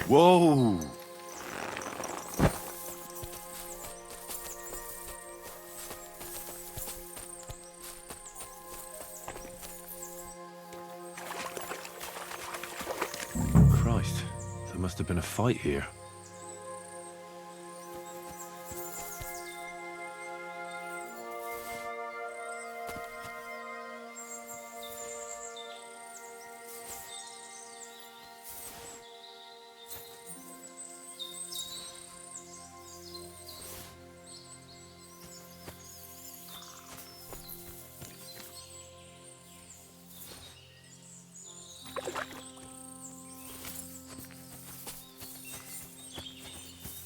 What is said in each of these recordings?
Whoa! Christ, there must have been a fight here.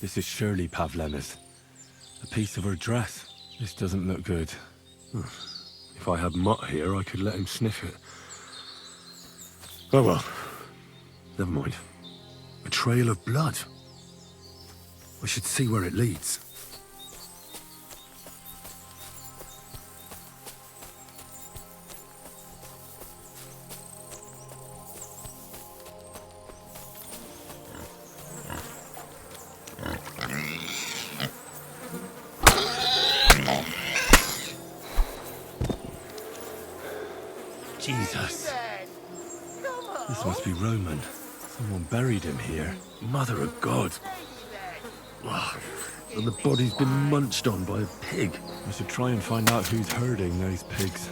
This is surely Pavlena's. A piece of her dress. This doesn't look good. If I had Mutt here, I could let him sniff it. Oh well. Never mind. A trail of blood. I should see where it leads. Jesus. This must be Roman. Someone buried him here. Mother of God. And the body's been munched on by a pig. I should try and find out who's herding those pigs.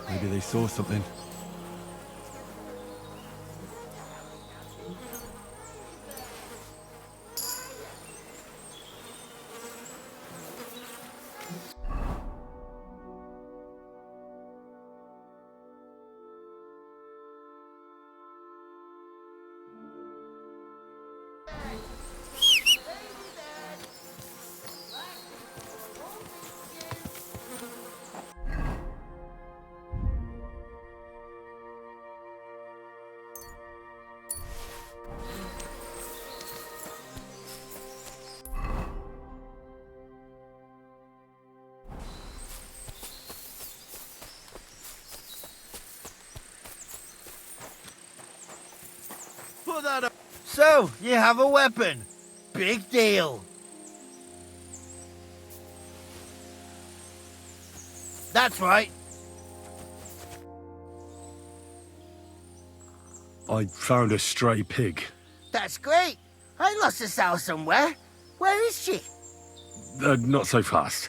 Maybe they saw something. Put that up. So, you have a weapon. Big deal. That's right. I found a stray pig. That's great. I lost a sow somewhere. Where is she? Not so fast.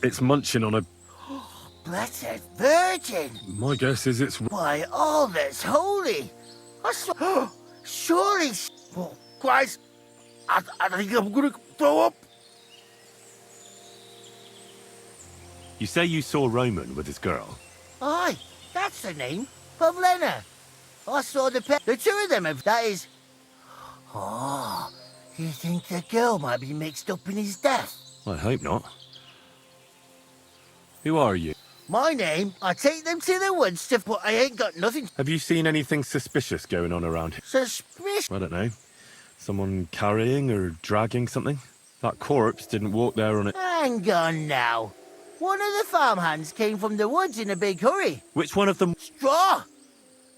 It's munching on a... Blessed Virgin. My guess is it's... Why, all that's holy. I saw... Surely... Oh, Christ. I think I'm gonna throw up. You say you saw Roman with his girl? Aye, that's the name. Pavlena. I saw the two of them have... That is... Oh, you think the girl might be mixed up in his death? I hope not. Who are you? My name, I take them to the woods to... But I ain't got nothing Have you seen anything suspicious going on around here? suspicious. I don't know. Someone carrying or dragging something? That corpse didn't walk there on it. Hang on now. One of the farmhands came from the woods in a big hurry. Which one of them? Straw!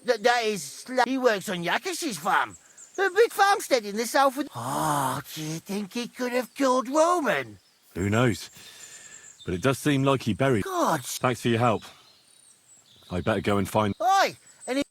That is... He works on Yakash's farm. The big farmstead in the south of... Oh, do you think he could have killed Roman? Who knows? But it does seem like he buried. God. Thanks for your help. I better go and find... Oi! And he...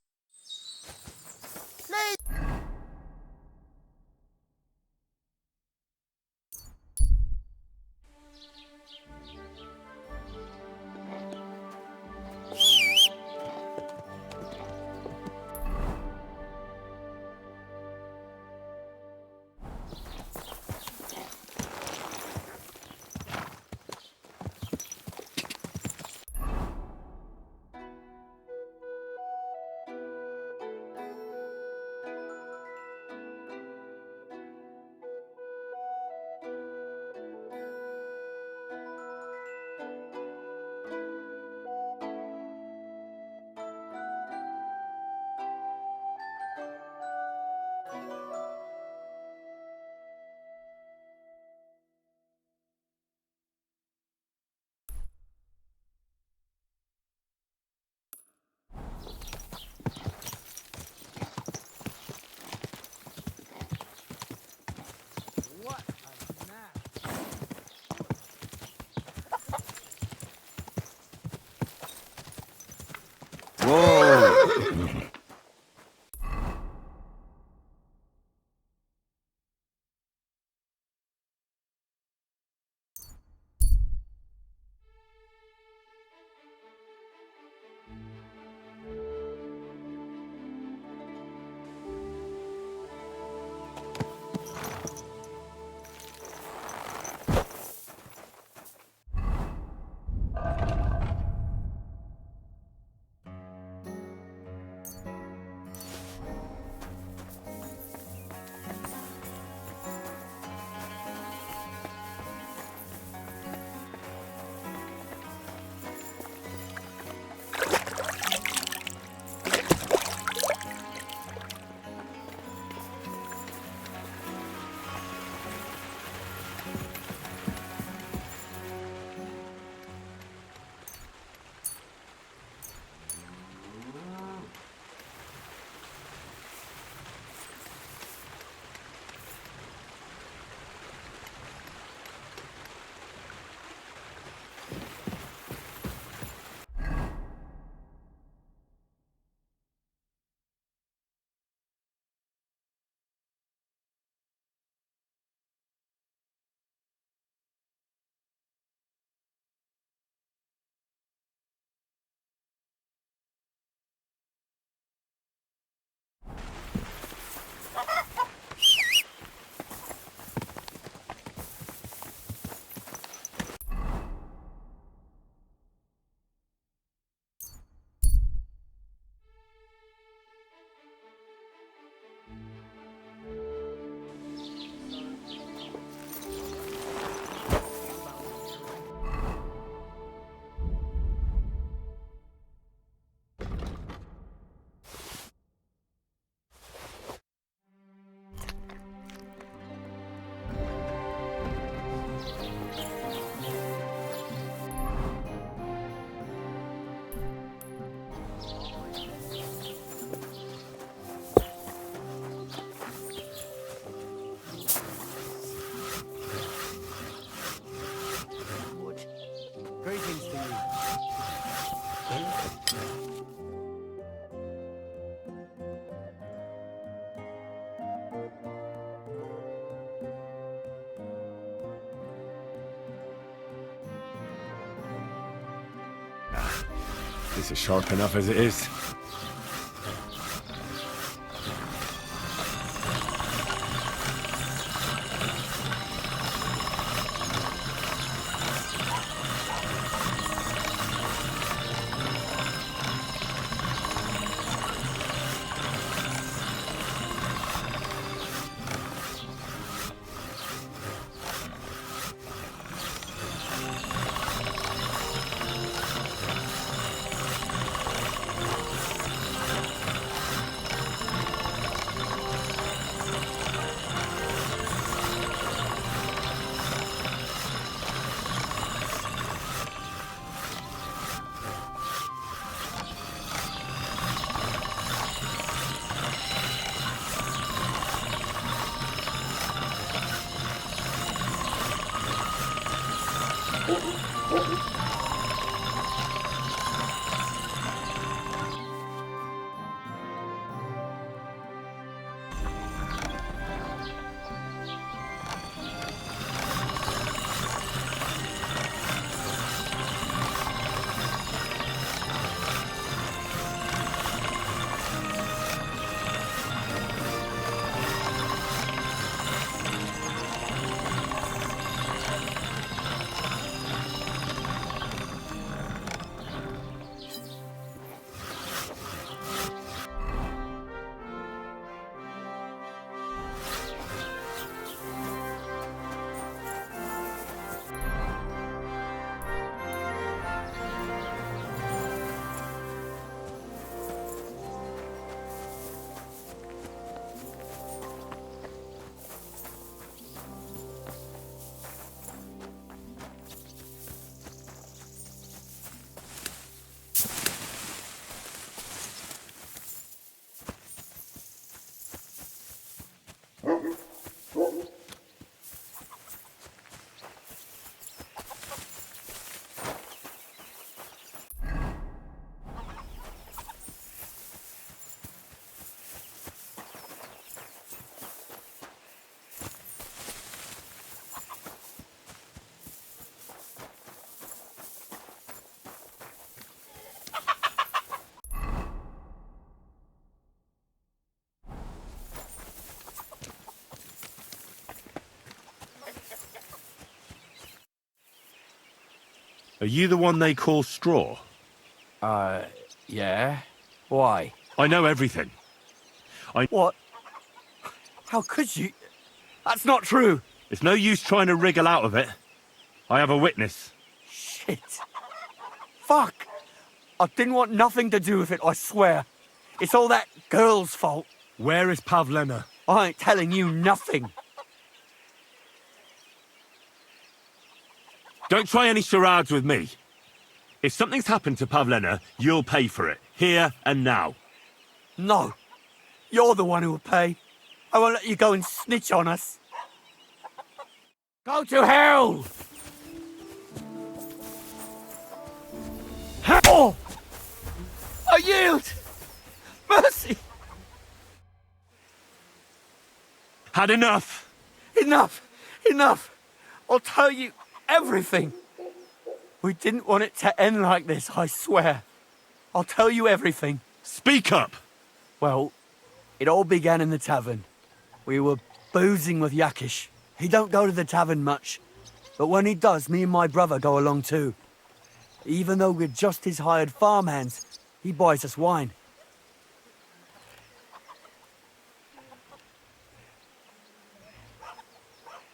Greetings to you. This is sharp enough as it is. Are you the one they call Straw? Yeah? Why? I know everything. What? How could you? That's not true! It's no use trying to wriggle out of it. I have a witness. Shit. Fuck! I didn't want nothing to do with it, I swear. It's all that girl's fault. Where is Pavlena? I ain't telling you nothing. Don't try any charades with me. If something's happened to Pavlena, you'll pay for it. Here and now. No. You're the one who will pay. I won't let you go and snitch on us. Go to hell! Oh! I yield! Mercy! Had enough! Enough! Enough! I'll tell you everything. We didn't want it to end like this, I swear. I'll tell you everything. Speak up! Well, it all began in the tavern. We were boozing with Yakish. He don't go to the tavern much, but when he does, me and my brother go along too. Even though we're just his hired farmhands, he buys us wine.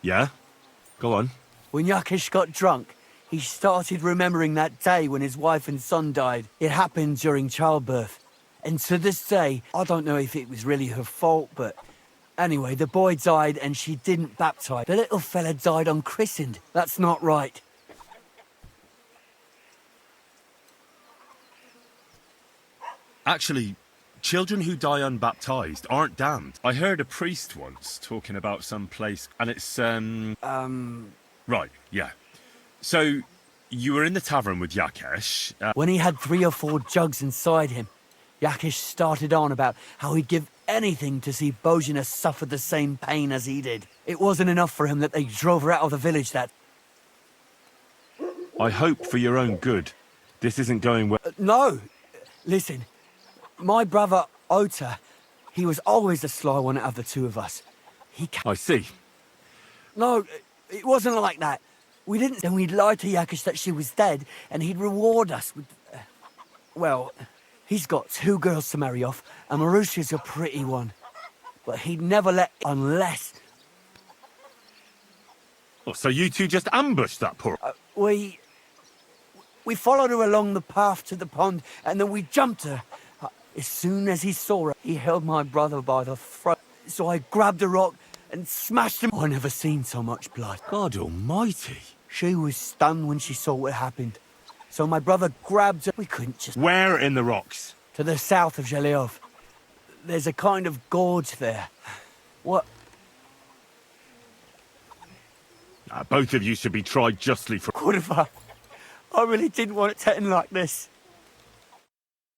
Yeah? Go on. When Yakish got drunk, he started remembering that day when his wife and son died. It happened during childbirth. And to this day, I don't know if it was really her fault, but anyway, the boy died and she didn't baptize. The little fella died unchristened. That's not right. Actually, children who die unbaptized aren't damned. I heard a priest once talking about some place, and it's, Right, yeah. So, you were in the tavern with Yakesh. When he had 3 or 4 jugs inside him, Yakish started on about how he'd give anything to see Bojina suffer the same pain as he did. It wasn't enough for him that they drove her out of the village that... I hope for your own good. This isn't going well. No! Listen, my brother, Ota, he was always the sly one out of the two of us. I see. No, it wasn't like that. We didn't... Then we'd lie to Yakish that she was dead, and he'd reward us with... well, he's got 2 girls to marry off, and Marusha's a pretty one. But he'd never let... unless... Oh, so you two just ambushed that poor... We followed her along the path to the pond, and then we jumped her. As soon as he saw her, he held my brother by the throat. So I grabbed a rock and smashed him. I never seen so much blood. God almighty. She was stunned when she saw what happened. So my brother grabbed her. We couldn't just... Where in the rocks? To the south of Zheleov. There's a kind of gorge there. What? Both of you should be tried justly for... Kurva. I really didn't want it to end like this.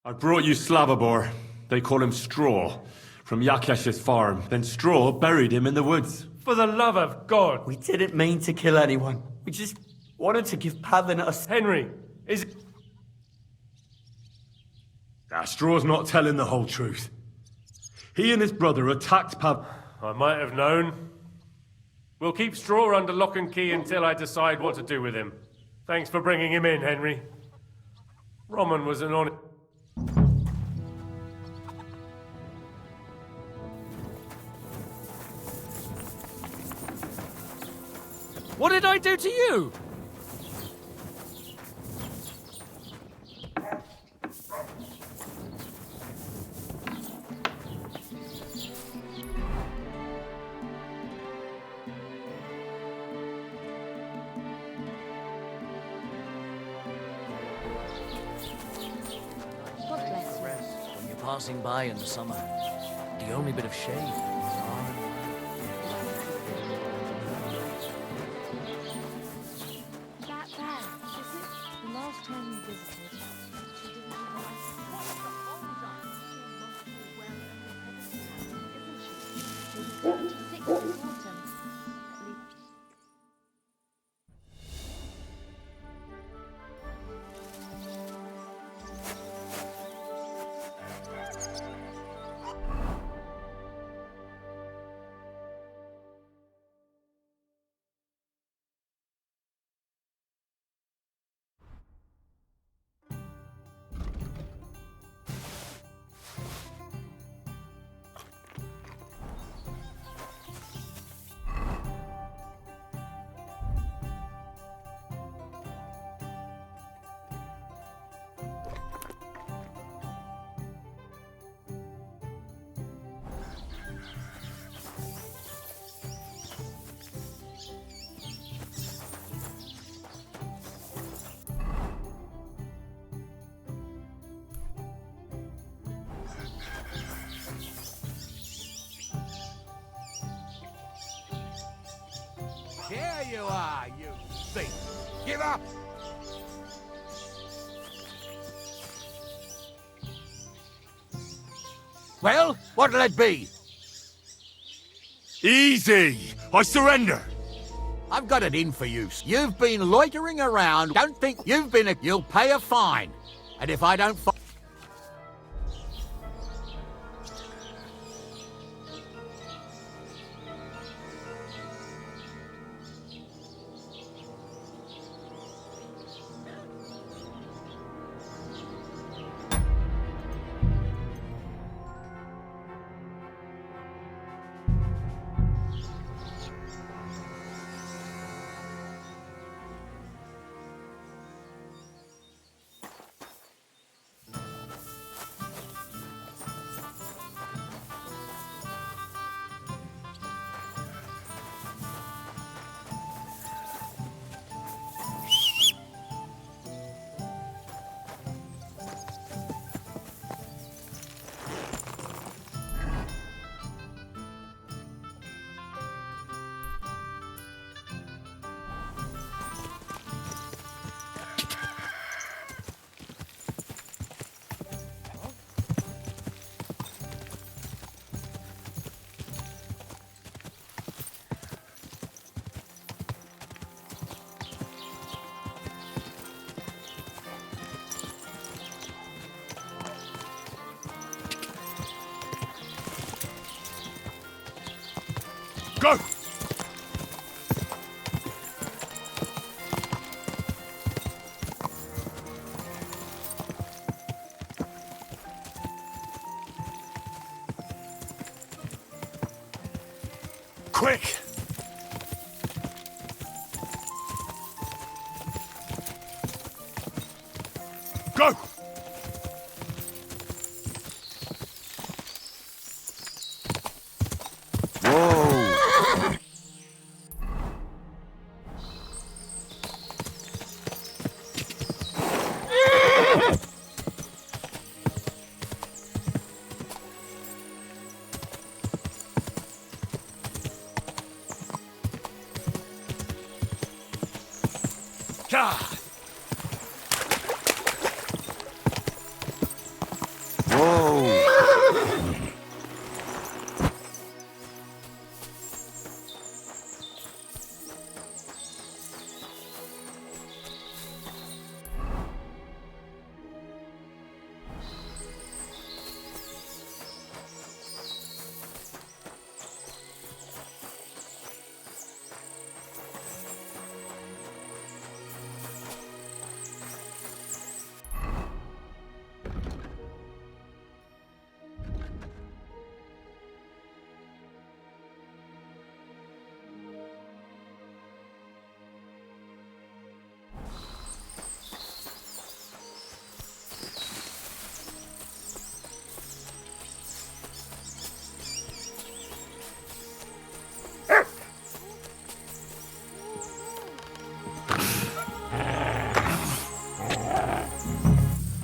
I brought you Slavobor. They call him Straw. From Yakesh's farm. Then Straw buried him in the woods. For the love of God! We didn't mean to kill anyone. We just wanted to give Pavlin a... Henry, is... Straw's not telling the whole truth. He and his brother attacked I might have known. We'll keep Straw under lock and key until I decide what to do with him. Thanks for bringing him in, Henry. Roman was an honest... What did I do to you? God bless you. When you're passing by in the summer, the only bit of shade. That there, is it? The last time we visited, she didn't even... She was 76 this autumn. At least... you are, you thief! Give up! Well, what'll it be? Easy! I surrender! I've got it in for you. You've been loitering around. Don't think you've been a... You'll pay a fine. And if I don't... Go! Quick! Go!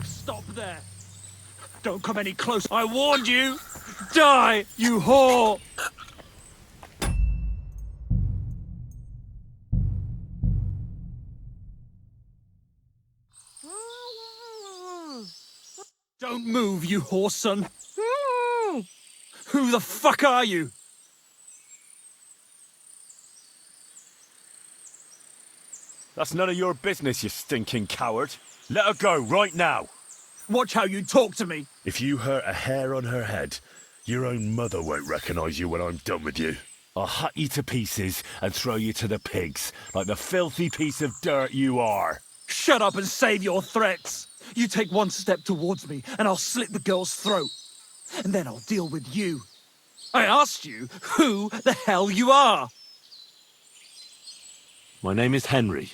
Stop there! Don't come any close. I warned you! Die, you whore! Don't move, you whoreson! Who the fuck are you? That's none of your business, you stinking coward. Let her go right now. Watch how you talk to me. If you hurt a hair on her head, your own mother won't recognize you when I'm done with you. I'll hut you to pieces and throw you to the pigs, like the filthy piece of dirt you are. Shut up and save your threats. You take one step towards me and I'll slit the girl's throat. And then I'll deal with you. I asked you who the hell you are. My name is Henry.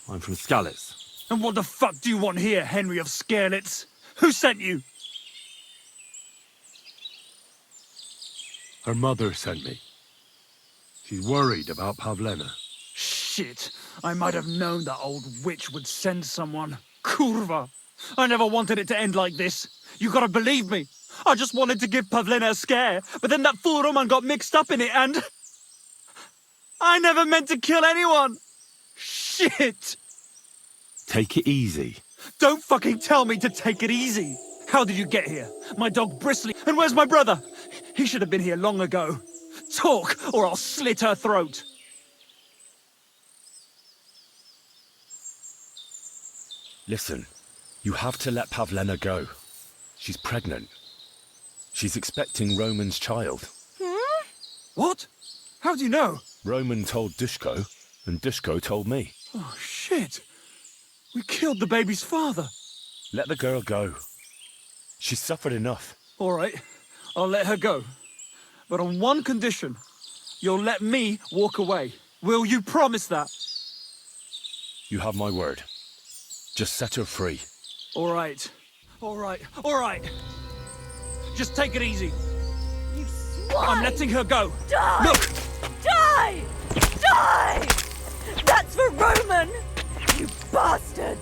I'm from Skalitz. And what the fuck do you want here, Henry of Scarlets? Who sent you? Her mother sent me. She's worried about Pavlena. Shit, I might have known that old witch would send someone. Kurva! I never wanted it to end like this. You gotta believe me. I just wanted to give Pavlena a scare, but then that fool Roman got mixed up in it and... I never meant to kill anyone! Shit! Take it easy. Don't fucking tell me to take it easy! How did you get here? My dog Bristly. And where's my brother? He should have been here long ago. Talk, or I'll slit her throat. Listen, you have to let Pavlena go. She's pregnant. She's expecting Roman's child. What? How do you know? Roman told Dushko, and Dushko told me. Oh, shit. We killed the baby's father. Let the girl go. She's suffered enough. All right, I'll let her go. But on one condition. You'll let me walk away. Will you promise that? You have my word. Just set her free. All right. All right. All right. Just take it easy. You swine! I'm letting her go. Die! Look! Die! Die! That's for Roman! You bastard!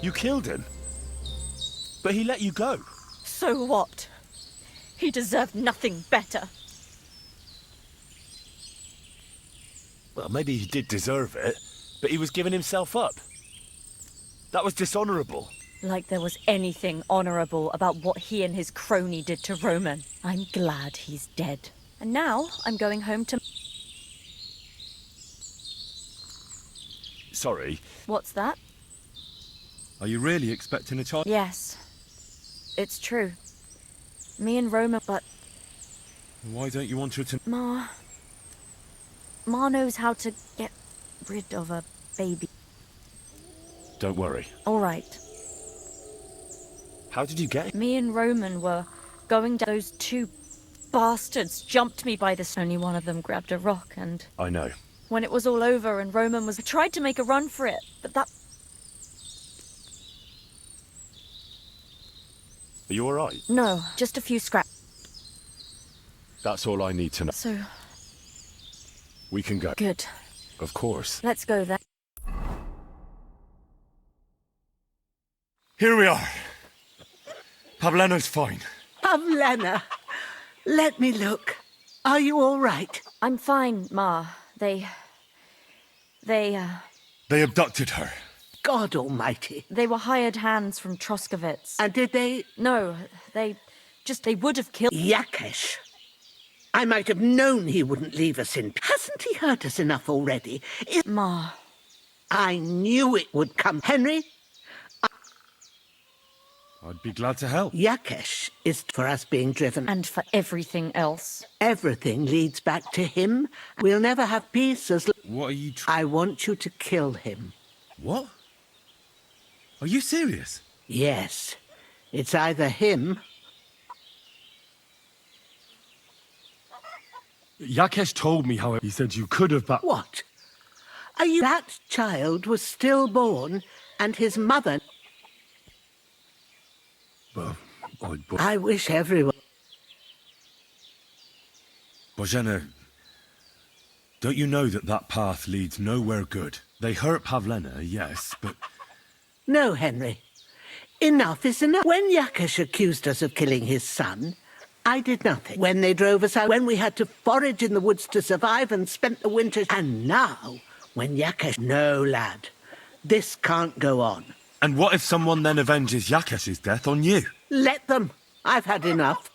You killed him. But he let you go. So what? He deserved nothing better. Well, maybe he did deserve it, but he was giving himself up. That was dishonorable. Like there was anything honorable about what he and his crony did to Roman. I'm glad he's dead. And now I'm going home to... Sorry, What's that? are you really expecting a child? Yes. It's true. Me and Roman, but Why don't you want her to... Ma knows how to get rid of a baby. Don't worry. All right. How did you get it? Me and Roman were going down. Those two bastards jumped me by this. Only one of them grabbed a rock, and I know. when it was all over and Roman was... I tried to make a run for it, but that... Are you alright? No, just a few scraps. That's all I need to know. So, We can go. good. Of course. Let's go then. Here we are. Pavlena's fine. Pavlena, let me look. Are you all right? I'm fine, Ma. They They abducted her. God almighty. They were hired hands from Troskovitz. And did they... No, they would have killed... Yakesh. I might have known he wouldn't leave us in... Hasn't he hurt us enough already? Ma. I knew it would come. Henry, I'd be glad to help. Yakesh is for us being driven. And for everything else. Everything leads back to him. We'll never have peace as... What are you... I want you to kill him. What? Are you serious? Yes. It's either him... Yakesh told me how he said you could have back. What? Are you... That child was stillborn, and his mother... Well, I wish everyone... Bozhena, don't you know that that path leads nowhere good? They hurt Pavlena, yes, but... No, Henry. Enough is enough. When Yakesh accused us of killing his son, I did nothing. When they drove us out, when we had to forage in the woods to survive and spent the winter... And now, when Yakesh... No, lad. This can't go on. And what if someone then avenges Yakesh's death on you? Let them. I've had enough.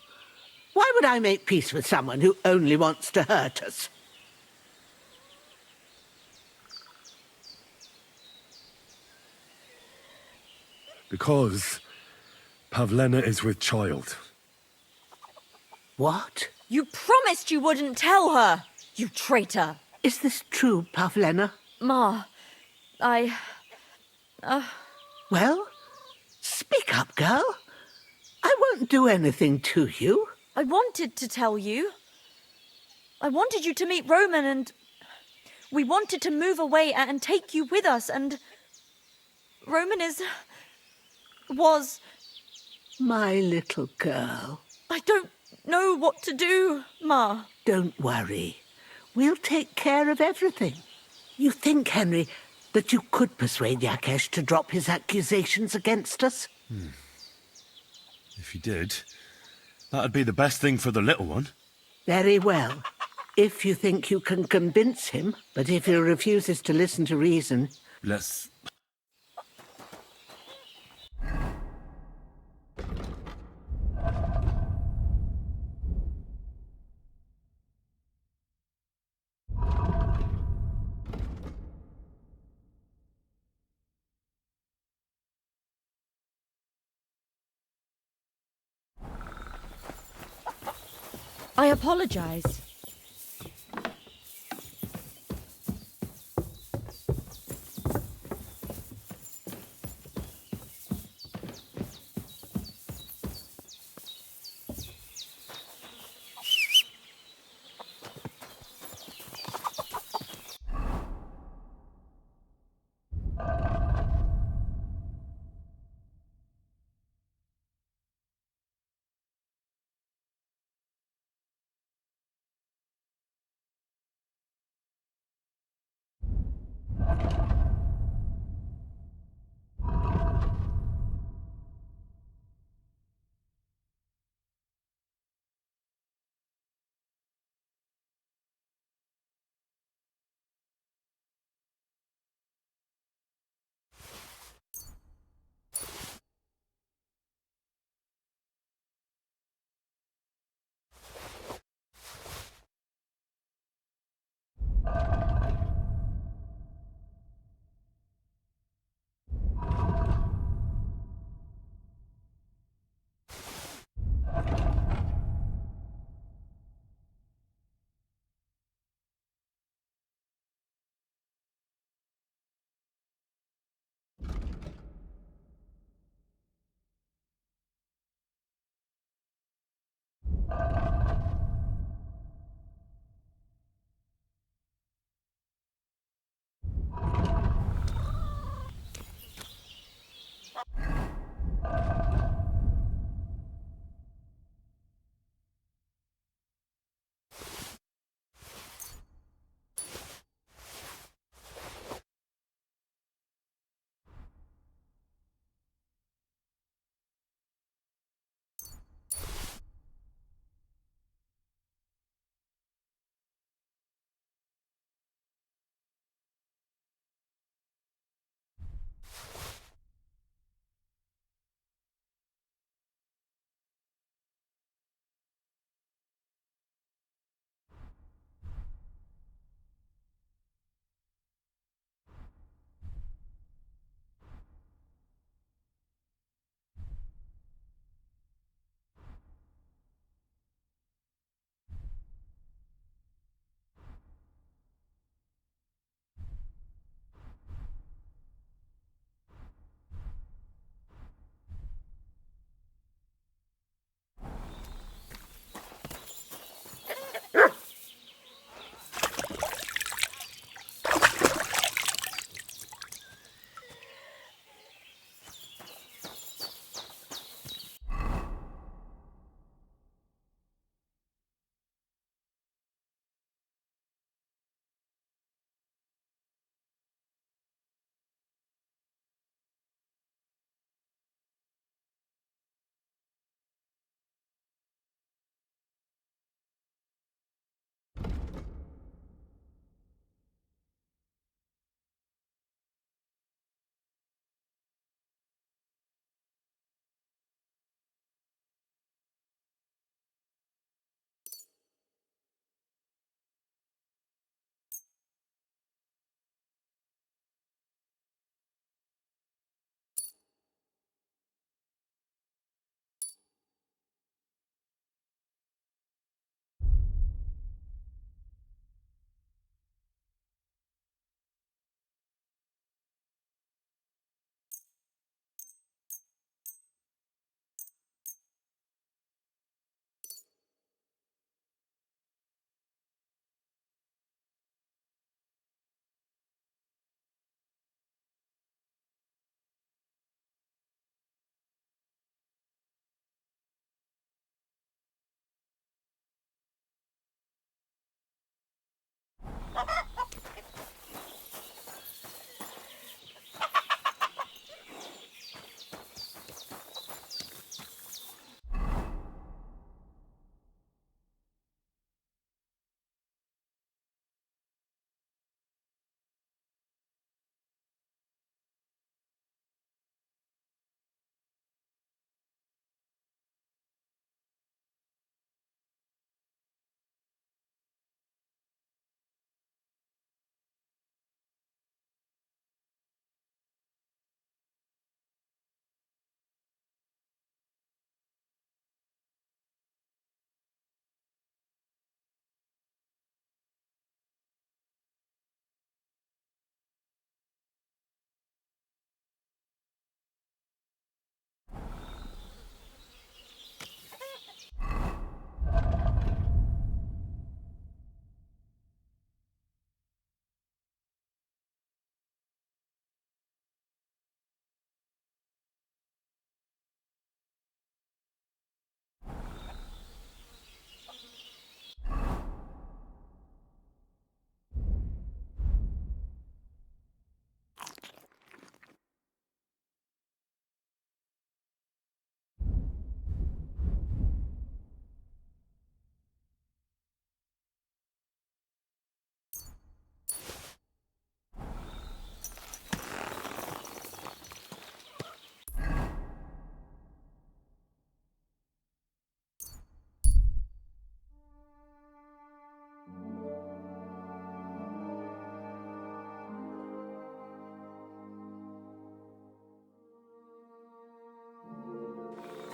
Why would I make peace with someone who only wants to hurt us? Because Pavlena is with child. What? You promised you wouldn't tell her, you traitor. Is this true, Pavlena? Ma, Well, speak up, girl. I won't do anything to you. I wanted to tell you. I wanted you to meet Roman, and we wanted to move away and take you with us, and Roman was My little girl. I don't know what to do, Ma. Don't worry. We'll take care of everything. You think, Henry, that you could persuade Yakesh to drop his accusations against us? If you did, that'd be the best thing for the little one. Very well. If you think you can convince him, but if he refuses to listen to reason... Let's... I apologize.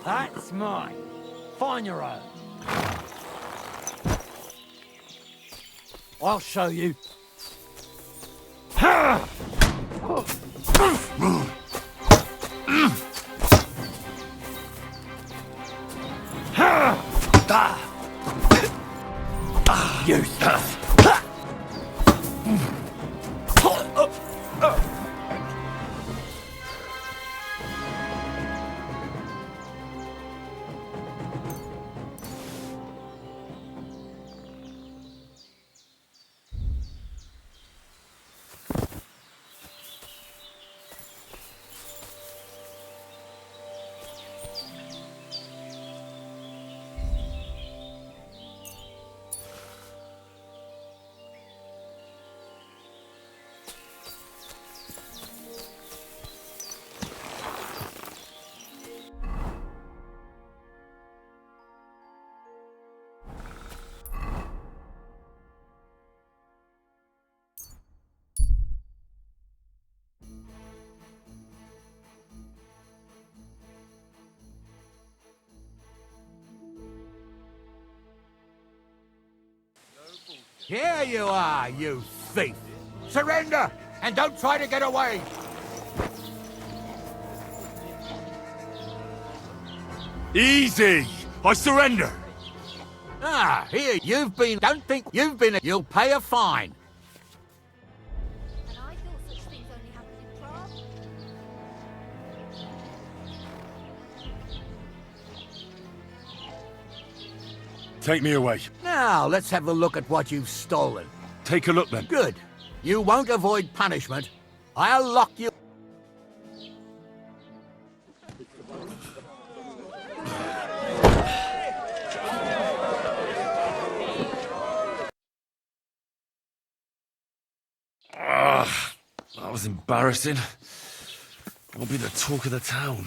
That's mine. Find your own. I'll show you. Useless. Here you are, you thief! Surrender, and don't try to get away! Easy! I surrender! Ah, here you've been... Don't think you've been... You'll pay a fine. And I thought such things only happened in Prague. Take me away. Now, let's have a look at what you've stolen. Take a look then. Good. You won't avoid punishment. I'll lock you... That was embarrassing. I'll be the talk of the town.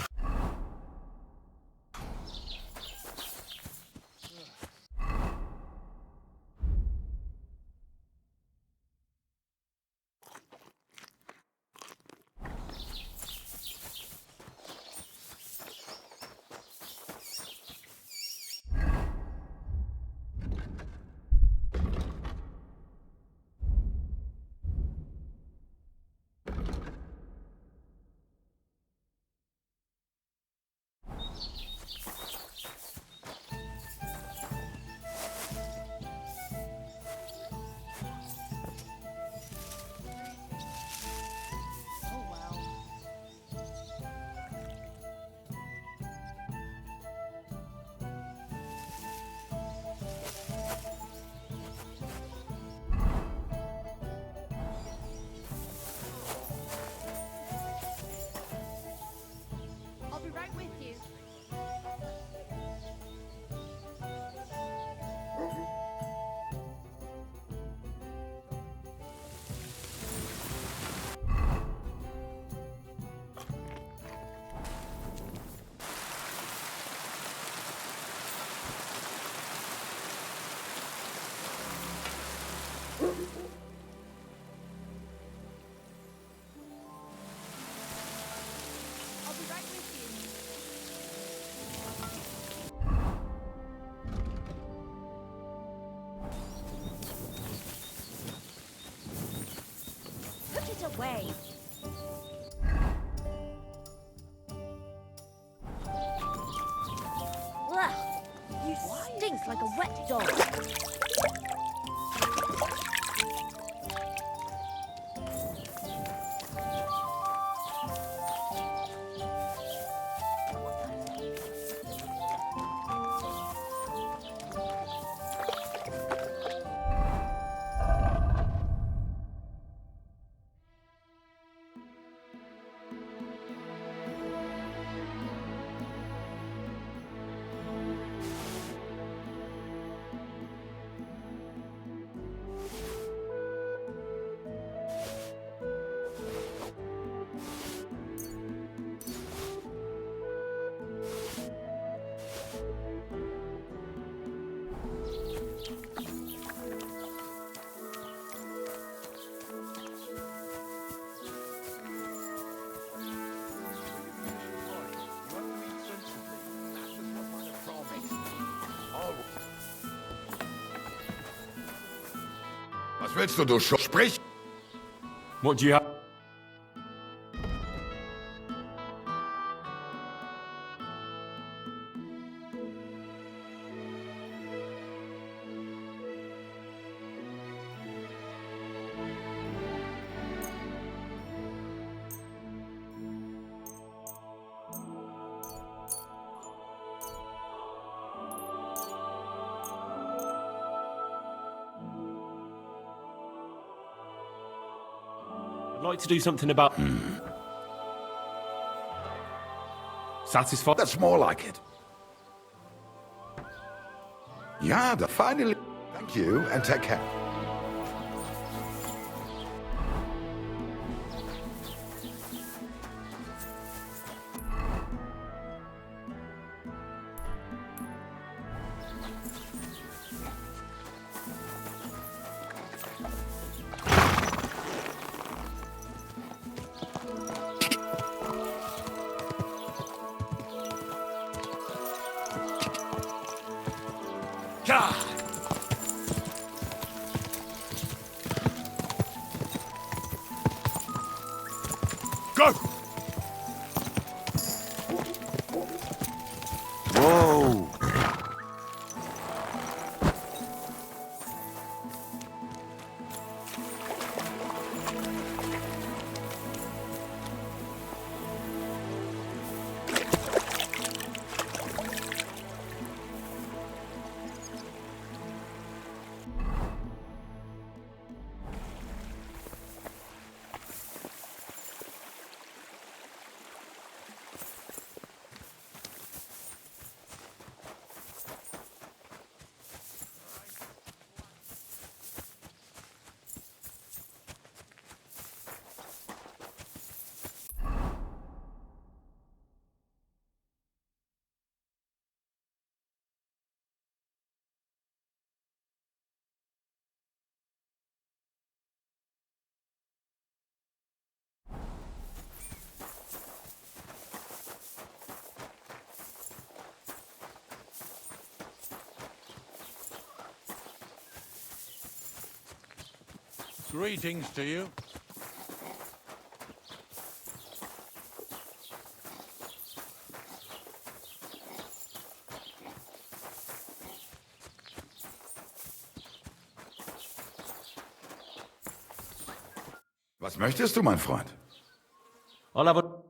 I'll be right with you. I'll be right with you. Put it away. Ugh, you stink like a wet dog. Was willst du schon? Sprich! What do you have? I'd like to do something about... Satisfied? That's more like it. Yeah, finally. Thank you, and take care. Go! Whoa! Greetings to you. Was möchtest du, mein Freund? I'll have a...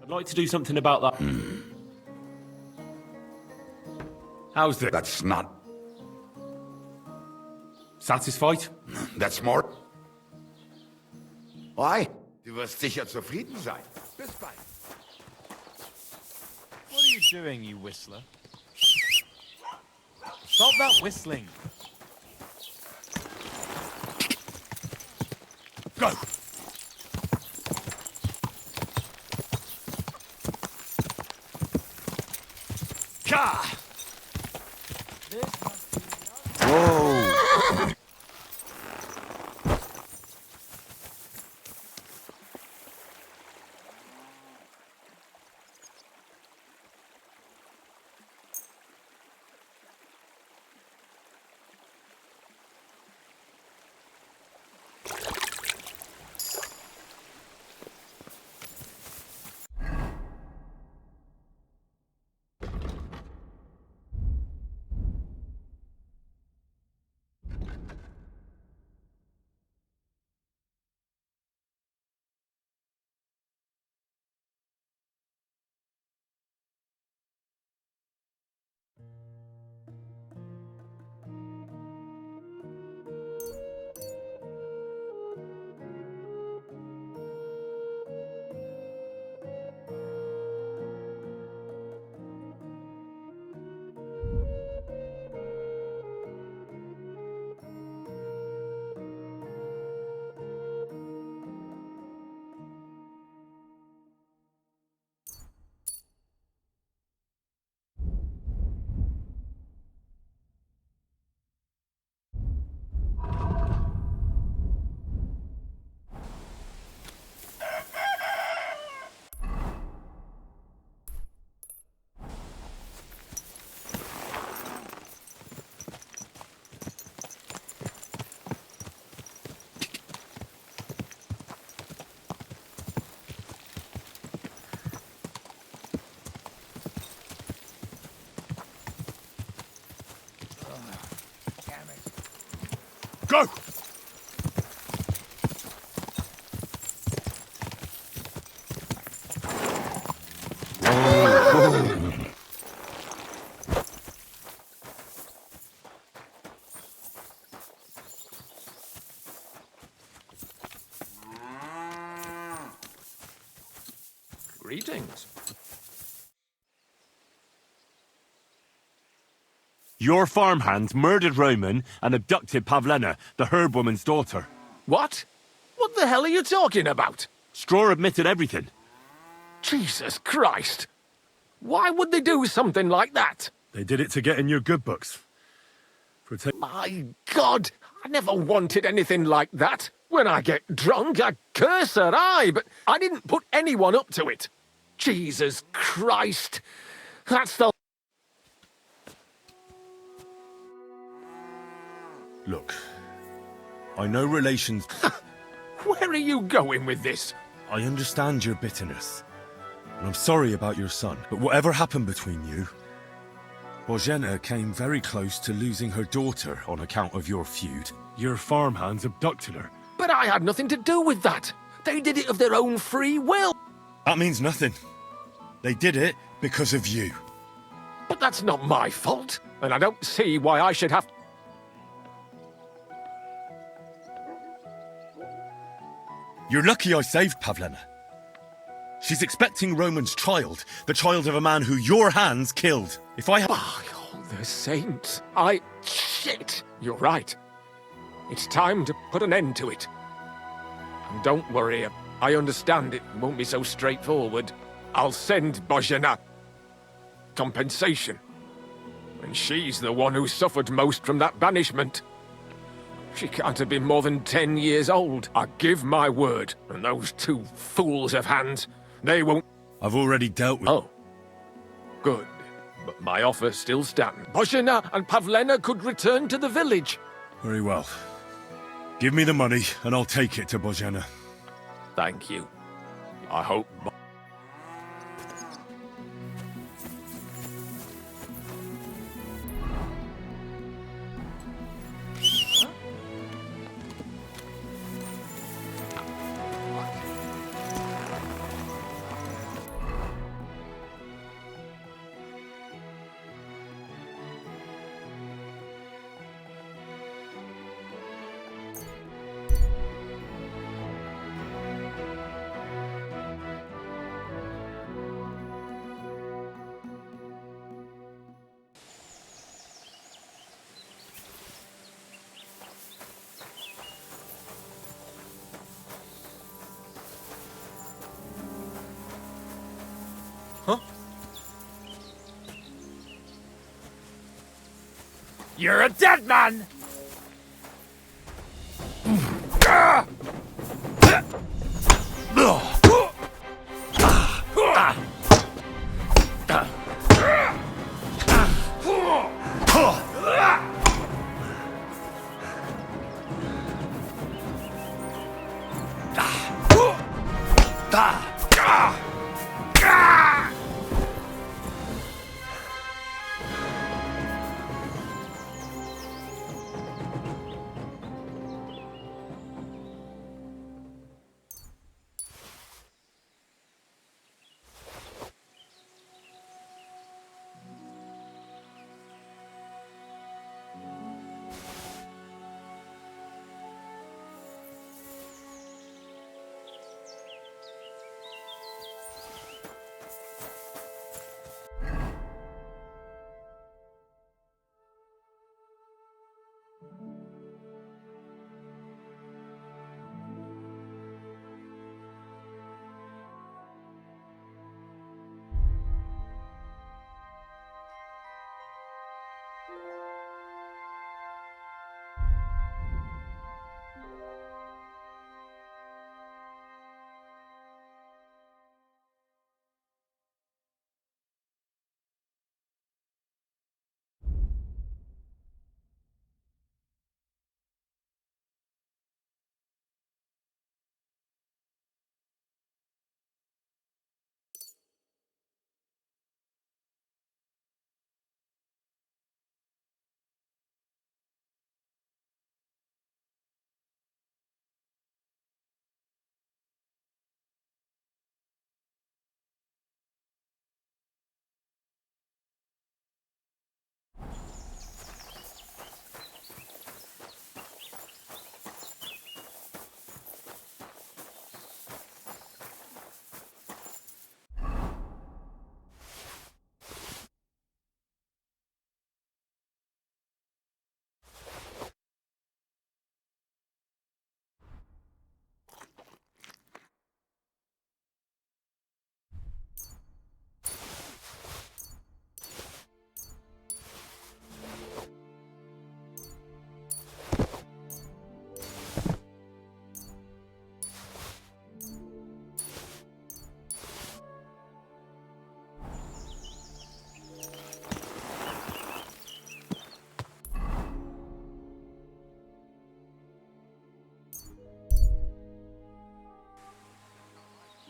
I'd like to do something about that. How's this? That's not... Satisfied? That's more... Why? Du wirst sicher zufrieden sein. Bis bald. What are you doing, you whistler? Stop that whistling! Go! Ka! Whoa! Go! Greetings. Your farmhands murdered Roman and abducted Pavlena, the herb woman's daughter. What? What the hell are you talking about? Straw admitted everything. Jesus Christ! Why would they do something like that? They did it to get in your good books. My God! I never wanted anything like that. When I get drunk, I curse her, aye, but I didn't put anyone up to it. Jesus Christ! That's the... Look, I know relations... Where are you going with this? I understand your bitterness, and I'm sorry about your son, but whatever happened between you, Bozhena came very close to losing her daughter on account of your feud. Your farmhands abducted her. But I had nothing to do with that. They did it of their own free will. That means nothing. They did it because of you. But that's not my fault, and I don't see why I should have... You're lucky I saved Pavlena. She's expecting Roman's child, the child of a man who your hands killed. If I had... By all the saints, Shit! You're right. It's time to put an end to it. And don't worry, I understand it won't be so straightforward. I'll send Bozhena compensation. And she's the one who suffered most from that banishment. She can't have been more than 10 years old. I give my word. And those two fools of hands, they won't... I've already dealt with... Oh. Good. But my offer still stands. Bozhena and Pavlena could return to the village. Very well. Give me the money, and I'll take it to Bozhena. Thank you. I hope... You're a dead man!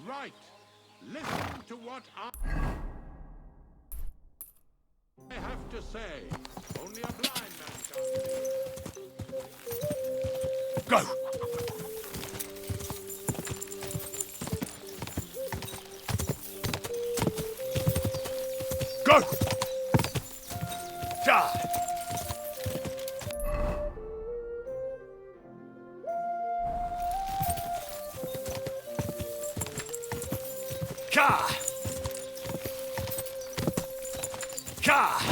right. Listen to what I have to say. Only a blind man can. Go! Go! Die! Ka! Ka!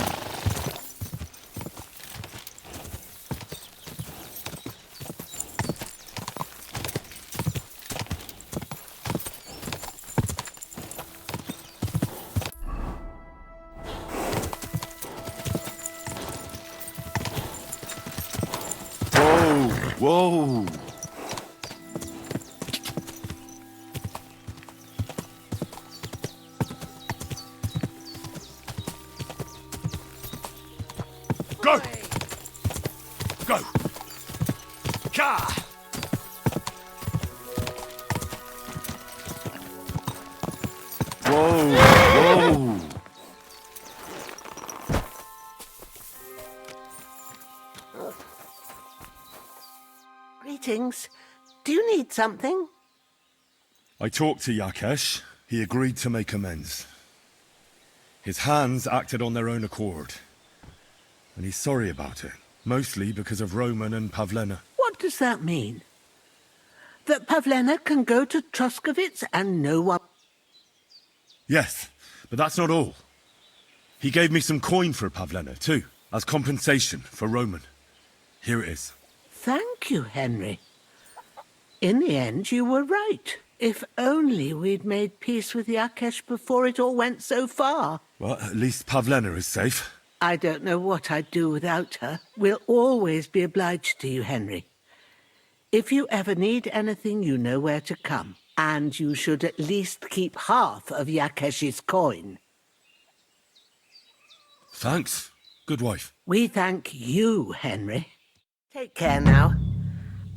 Whoa! Go! Go! Ka! Whoa! Whoa! Greetings. Do you need something? I talked to Yakesh. He agreed to make amends. His hands acted on their own accord. And he's sorry about it. Mostly because of Roman and Pavlena. What does that mean? That Pavlena can go to Troskovitz and no one... Yes, but that's not all. He gave me some coin for Pavlena, too, as compensation for Roman. Here it is. Thank you, Henry. In the end, you were right. If only we'd made peace with Yakesh before it all went so far. Well, at least Pavlena is safe. I don't know what I'd do without her. We'll always be obliged to you, Henry. If you ever need anything, you know where to come. And you should at least keep half of Yakesh's coin. Thanks, good wife. We thank you, Henry. Take care now.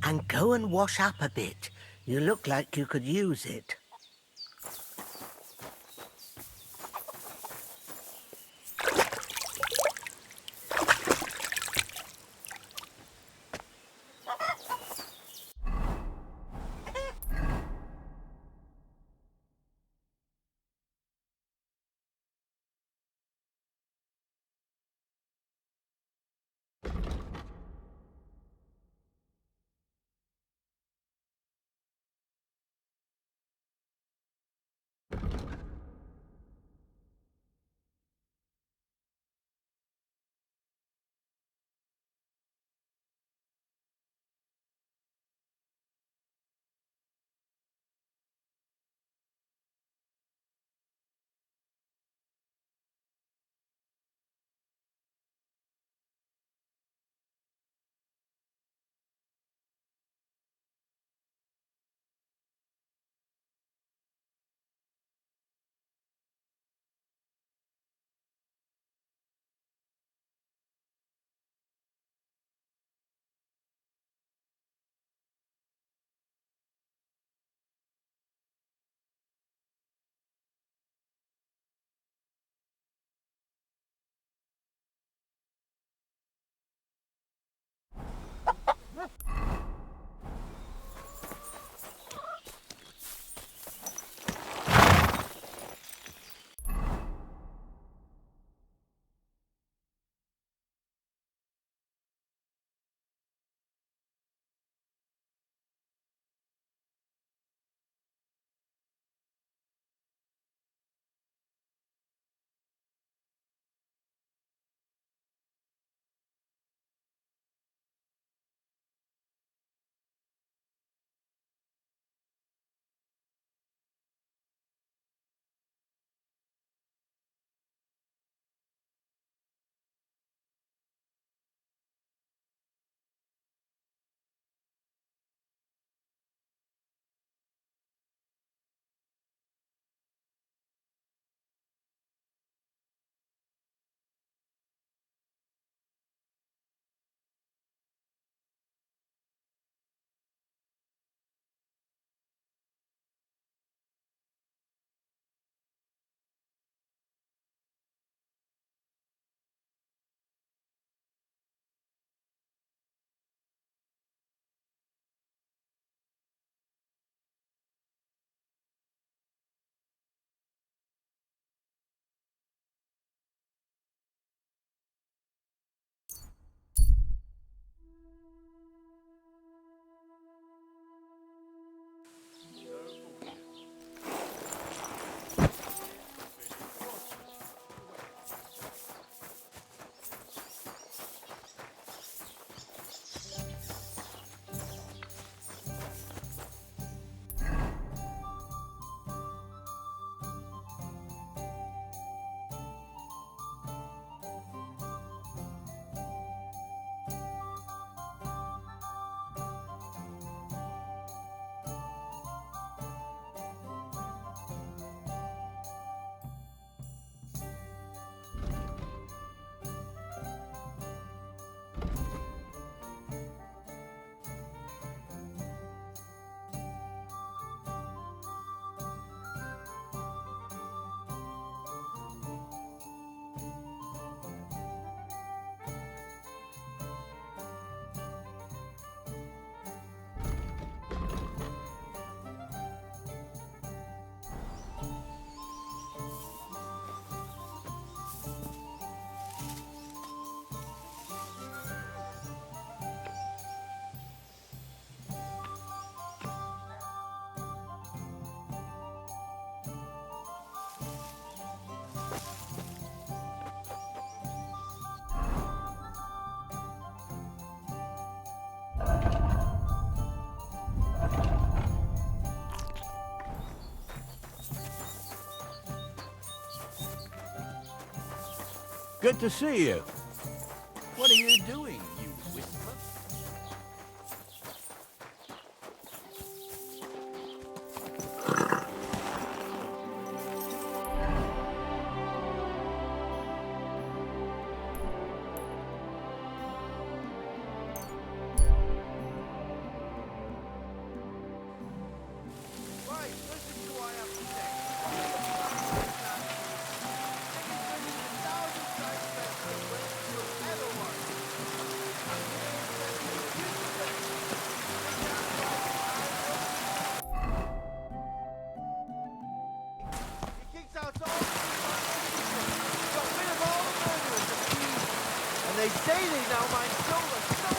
And go and wash up a bit. You look like you could use it. Good to see you. What are you doing, you Whistler? They say they now mine silver so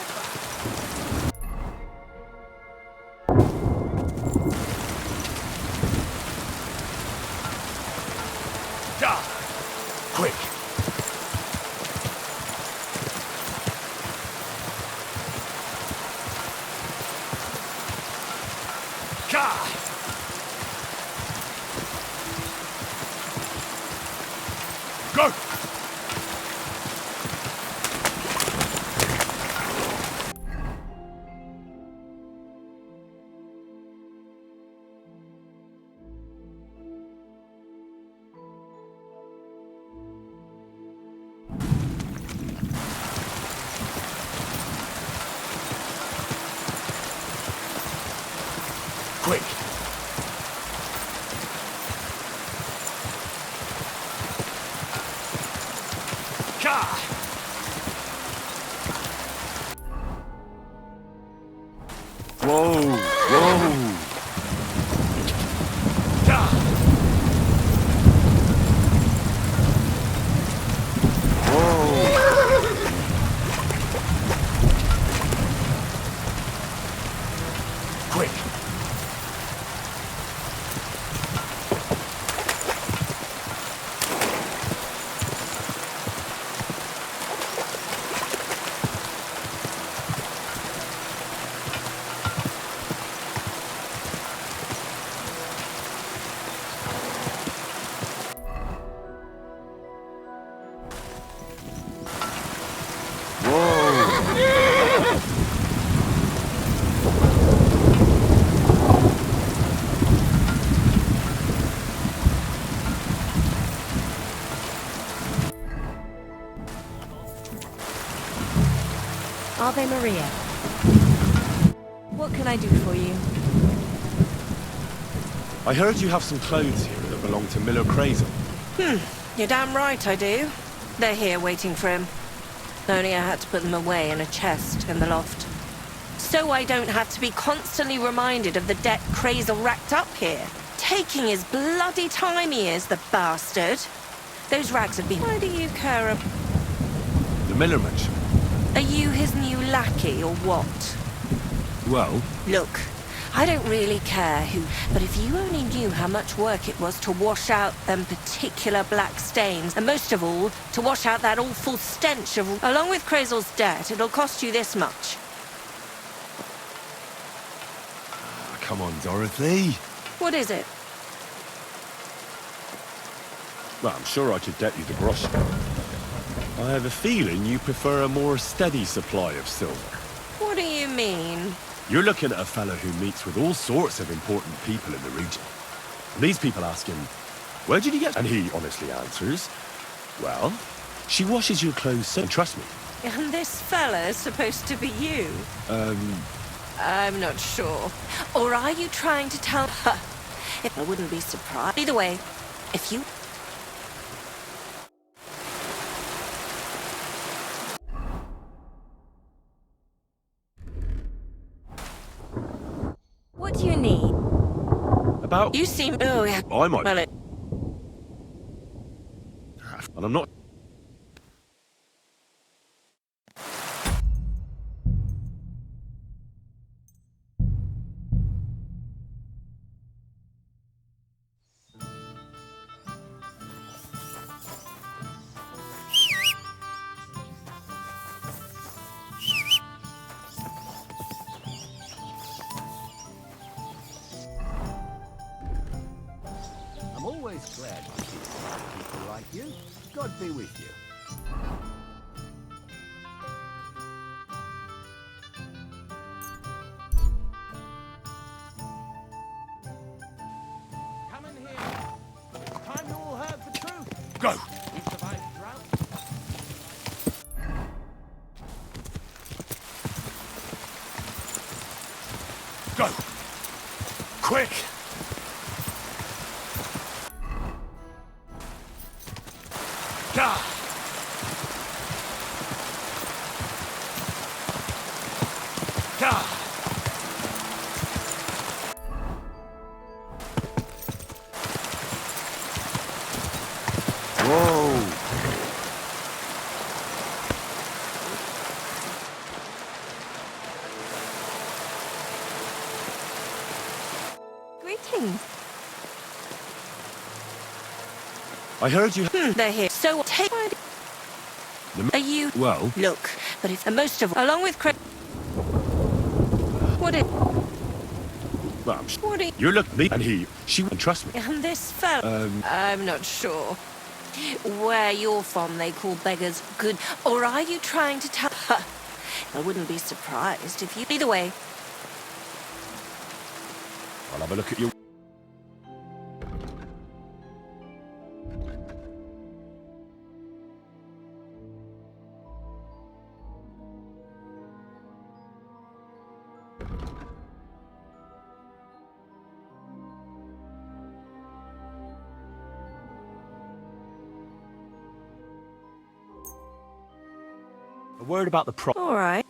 Da! Quick! Ka! Go! Quick! Ka! Whoa! Whoa! Ka! Quick! Ave Maria. What can I do for you? I heard you have some clothes here that belong to Miller Crazel. You're damn right I do. They're here waiting for him. Only I had to put them away in a chest in the loft. So I don't have to be constantly reminded of the debt Crazel racked up here. Taking his bloody time he is, the bastard. Those rags have been... Why do you care about... The Miller mansion. Are you his new lackey or what? Well, Look, I don't really care who, but if you only knew how much work it was to wash out them particular black stains, and most of all, to wash out that awful stench of... Along with Crazel's debt, it'll cost you this much. come on, Dorothy. What is it? Well, I'm sure I could get you the brush. I have a feeling you prefer a more steady supply of silver. What do you mean? You're looking at a fellow who meets with all sorts of important people in the region. And these people ask him, where did you get... And he honestly answers, well, she washes your clothes so... And trust me. And this fella's supposed to be you? I'm not sure. Or are you trying to tell her? If I wouldn't be surprised. Either way, if you... What do you need? About... You seem... Oh, yeah. I might... Well, it... And I'm not... I'm always glad to see people like you. God be with you. Come in here. Time you all heard the truth. Go! We survived drought. Go! Quick! Gah! Gah! Whoa! Greetings. I heard you. They're here. So take. Are you? Well, Look, but it's the most of along with Craig. What it? well, What it? you look me and she wouldn't trust me. And this fella. I'm not sure. Where you're from, they call beggars good. Or are you trying to tell? I wouldn't be surprised if you. Either way. I'll have a look at you. A word about the prop. All right.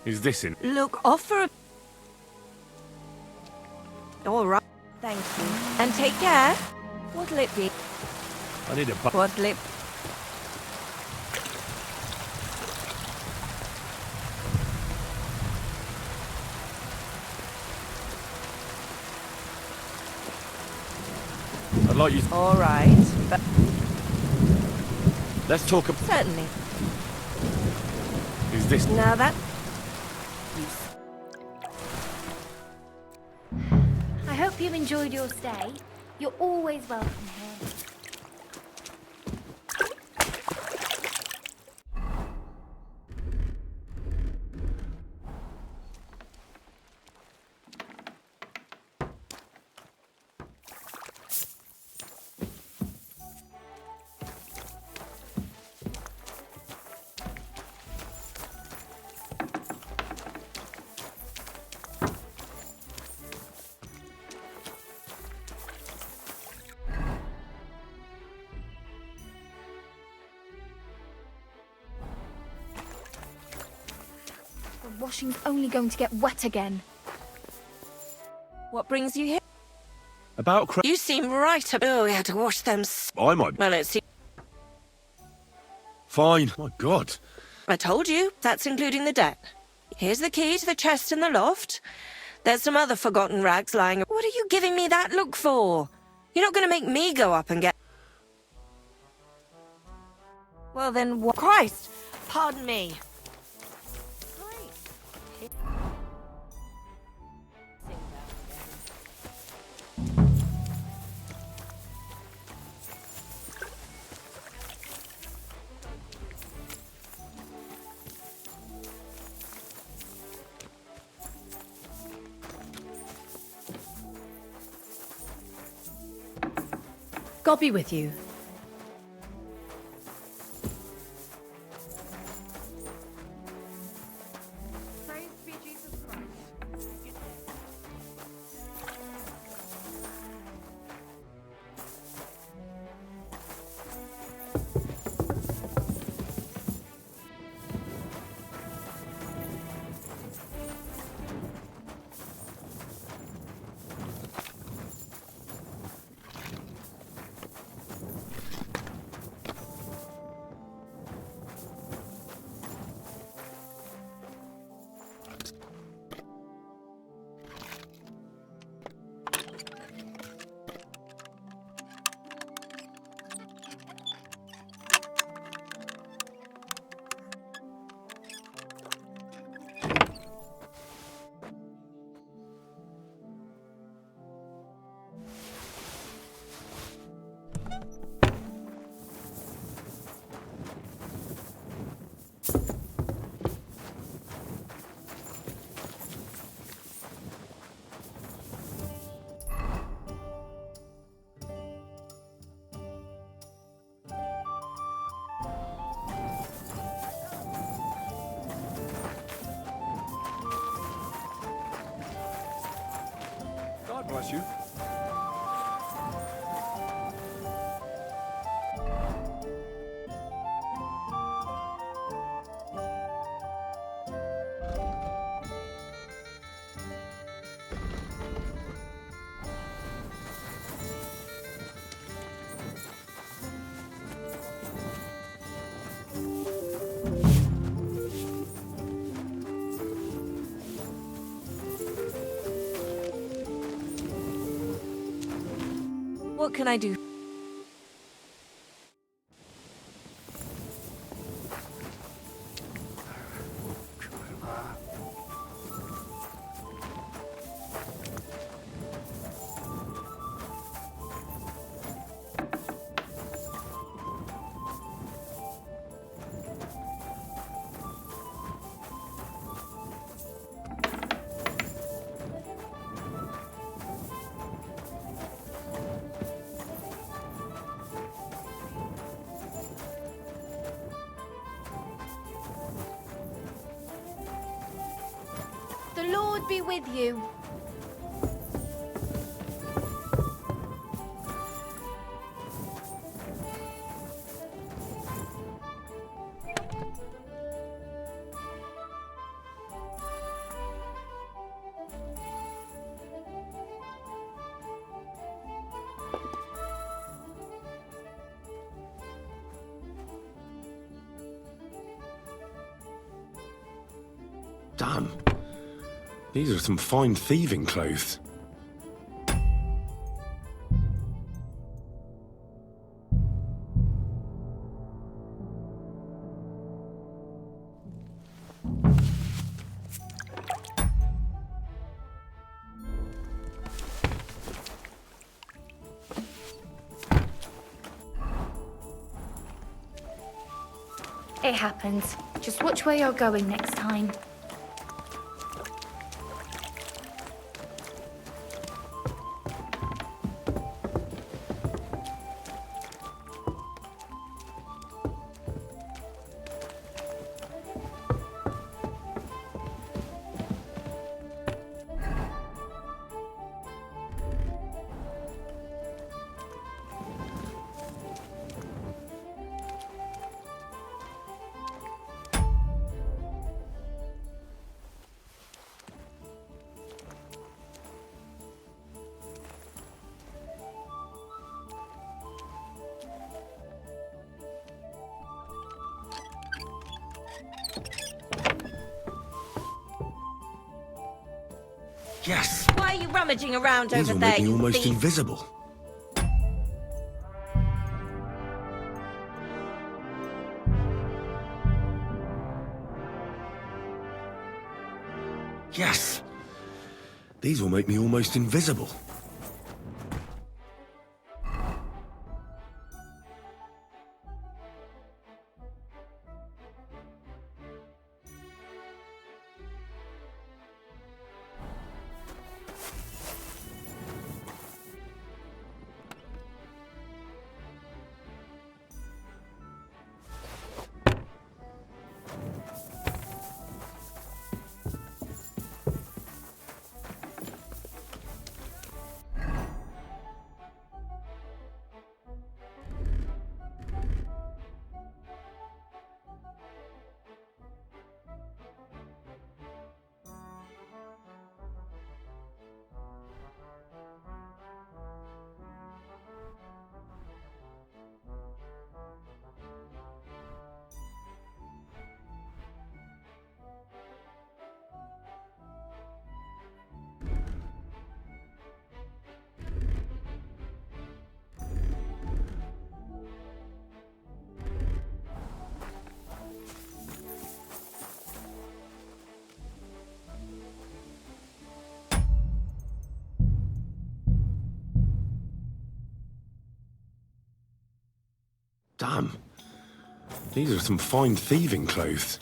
Is this in? Look, offer. All right. Thank you. And take care. What'll it be? I need a bu- What'll it? I'd like you. All right. But Let's talk. certainly. Is this? Now that. I hope you enjoyed your stay. You're always welcome here. The washing's only going to get wet again. What brings you here? About You seem right. Oh, we had to wash them. I might. Well, let's see. Fine. My God. I told you. That's including the debt. Here's the key to the chest in the loft. There's some other forgotten rags lying. What are you giving me that look for? You're not going to make me go up and get. Well, then what? Christ! Pardon me. God be with you. Praise be Jesus Christ. Bless you. What can I do? The Lord be with you. Damn. These are some fine thieving clothes. It happens. Just watch where you're going next time. Yes! Why are you rummaging around These over will there, make me you almost thief? invisible. Yes! These will make me almost invisible. Damn. These are some fine thieving clothes.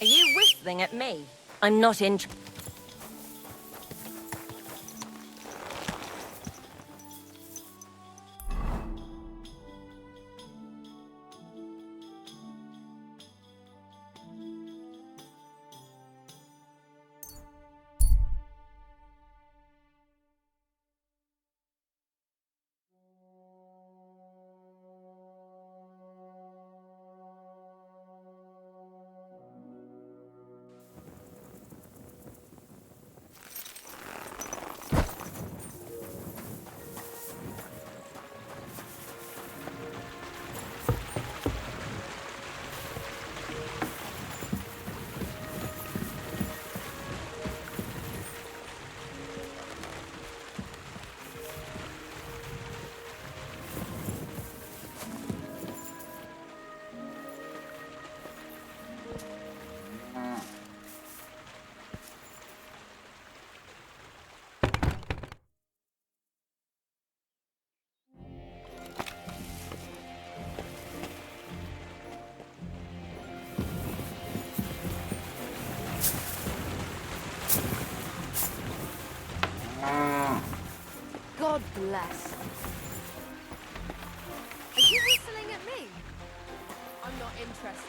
Are you whistling at me? I'm not interested. less. Are you whistling at me? I'm not interested.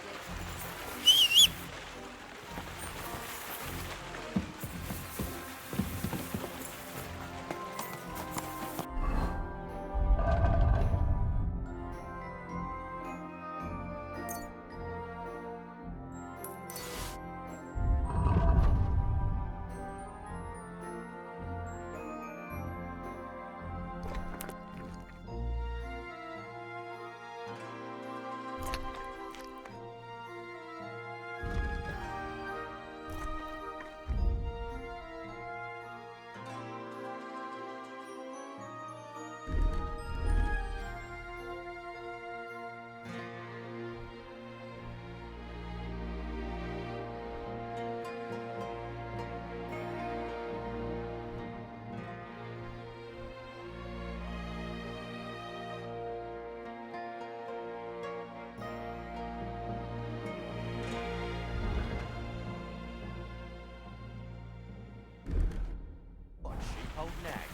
Sheephold nag.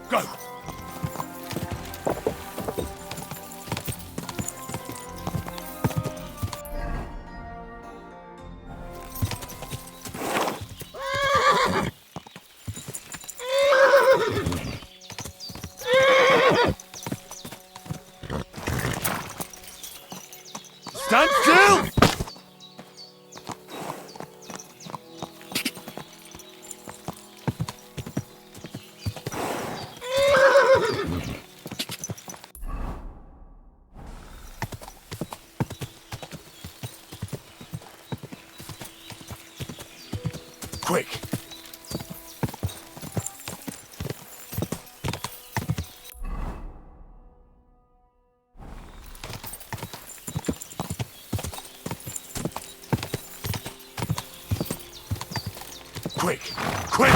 Go! Stand still! Quick! Quick! Quick!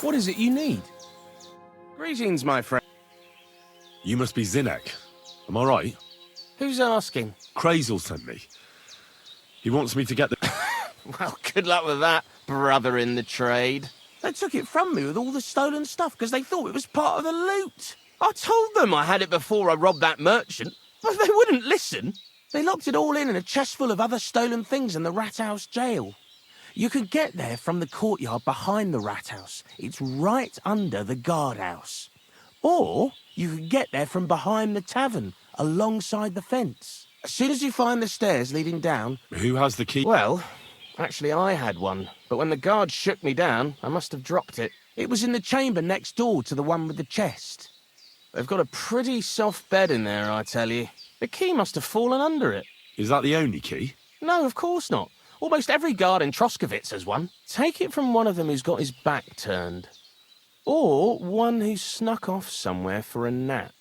What is it you need? Greetings, my friend. You must be Zinek. Am I right? Who's asking? Krazel sent me. He wants me to get the... Well, good luck with that, brother in the trade. They took it from me with all the stolen stuff because they thought it was part of the loot. I told them I had it before I robbed that merchant, but they wouldn't listen. They locked it all in a chest full of other stolen things in the Rat House jail. You can get there from the courtyard behind the Rat House. It's right under the guardhouse. Or you can get there from behind the tavern, alongside the fence. As soon as you find the stairs leading down... Who has the key? Well, actually I had one, but when the guards shook me down, I must have dropped it. It was in the chamber next door to the one with the chest. They've got a pretty soft bed in there, I tell you. The key must have fallen under it. Is that the only key? No, of course not. Almost every guard in Troskovitz has one. Take it from one of them who's got his back turned. Or one who snuck off somewhere for a nap.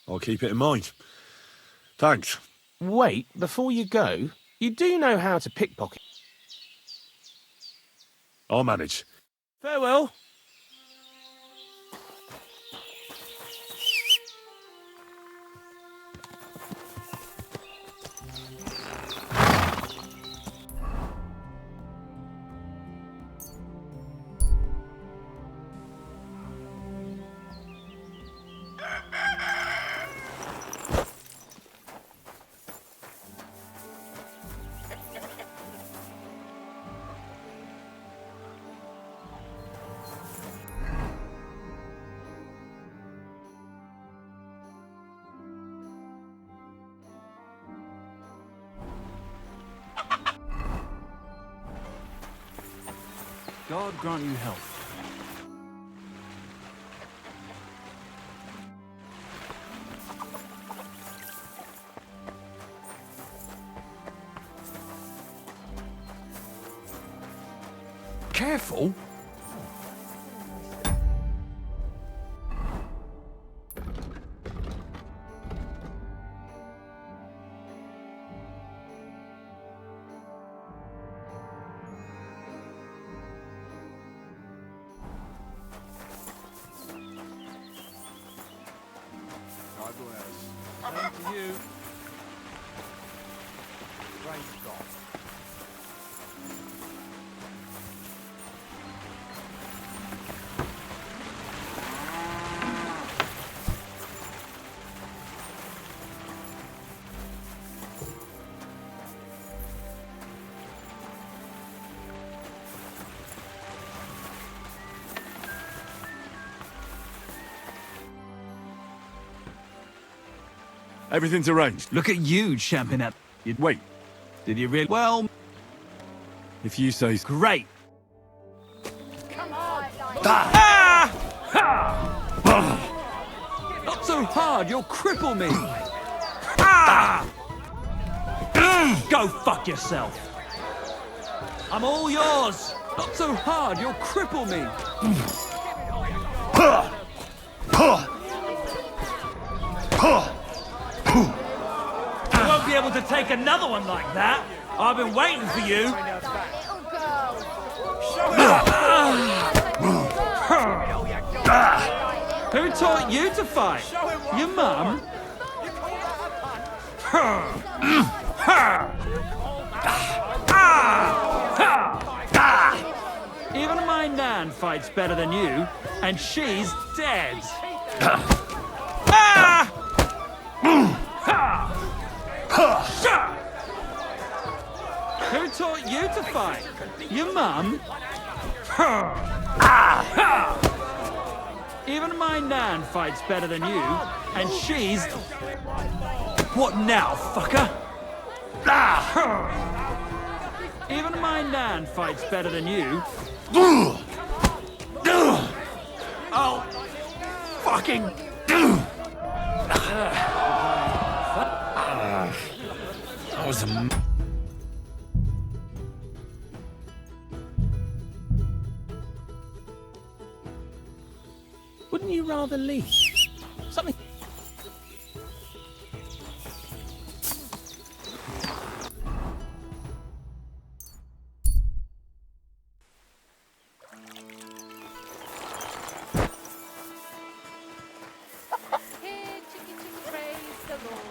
I'll keep it in mind. Thanks. Wait, before you go, you do know how to pickpocket. I'll manage. Farewell. God grant you health. Careful! God bless. Same to you. Praise God. Everything's arranged. Look at you champing at... Wait. Did you really... Well... If you say... Great. Not so hard, you'll cripple me. Go fuck yourself. I'm all yours. Not so hard, you'll cripple me. You won't be able to take another one like that. I've been waiting for you. Who taught you to fight? Your mum? Even my nan fights better than you, and she's dead. Who taught you to fight? Your mum? Even my nan fights better than you, and she's... What now, fucker? Even my nan fights better than you. Oh, fucking... That was a... Wouldn't you rather leave? Something... Here, chicky, praise the Lord.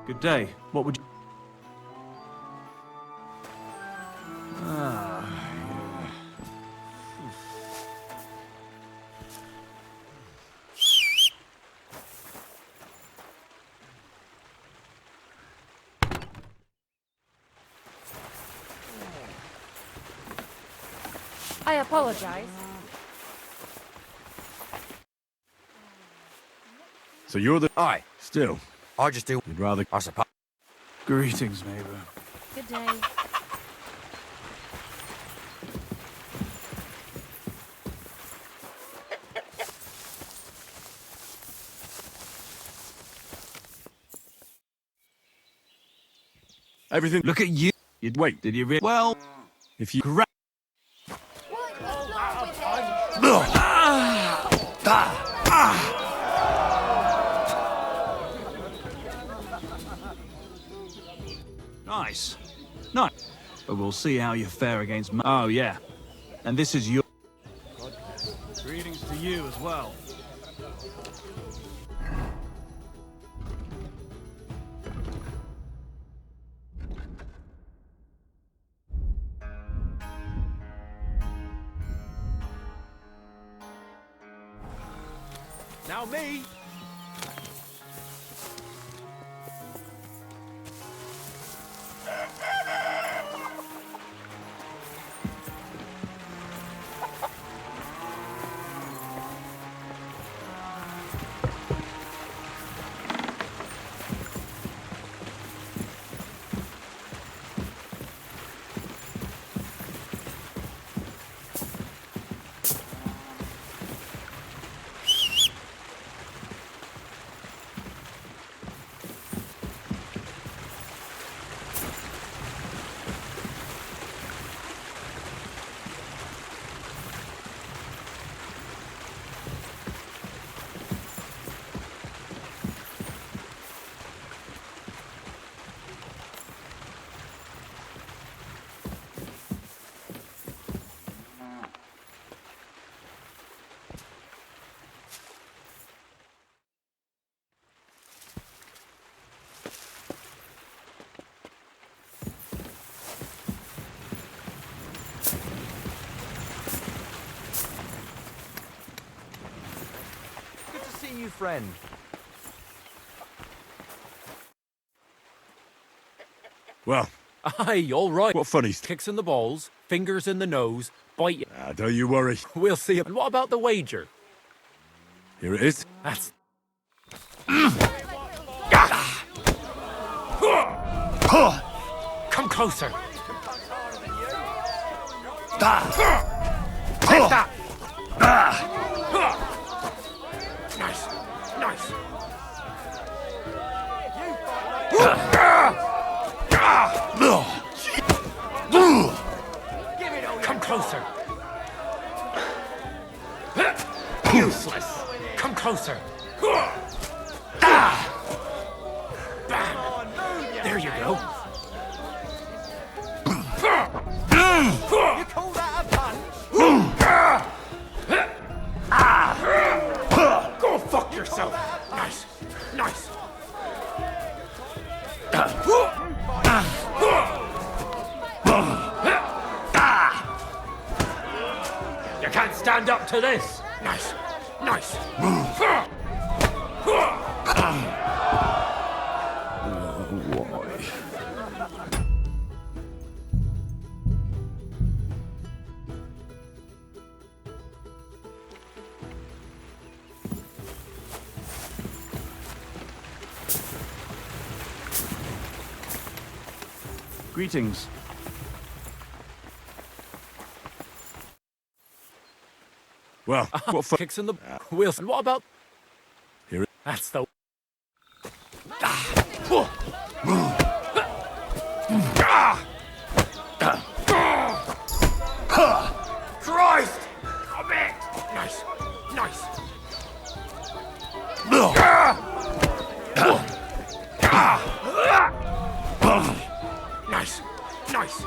Good day. What would you... I apologize. So you're the... Aye. Still. I just do... You'd rather... I suppose. Greetings, neighbor. Good day. Everything... Look at you. You'd wait. Did you really... Well... If you... Nice. Nice. But we'll see how you fare against... Oh, yeah. And this is your... Greetings to you as well. Now me. friend. Well. Aye, all right. What funnies? Kicks in the balls, fingers in the nose, bite. Don't you worry. We'll see. And what about the wager? Here it is. That's... Come closer. Take that! Nice, nice. Come closer. Useless. Come closer. There you go. You call that a punch? Go fuck yourself. Nice, nice. You can't stand up to this. Nice, nice. Greetings. Well, what for? Kicks in the wheels. And what about... Here it... That's the... Christ! A bit. Nice, nice. Nice, nice.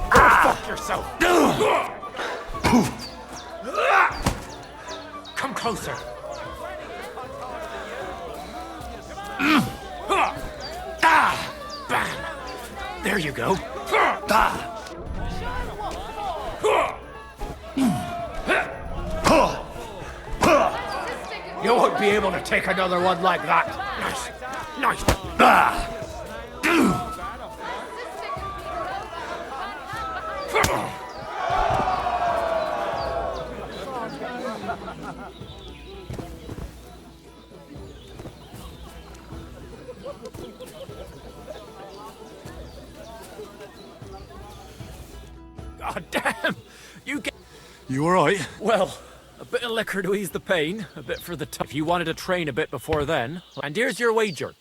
Go fuck yourself. Come closer. Bam. There you go. You won't be able to take another one like that. Nice, nice. God damn! You alright? Well, a bit of liquor to ease the pain, a bit for the if you wanted to train a bit before then. And here's your wager.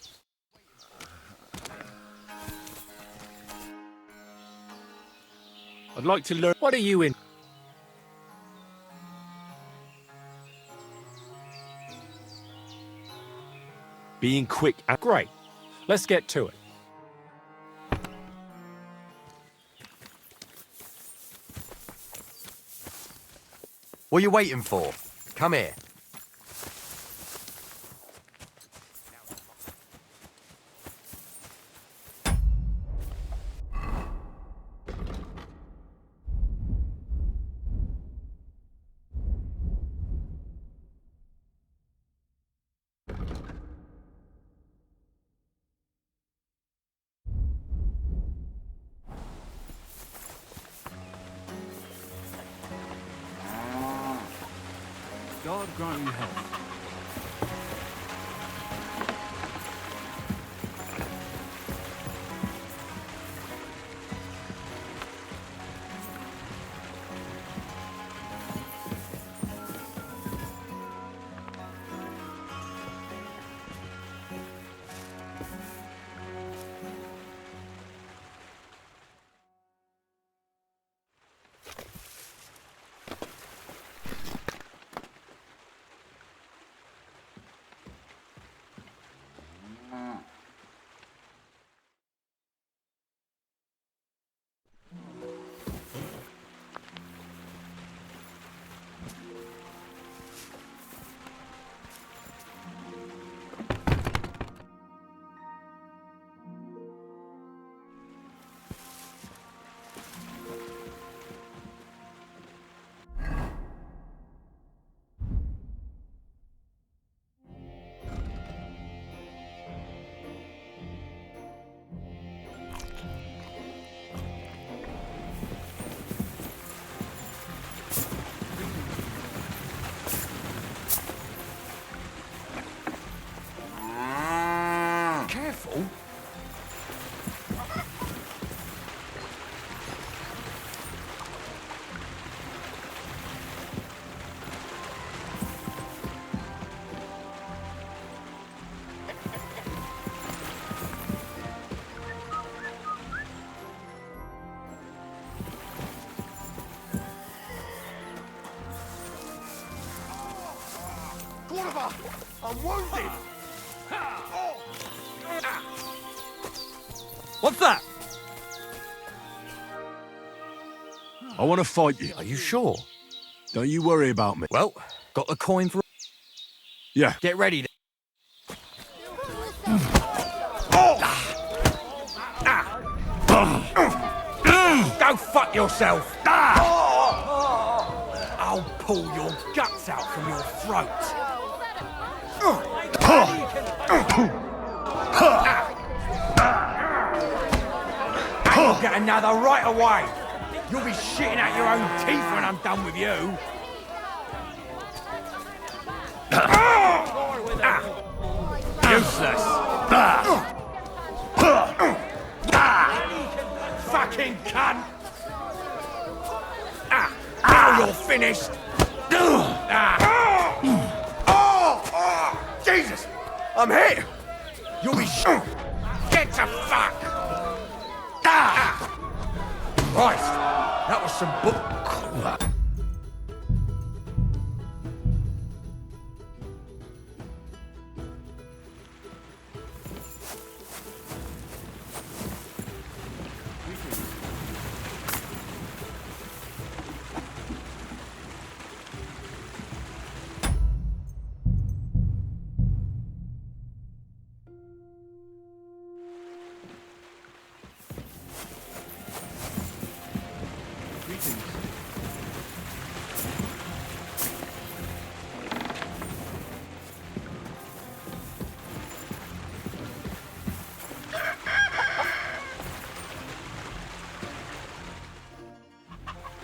I'd like to learn... What are you in? Being quick and... Great. Let's get to it. What are you waiting for? Come here. God grant you health. Cover! I'm wounded! What's that? I want to fight you. Are you sure? Don't you worry about me. Well, got the coin for... Yeah. Get ready. Go fuck yourself! I'll pull your guts out from your throat. You'll get another right away. You'll be shitting out your own teeth when I'm done with you. Useless. Fucking cunt. Now you're finished. Jesus! I'm here! You'll be Get to fuck! Christ! That was some book.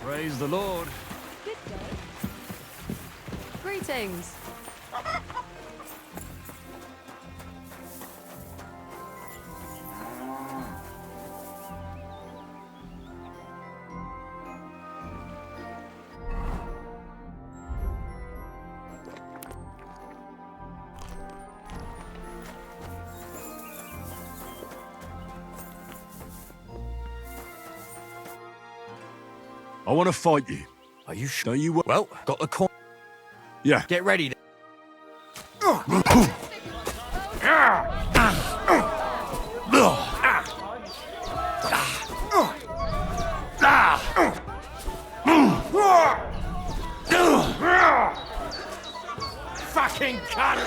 Praise the Lord. Good day. Greetings. I want to fight you. Are you sure? Don't you... Well, got the coin. Yeah. Get ready. Fucking cunt!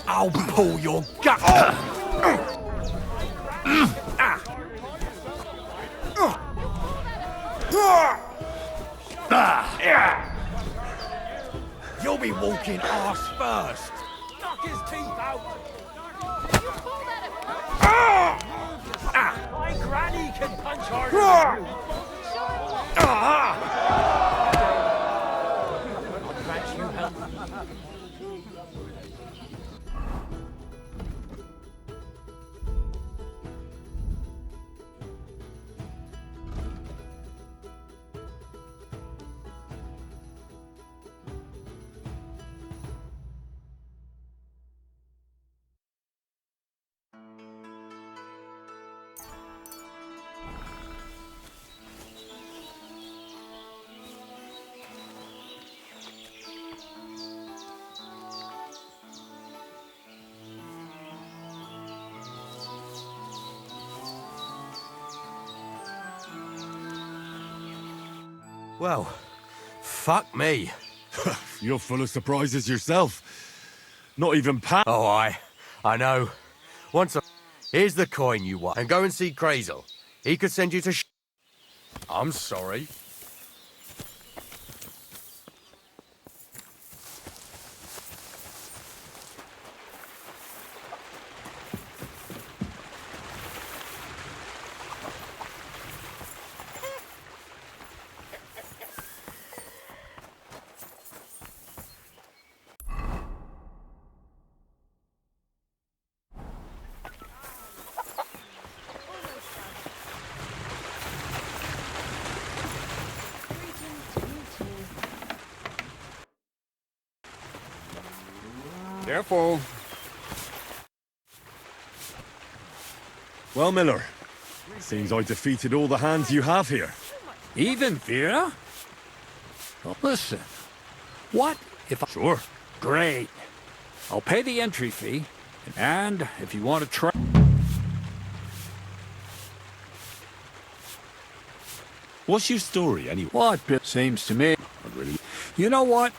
I'll pull your gut. You'll be walking arse first. Knock his teeth out. My granny can punch harder than you. I'll grant you help. Well, fuck me. You're full of surprises yourself. Not even Pat. Oh, I know. Here's the coin you want. And go and see Crazel. He could send you to I'm sorry. Careful. Well, Miller, seems I defeated all the hands you have here. Even Vera? Well, listen. What if I... Sure. Great. I'll pay the entry fee, and if you want to try... What's your story, anyway? What seems to me... Not really. You know what?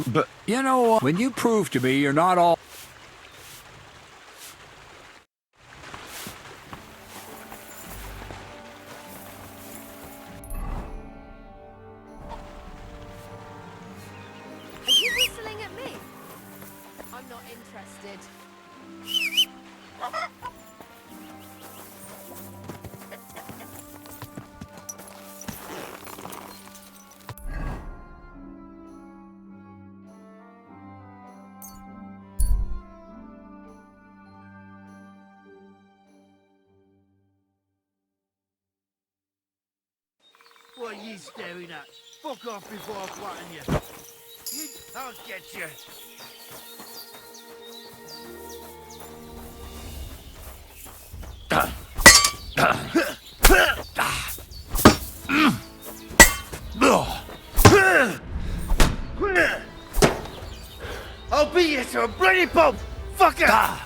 But... You know what? When you prove to me you're not all... Are you whistling at me? I'm not interested. What are you staring at? Fuck off before I flatten you. I'll get you. I'll beat you to a bloody pulp, fucker!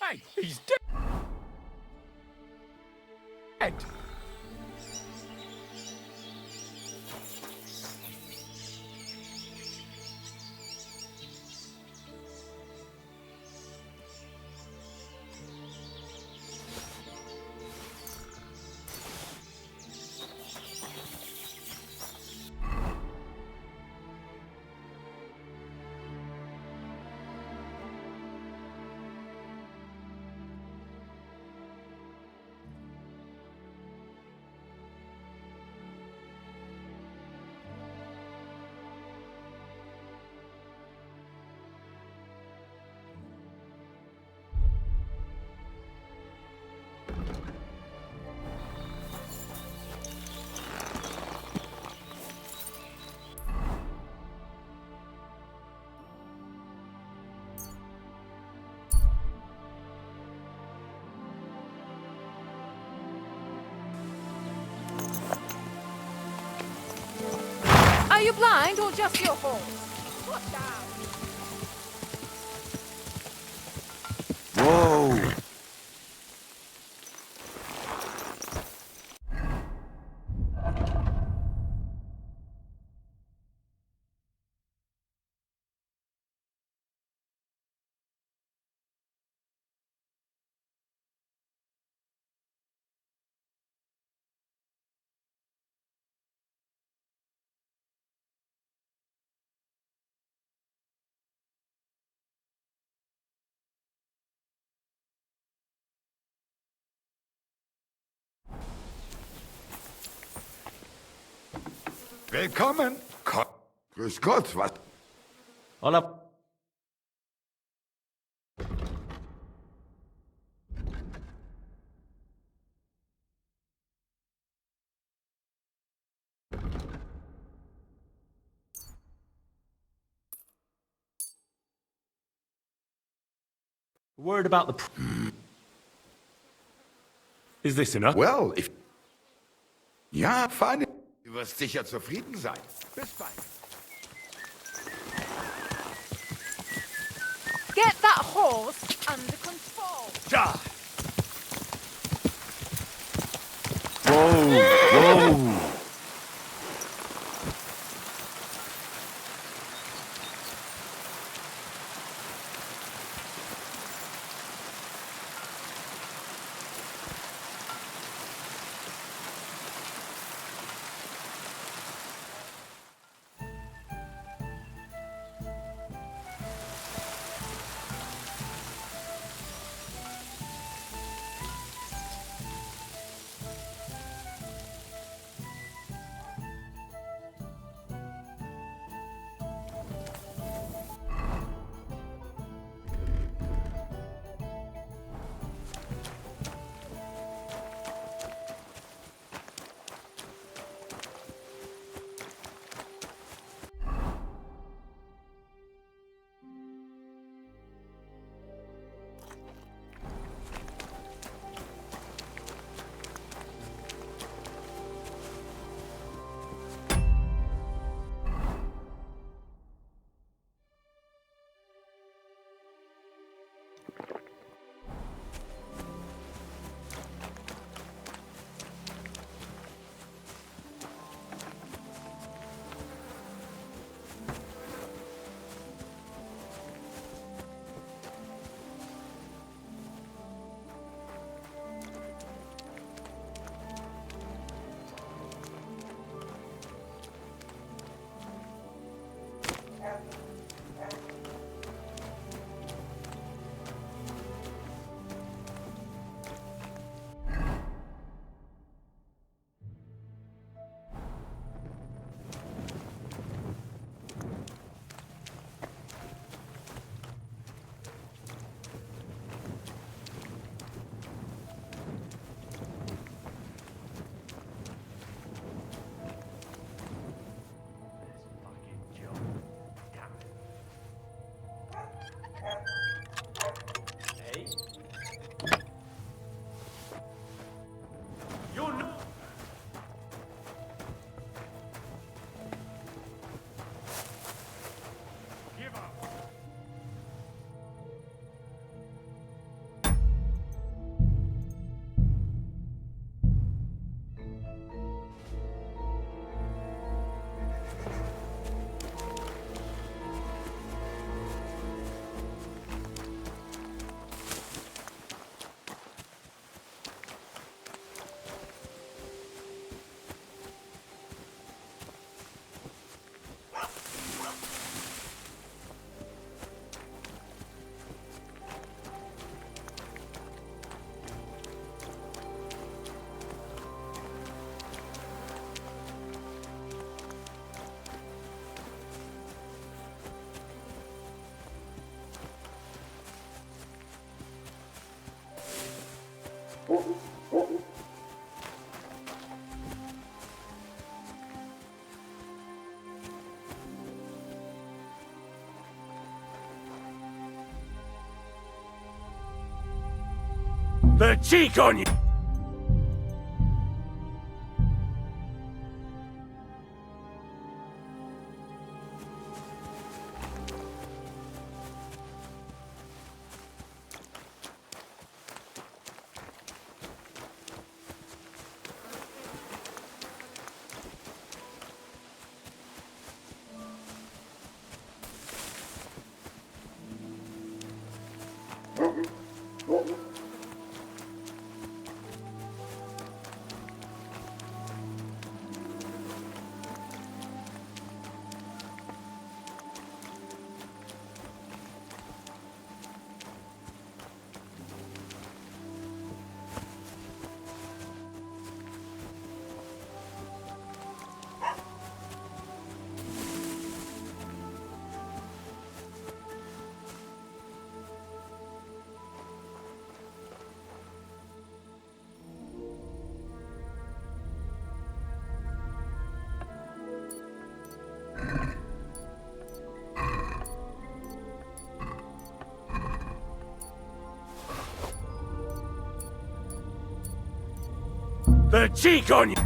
Hey, he's dead. Are you blind or just your horse? What down? Whoa! Willkommen. Grüß Gott, was? Hola. Word about the... Is this enough? Well, if... Ja, fein. Du wirst sicher zufrieden sein. Bis bald. Get that horse under control. Ja. Whoa! Whoa! The cheek on you! The cheek on you!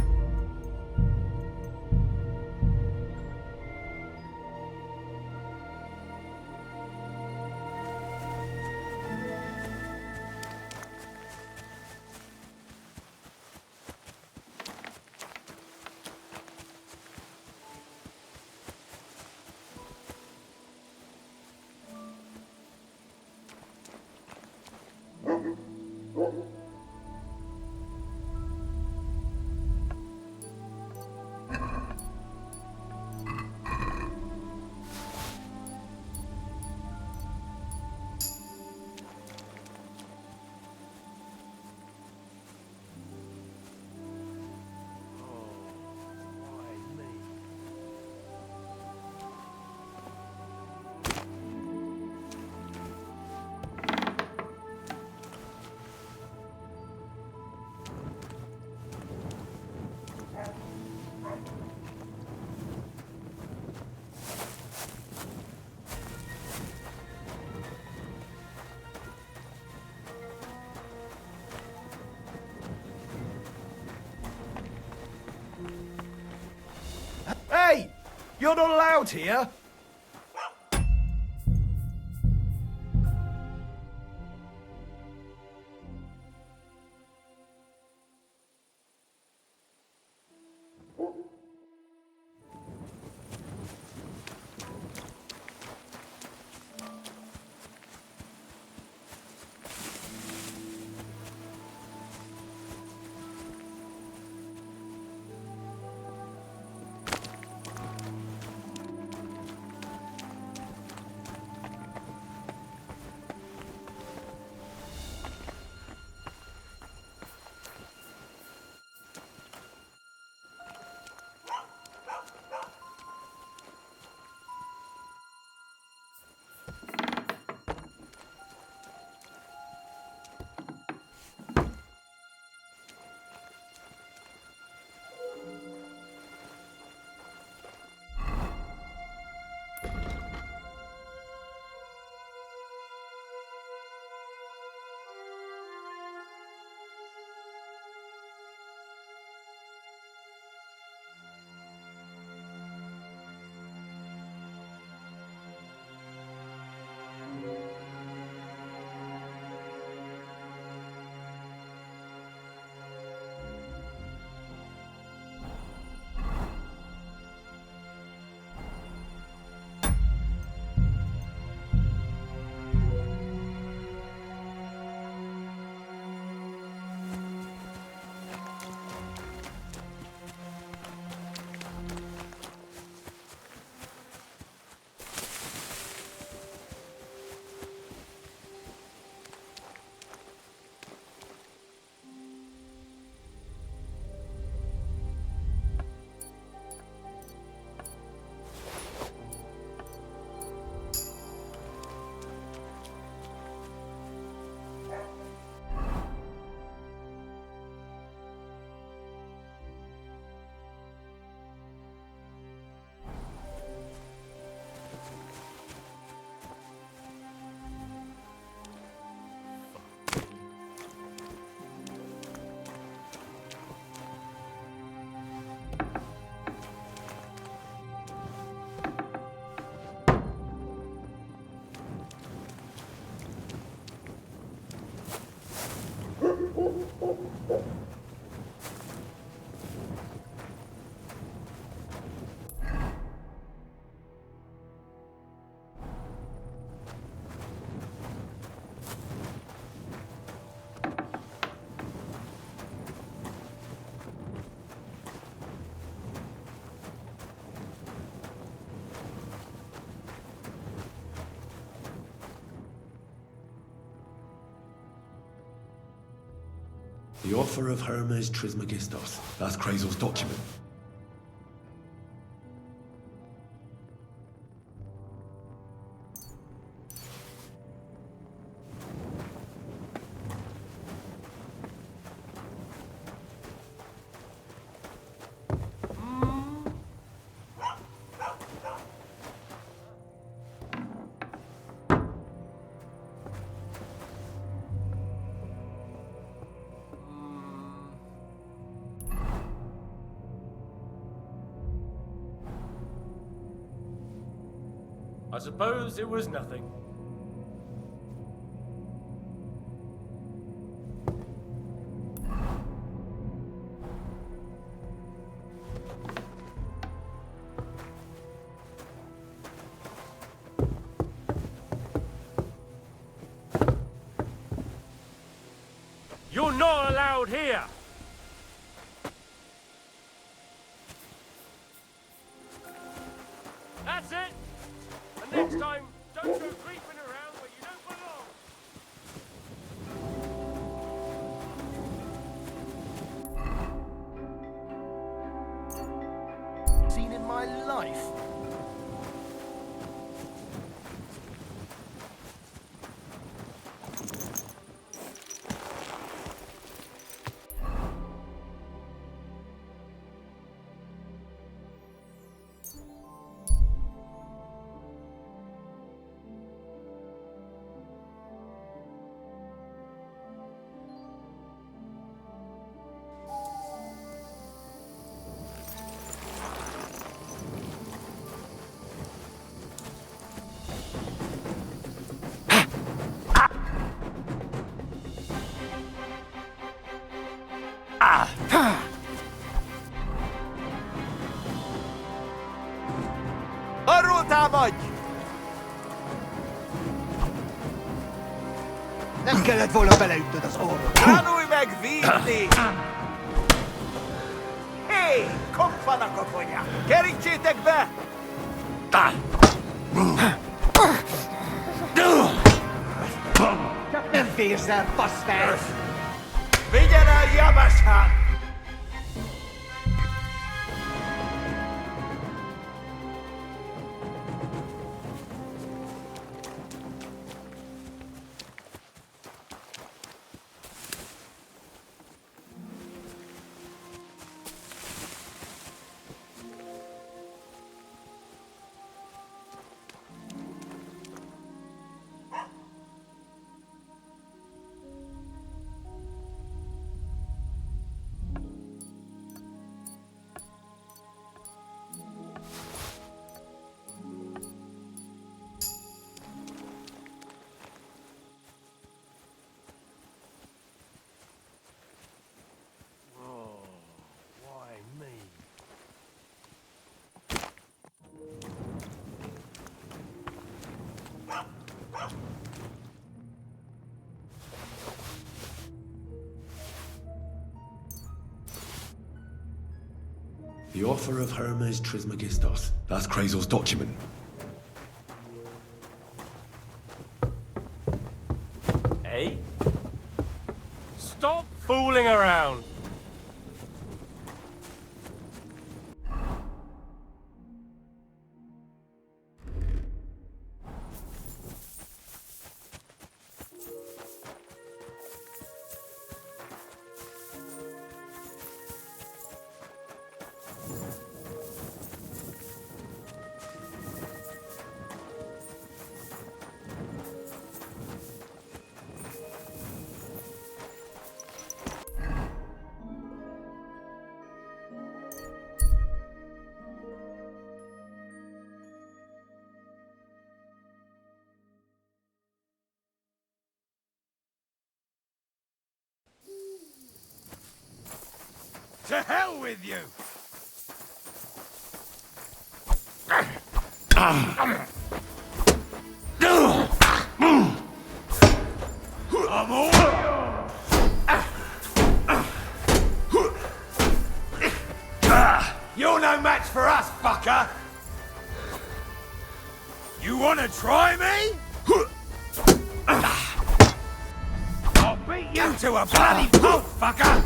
Hey! You're not allowed here! The offer of Hermes Trismegistos. That's Krazel's document. I suppose it was nothing. You're not allowed here! That's it! And next time, don't go creeping around where you don't belong! Seen in my life. Arról támadj! Nem kellett volna beleütnöd az orrod. Tanulj meg vívni! Hé, koppanak a konyák! Kerítsétek be! Csak nem férsz el, faszfej! Vigyen el, Jabashát! The offer of Hermes Trismegistos. That's Krazel's document. Hey? Stop fooling around! To hell with you! I'm all You're no match for us, fucker! You wanna try me? I'll beat you to a bloody pulp, fucker!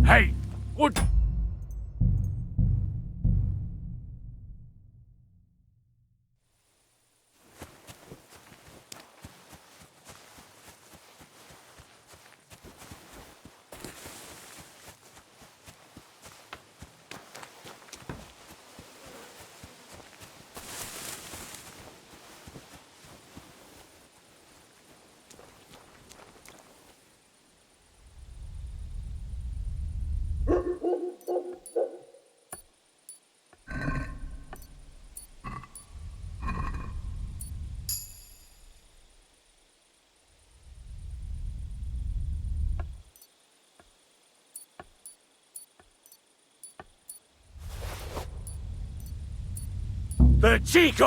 Hey, what? The Chico!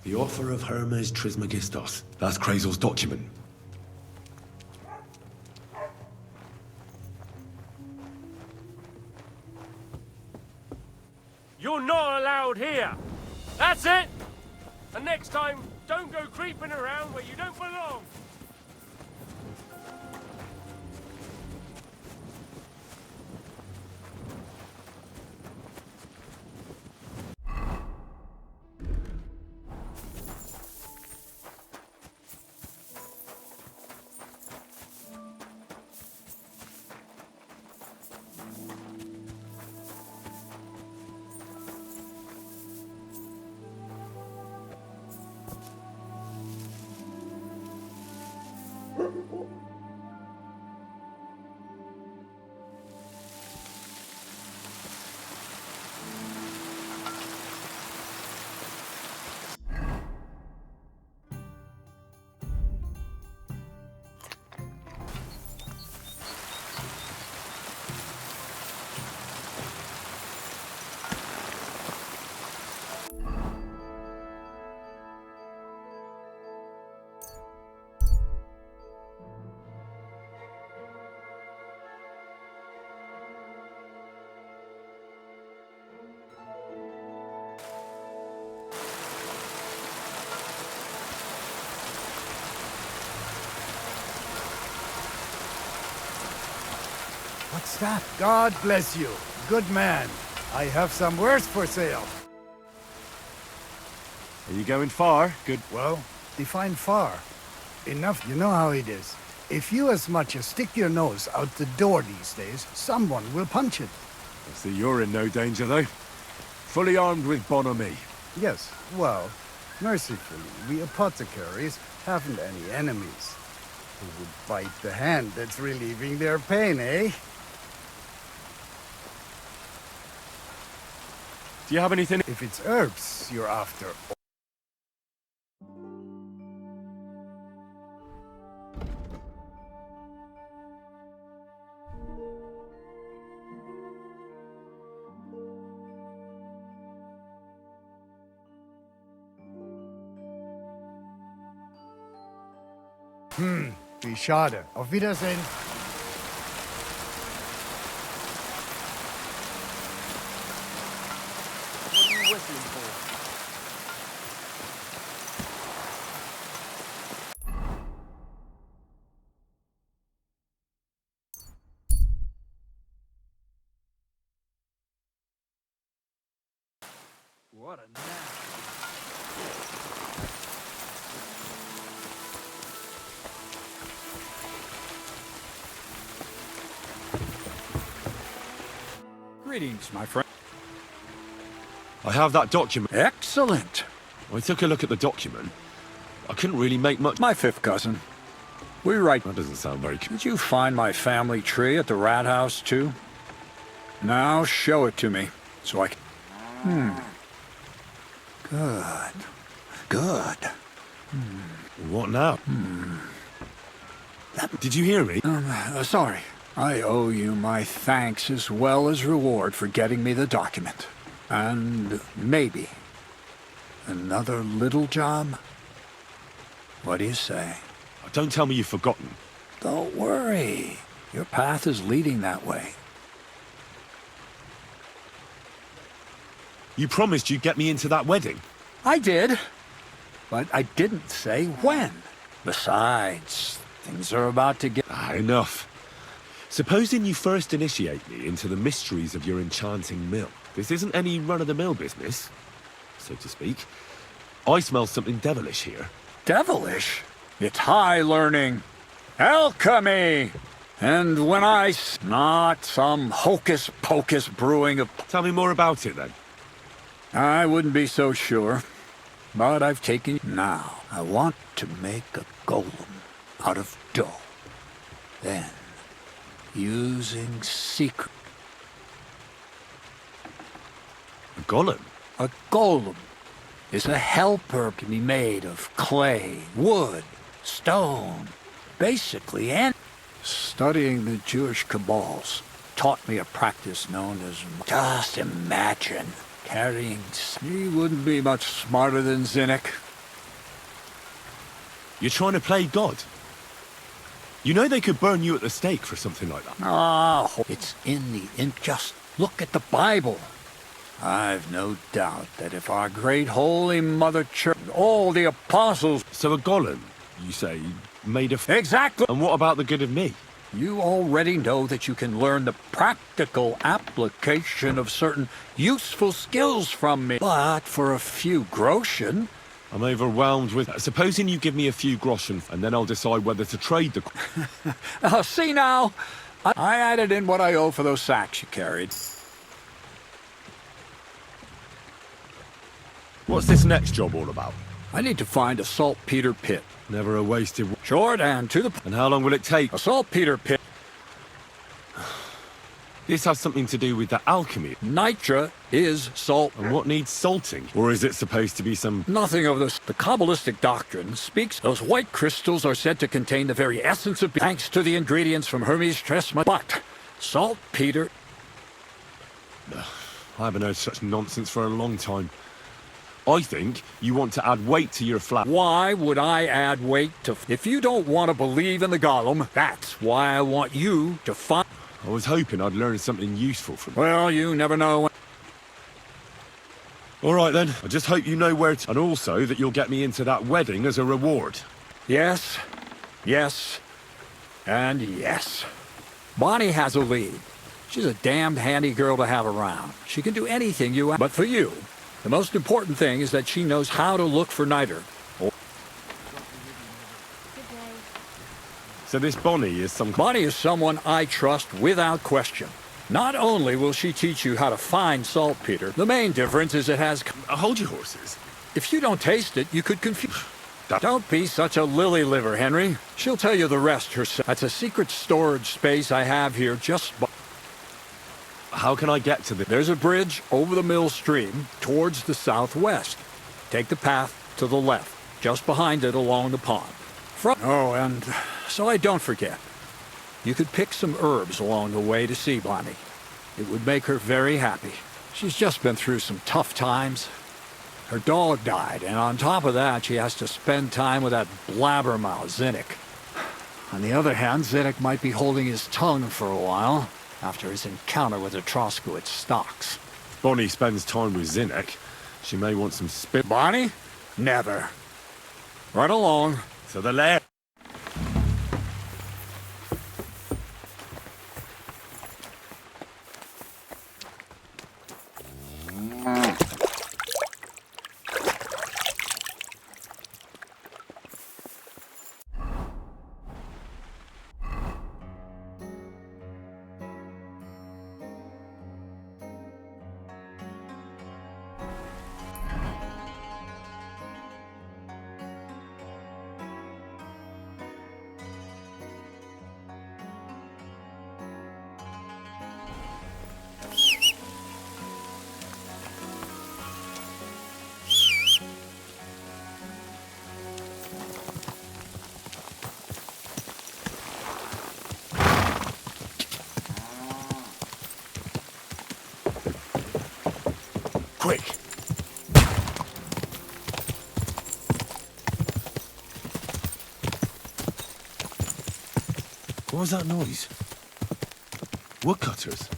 The author of Hermes Trismegistos. That's Krazel's document. You're not allowed here. That's it. And next time, don't go creeping around where you don't belong. What's that? God bless you. Good man. I have some wares for sale. Are you going far? Good. Well, define far. Enough, you know how it is. If you as much as stick your nose out the door these days, someone will punch it. I see you're in no danger, though. Fully armed with bonhomie. Yes, well, mercifully, we apothecaries haven't any enemies. Who would bite the hand that's relieving their pain, eh? Do you have anything? If it's herbs you're after. Wie schade. Auf Wiedersehen. What are you whistling for? What a knack. Greetings, my friend. I have that document. Excellent. I took a look at the document. I couldn't really make much. My fifth cousin. We write. That doesn't sound very. Did you find my family tree at the rat house, too? Now show it to me, so I can... Good. Good. What now? Did you hear me? Sorry. I owe you my thanks as well as reward for getting me the document. And maybe another little job? What do you say? Don't tell me you've forgotten. Don't worry. Your path is leading that way. You promised you'd get me into that wedding. I did. But I didn't say when. Besides, things are about to get... Enough. Supposing you first initiate me into the mysteries of your enchanting mill. This isn't any run-of-the-mill business, so to speak. I smell something devilish here. Devilish? It's high learning. Alchemy! And when not some hocus-pocus brewing of... Tell me more about it, then. I wouldn't be so sure. But I've taken... Now, I want to make a golem out of dough. Then, using secret... A golem? A golem is a helper can be made of clay, wood, stone, basically, and... Studying the Jewish Kabbals taught me a practice known as... Just imagine carrying... He wouldn't be much smarter than Zinnik. You're trying to play God? You know they could burn you at the stake for something like that. Ah, it's just look at the Bible. I've no doubt that if our great holy Mother Church, all the apostles... So a golem, you say, made of... Exactly! And what about the good of me? You already know that you can learn the practical application of certain useful skills from me. But for a few groschen... I'm overwhelmed with... Supposing you give me a few groschen, and then I'll decide whether to trade the... See now, I added in what I owe for those sacks you carried. What's this next job all about? I need to find a saltpeter pit. Never a wasted... Short and to the... And how long will it take? A saltpeter pit. This has something to do with the alchemy. Nitra is salt. And what needs salting? Or is it supposed to be some... Nothing of this. The Kabbalistic doctrine speaks those white crystals are said to contain the very essence of... Thanks to the ingredients from Hermes Trismegistus. But saltpeter... I haven't heard such nonsense for a long time. I think you want to add weight to your flat. Why would I add weight to... If you don't want to believe in the golem, that's why I want you to find... I was hoping I'd learn something useful from... Well, you never know. All right, then. I just hope you know where to... And also that you'll get me into that wedding as a reward. Yes. Yes. And yes. Bonnie has a lead. She's a damned handy girl to have around. She can do anything you... But for you... The most important thing is that she knows how to look for Niter. So this Bonnie is some... Bonnie is someone I trust without question. Not only will she teach you how to find saltpeter, the main difference is it has... Hold your horses. If you don't taste it, you could confuse... Don't be such a lily liver, Henry. She'll tell you the rest herself. That's a secret storage space I have here just... How can I get to the... There's a bridge over the mill stream towards the southwest. Take the path to the left, just behind it along the pond. Oh, and so I don't forget, you could pick some herbs along the way to see Bonnie. It would make her very happy. She's just been through some tough times. Her dog died, and on top of that, she has to spend time with that blabbermouth Zinnik. On the other hand, Zinnik might be holding his tongue for a while after his encounter with the Troskowitz stocks. Bonnie spends time with Zinnik. She may want some spit. Bonnie? Never. Right along. To the left. What was that noise? Woodcutters?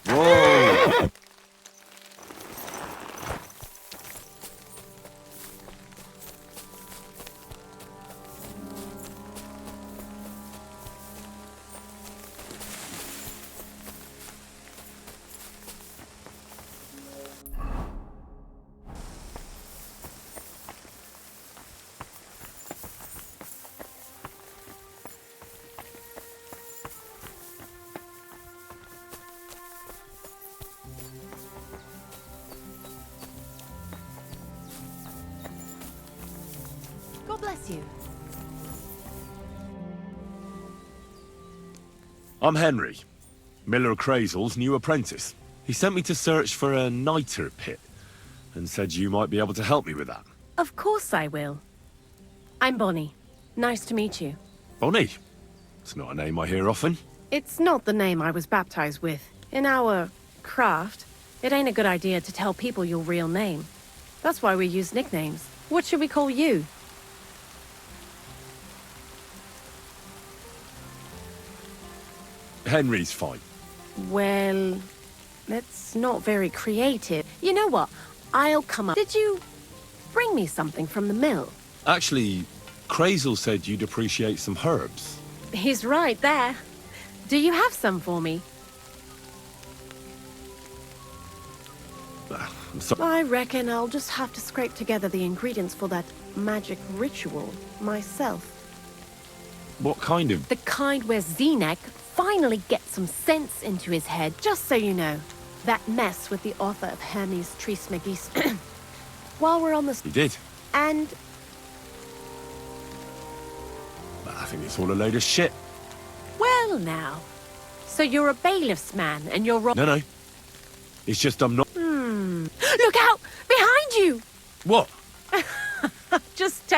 Whoa! God bless you. I'm Henry, Miller Crazel's new apprentice. He sent me to search for a niter pit and said you might be able to help me with that. Of course I will. I'm Bonnie. Nice to meet you. Bonnie? It's not a name I hear often. It's not the name I was baptized with. In our craft, it ain't a good idea to tell people your real name. That's why we use nicknames. What should we call you? Henry's fine. Well, that's not very creative. You know what? I'll come up. Did you bring me something from the mill? Actually, Crazel said you'd appreciate some herbs. He's right there. Do you have some for me? I'm sorry. I reckon I'll just have to scrape together the ingredients for that magic ritual myself. What kind of... The kind where Zenek finally gets some sense into his head. Just so you know, that mess with the author of Hermes Trismegistus. While we're on the... He did. And... I think it's all a load of shit. Well now. So you're a bailiff's man and you're wrong... No. It's just I'm not... Look out! Behind you! What? Just,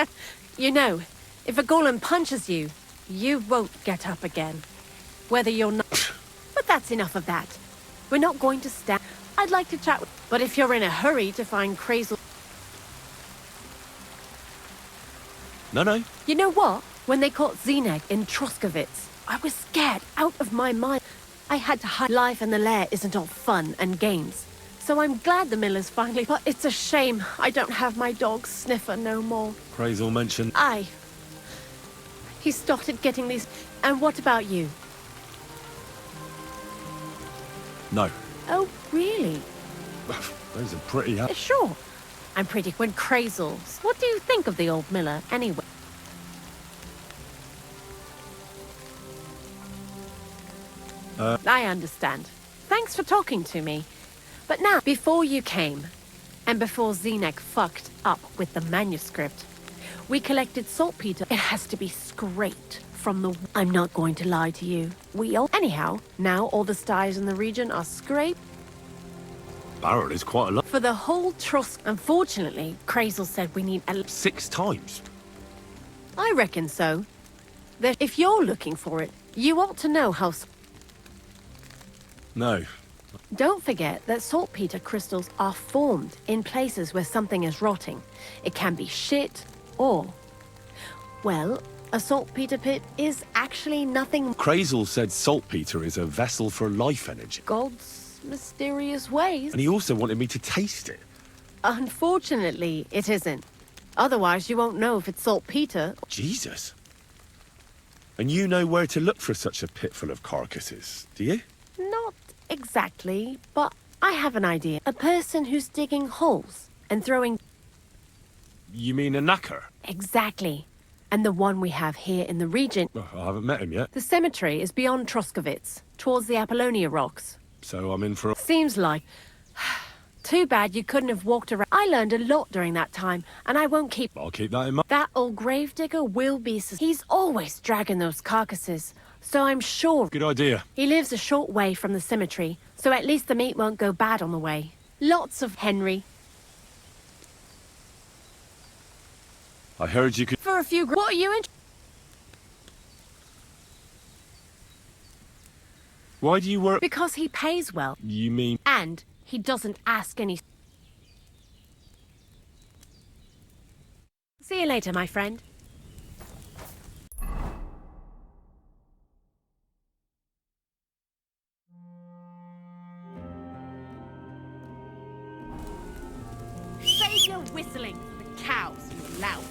you know, if a golem punches you, you won't get up again. Whether you're not... But that's enough of that. We're not going to stand... I'd like to chat with... But if you're in a hurry to find Crazel... No. You know what? When they caught Zenek in Troskovitz, I was scared out of my mind. I had to hide. Life in the lair isn't all fun and games. So I'm glad the miller's finally... But it's a shame I don't have my dog Sniffer no more. Crazel mentioned... Aye. He started getting these... And what about you? No. Oh, really? Those are pretty... Sure. I'm pretty... When Crazels... What do you think of the old miller, anyway? I understand. Thanks for talking to me. But now, before you came, and before Zenek fucked up with the manuscript, we collected saltpeter. It has to be scraped from the... I'm not going to lie to you. Anyhow, now all the styes in the region are scraped. Barrel is quite a lot. For the whole trust. Unfortunately, Crazel said we need... 6 times? I reckon so. That if you're looking for it, you ought to know how... No. Don't forget that saltpeter crystals are formed in places where something is rotting. It can be shit or... Well, a saltpeter pit is actually nothing... Crazel said saltpeter is a vessel for life energy. God's mysterious ways. And he also wanted me to taste it. Unfortunately, it isn't. Otherwise, you won't know if it's saltpeter. Jesus. And you know where to look for such a pit full of carcasses, do you? Not exactly, but I have an idea. A person who's digging holes and throwing... You mean a knacker? Exactly. And the one we have here in the region... Well, I haven't met him yet. The cemetery is beyond Troskovitz, towards the Apollonia rocks. So I'm in for a... Seems like... Too bad you couldn't have walked around. I learned a lot during that time, and I won't keep... I'll keep that in mind. That old gravedigger will be... He's always dragging those carcasses, so I'm sure... Good idea. He lives a short way from the cemetery, so at least the meat won't go bad on the way. Lots of Henry. I heard you could... For a few... What are you in... Why do you work... Because he pays well. You mean... And he doesn't ask any... See you later, my friend. Save your whistling for the cows, you lout.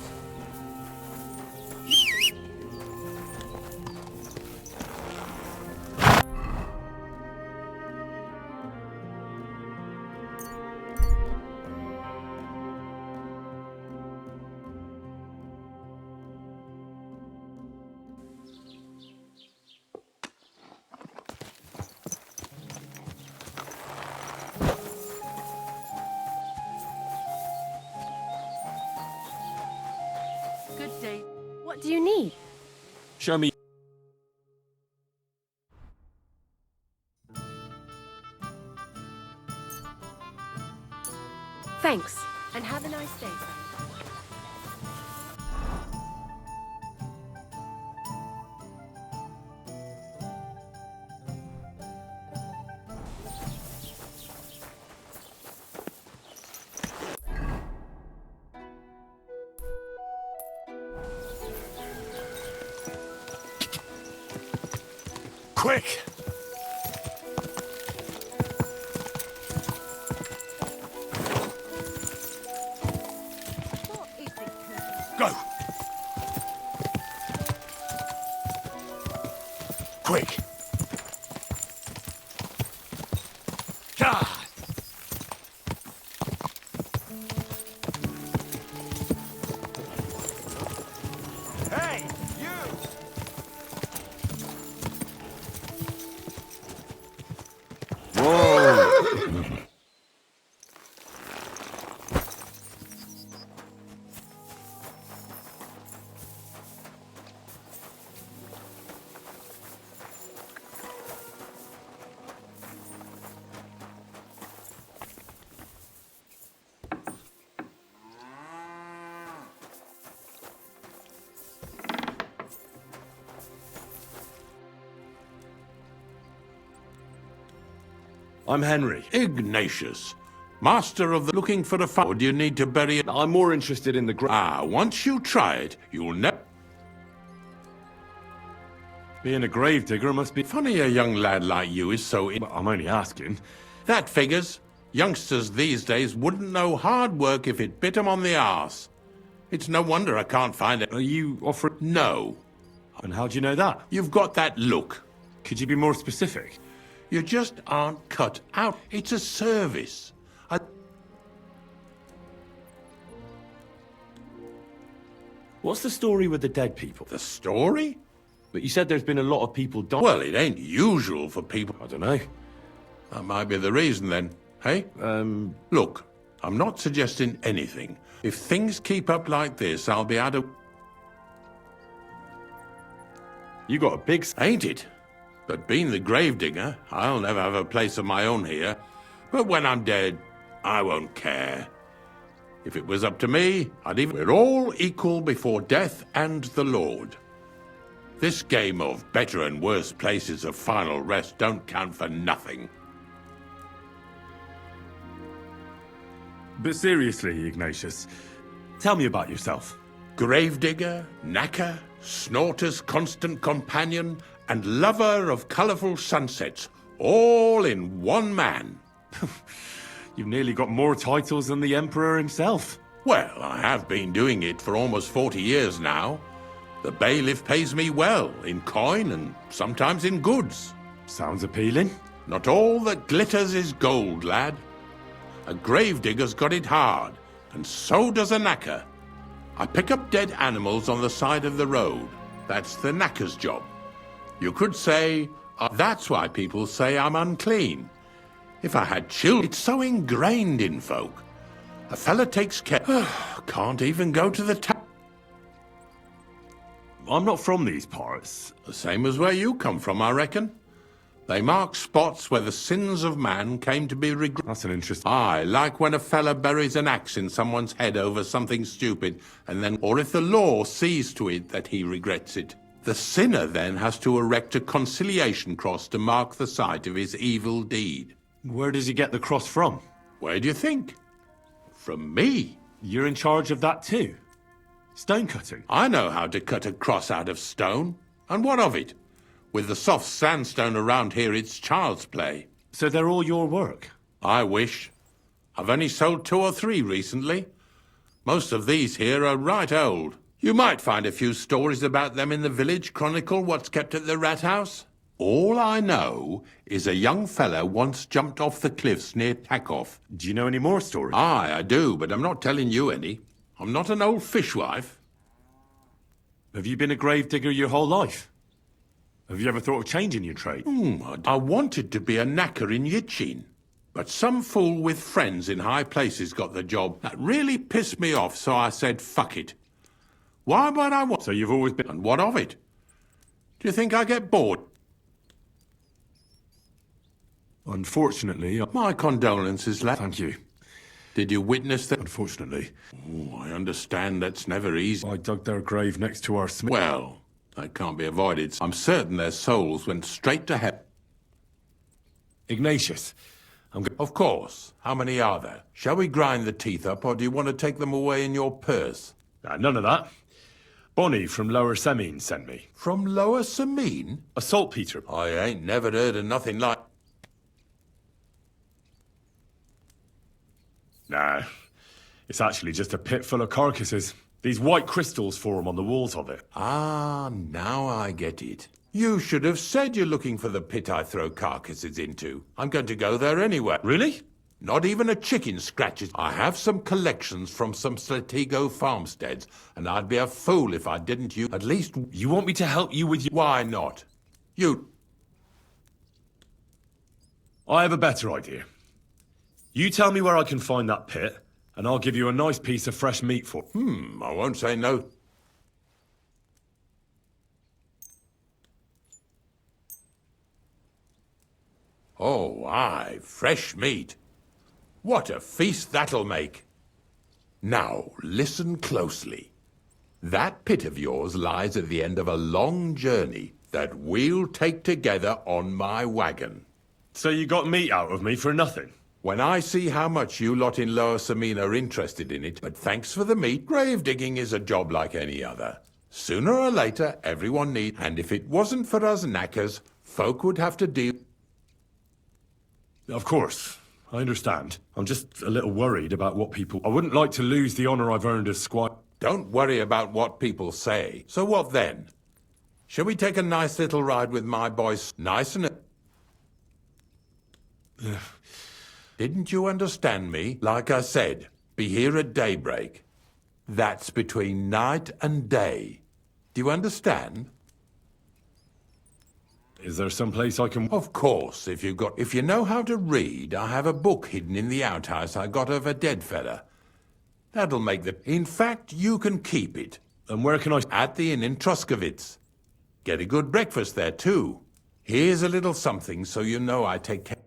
Good day. What do you need? Show me... Thanks, and have a nice day. Quick! Go! Quick! God! Hey, you! Whoa! I'm Henry. Ignatius. Master of the looking for a fire. Or do you need to bury it? I'm more interested in the once you try it, you'll never... Being a gravedigger must be... Funny a young lad like you is so... I'm only asking. That figures. Youngsters these days wouldn't know hard work if it bit 'em on the arse. It's no wonder I can't find it. Are you offering... No. And how do you know that? You've got that look. Could you be more specific? You just aren't cut out. It's a service. What's the story with the dead people? The story? But you said there's been a lot of people dying. Well, it ain't usual for people... I don't know. That might be the reason then, hey? Look, I'm not suggesting anything. If things keep up like this, I'll be out of... You got a big... Ain't it? But being the gravedigger, I'll never have a place of my own here. But when I'm dead, I won't care. If it was up to me, I'd even... We're all equal before death and the Lord. This game of better and worse places of final rest don't count for nothing. But seriously, Ignatius, tell me about yourself. Gravedigger, knacker, Snorter's constant companion, and lover of colourful sunsets, all in one man. You've nearly got more titles than the Emperor himself. Well, I have been doing it for almost 40 years now. The bailiff pays me well, in coin and sometimes in goods. Sounds appealing. Not all that glitters is gold, lad. A gravedigger's got it hard, and so does a knacker. I pick up dead animals on the side of the road. That's the knacker's job. You could say, that's why people say I'm unclean. If I had children, it's so ingrained in folk. A fella takes care... Can't even go to the tap. I'm not from these parts. The same as where you come from, I reckon. They mark spots where the sins of man came to be regretted. That's an interesting... Aye, like when a fella buries an axe in someone's head over something stupid, and then, or if the law sees to it that he regrets it. The sinner then has to erect a conciliation cross to mark the site of his evil deed. Where does he get the cross from? Where do you think? From me. You're in charge of that too? Stone cutting? I know how to cut a cross out of stone. And what of it? With the soft sandstone around here, it's child's play. So they're all your work? I wish. I've only sold 2 or 3 recently. Most of these here are right old. You might find a few stories about them in the village chronicle what's kept at the rat house. All I know is a young fella once jumped off the cliffs near Takoff. Do you know any more stories? Aye, I do, but I'm not telling you any. I'm not an old fishwife. Have you been a gravedigger your whole life? Have you ever thought of changing your trade? I wanted to be a knacker in Yitchin, but some fool with friends in high places got the job. That really pissed me off, so I said, fuck it. Why would I want... So you've always been... And what of it? Do you think I get bored? Unfortunately... My condolences, lad. Thank you. Did you witness that? Unfortunately. Oh, I understand that's never easy. I dug their grave next to our smith. Well, that can't be avoided. I'm certain their souls went straight to heaven. Ignatius. Of course. How many are there? Shall we grind the teeth up, or do you want to take them away in your purse? None of that. Bonnie from Lower Semine sent me. From Lower Semine? A saltpeter. I ain't never heard of nothing like... Nah, it's actually just a pit full of carcasses. These white crystals form on the walls of it. Ah, now I get it. You should have said you're looking for the pit I throw carcasses into. I'm going to go there anyway. Really? Not even a chicken scratches. I have some collections from some Slatigo farmsteads, and I'd be a fool if I didn't At least... You want me to help you with your... Why not? You... I have a better idea. You tell me where I can find that pit, and I'll give you a nice piece of fresh meat for... I won't say no. Oh, aye, fresh meat. What a feast that'll make. Now, listen closely. That pit of yours lies at the end of a long journey that we'll take together on my wagon. So you got meat out of me for nothing? When I see how much you lot in Lower Semine are interested in it, but thanks for the meat, grave digging is a job like any other. Sooner or later, everyone needs, and if it wasn't for us knackers, folk would have to deal... Of course, I understand. I'm just a little worried about what people... I wouldn't like to lose the honour I've earned as squire. Don't worry about what people say. So what then? Shall we take a nice little ride with my boys? Nice and... Didn't you understand me? Like I said, be here at daybreak. That's between night and day. Do you understand? Is there some place I can... Of course, if you know how to read, I have a book hidden in the outhouse I got of a dead fella. That'll make the... In fact, you can keep it. And where can I... At the inn in Troskovitz. Get a good breakfast there, too. Here's a little something so you know I take care...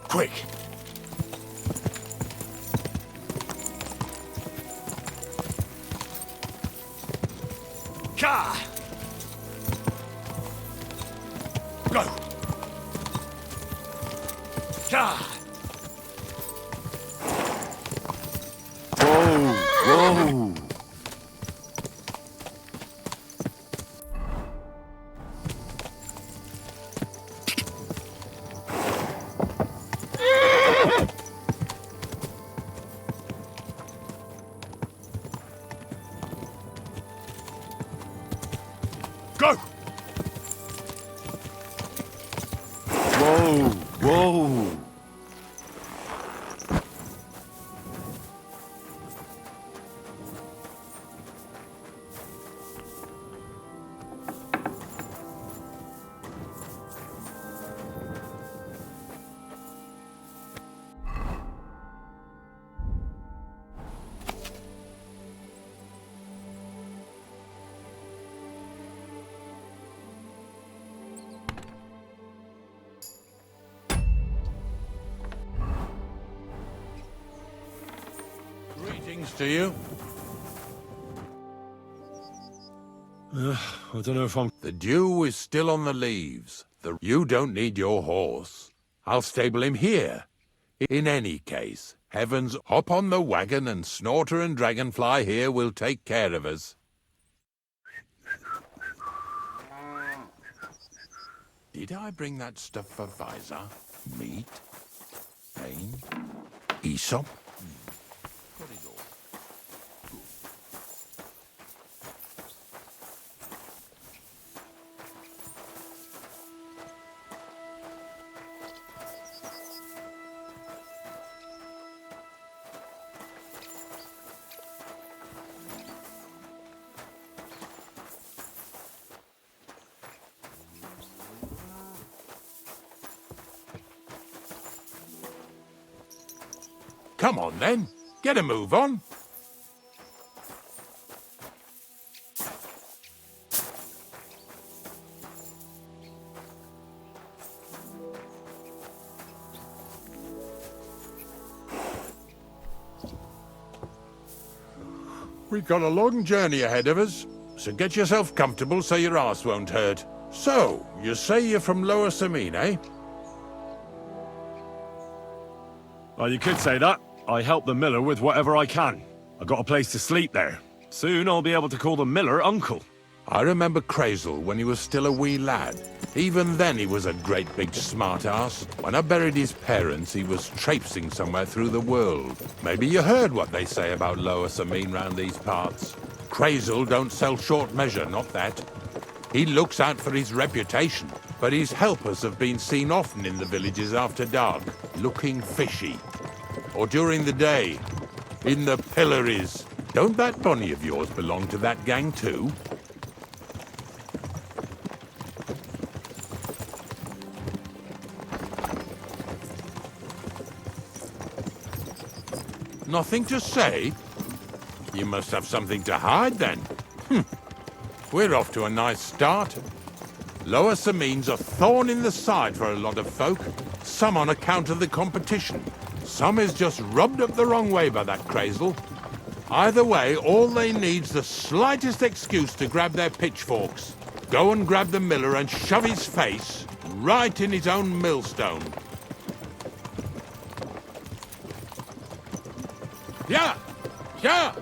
Quick! Ka! Go! Ka! Whoa! Whoa! Go! Whoa! Whoa! Greetings to you. I don't know if I'm... The dew is still on the leaves. You don't need your horse. I'll stable him here. In any case, Heavens, hop on the wagon and Snorter and Dragonfly here will take care of us. Did I bring that stuff for Visor? Meat? Pain? Aesop? Got it all. Come on, then. Get a move on. We've got a long journey ahead of us, so get yourself comfortable so your arse won't hurt. So, you say you're from Lower Samine, eh? Well, you could say that. I help the miller with whatever I can. I got a place to sleep there. Soon I'll be able to call the miller uncle. I remember Crazel when he was still a wee lad. Even then he was a great big smart-ass. When I buried his parents, he was traipsing somewhere through the world. Maybe you heard what they say about Lower Samine round these parts. Crazel don't sell short measure, not that. He looks out for his reputation, but his helpers have been seen often in the villages after dark, looking fishy. Or during the day, in the pillories. Don't that bunny of yours belong to that gang too? Nothing to say? You must have something to hide then. We're off to a nice start. Lower Samine's a thorn in the side for a lot of folk, some on account of the competition. Some is just rubbed up the wrong way by that Crazel. Either way, all they need's the slightest excuse to grab their pitchforks. Go and grab the miller and shove his face right in his own millstone. Yeah! Yeah!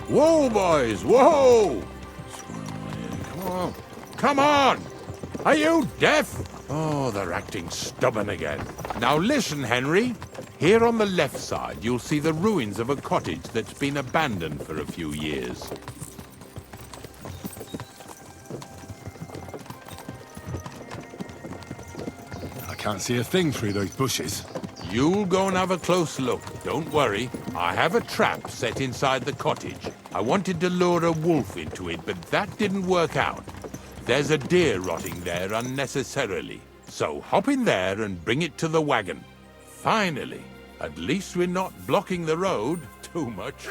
Whoa, boys, whoa! Come on. Come on! Are you deaf? Oh, they're acting stubborn again. Now listen, Henry. Here on the left side, you'll see the ruins of a cottage that's been abandoned for a few years. I can't see a thing through those bushes. You'll go and have a close look. Don't worry. I have a trap set inside the cottage. I wanted to lure a wolf into it, but that didn't work out. There's a deer rotting there unnecessarily. So hop in there and bring it to the wagon. Finally, At least we're not blocking the road too much.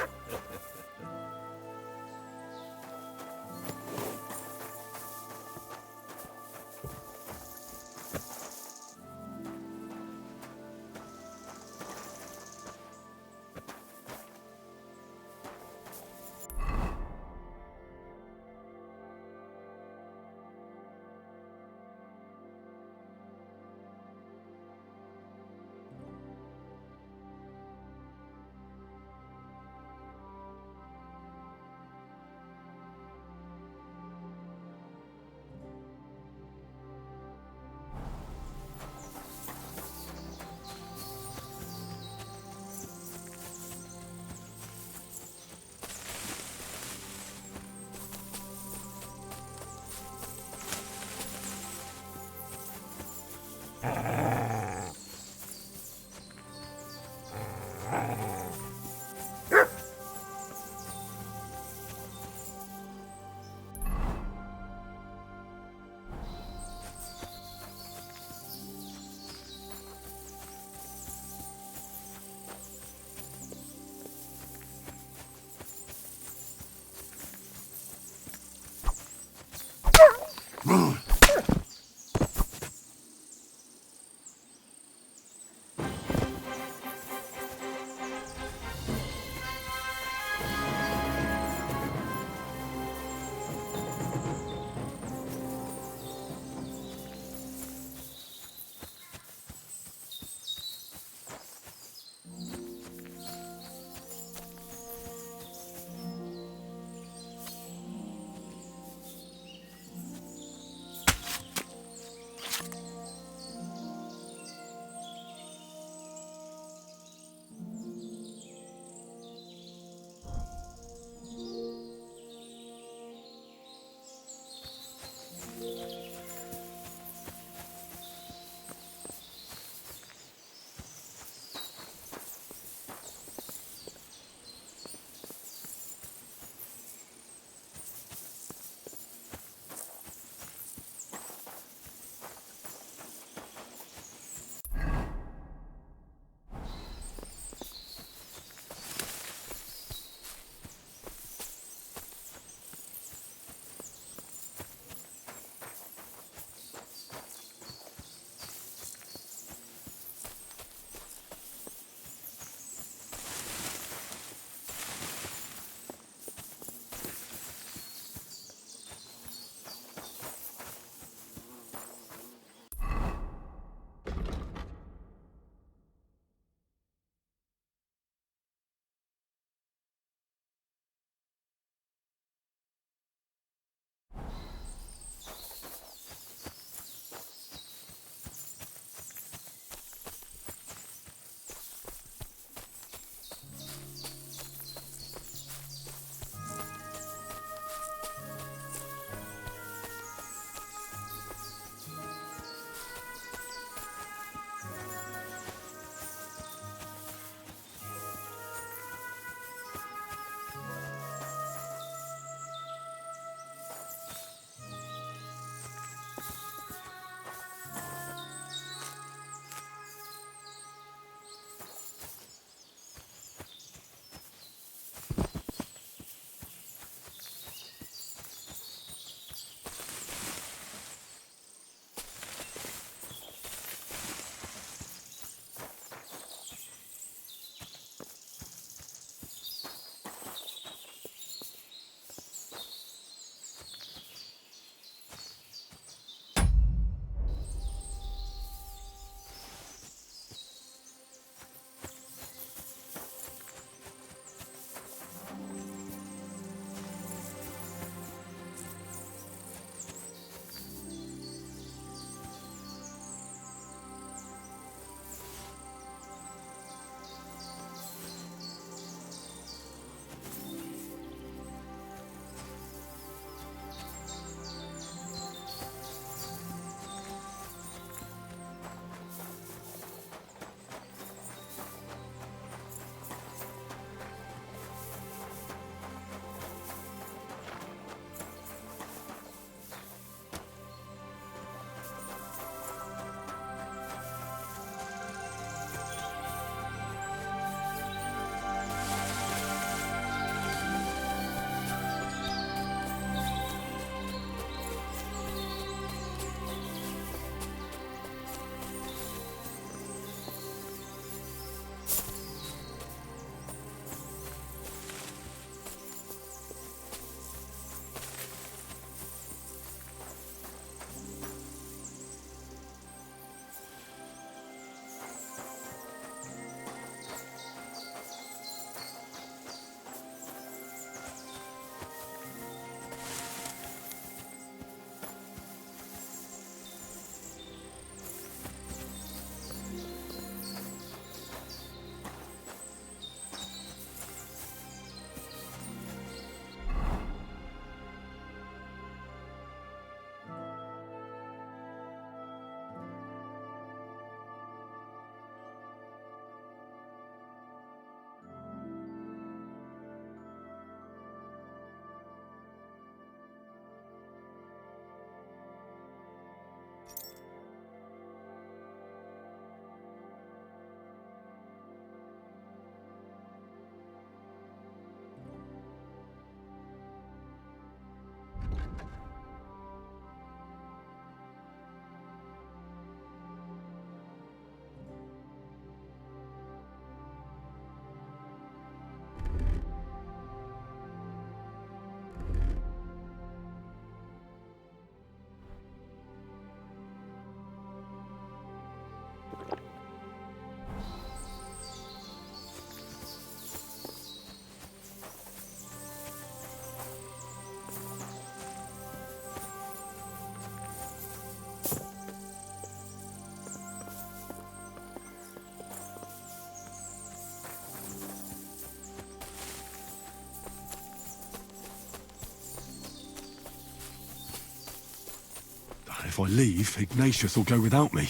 If I leave, Ignatius will go without me.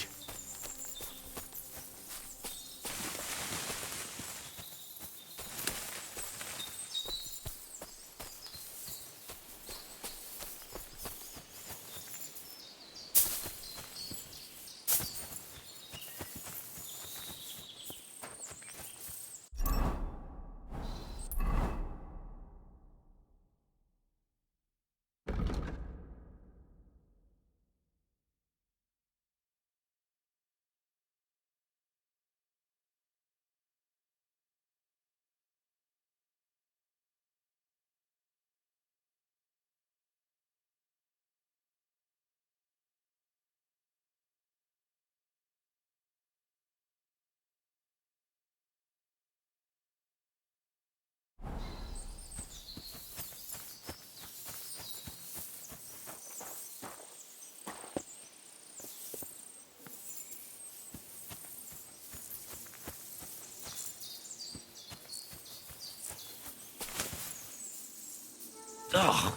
Oh,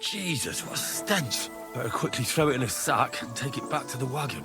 Jesus, what a stench. Better quickly throw it in a sack and take it back to the wagon.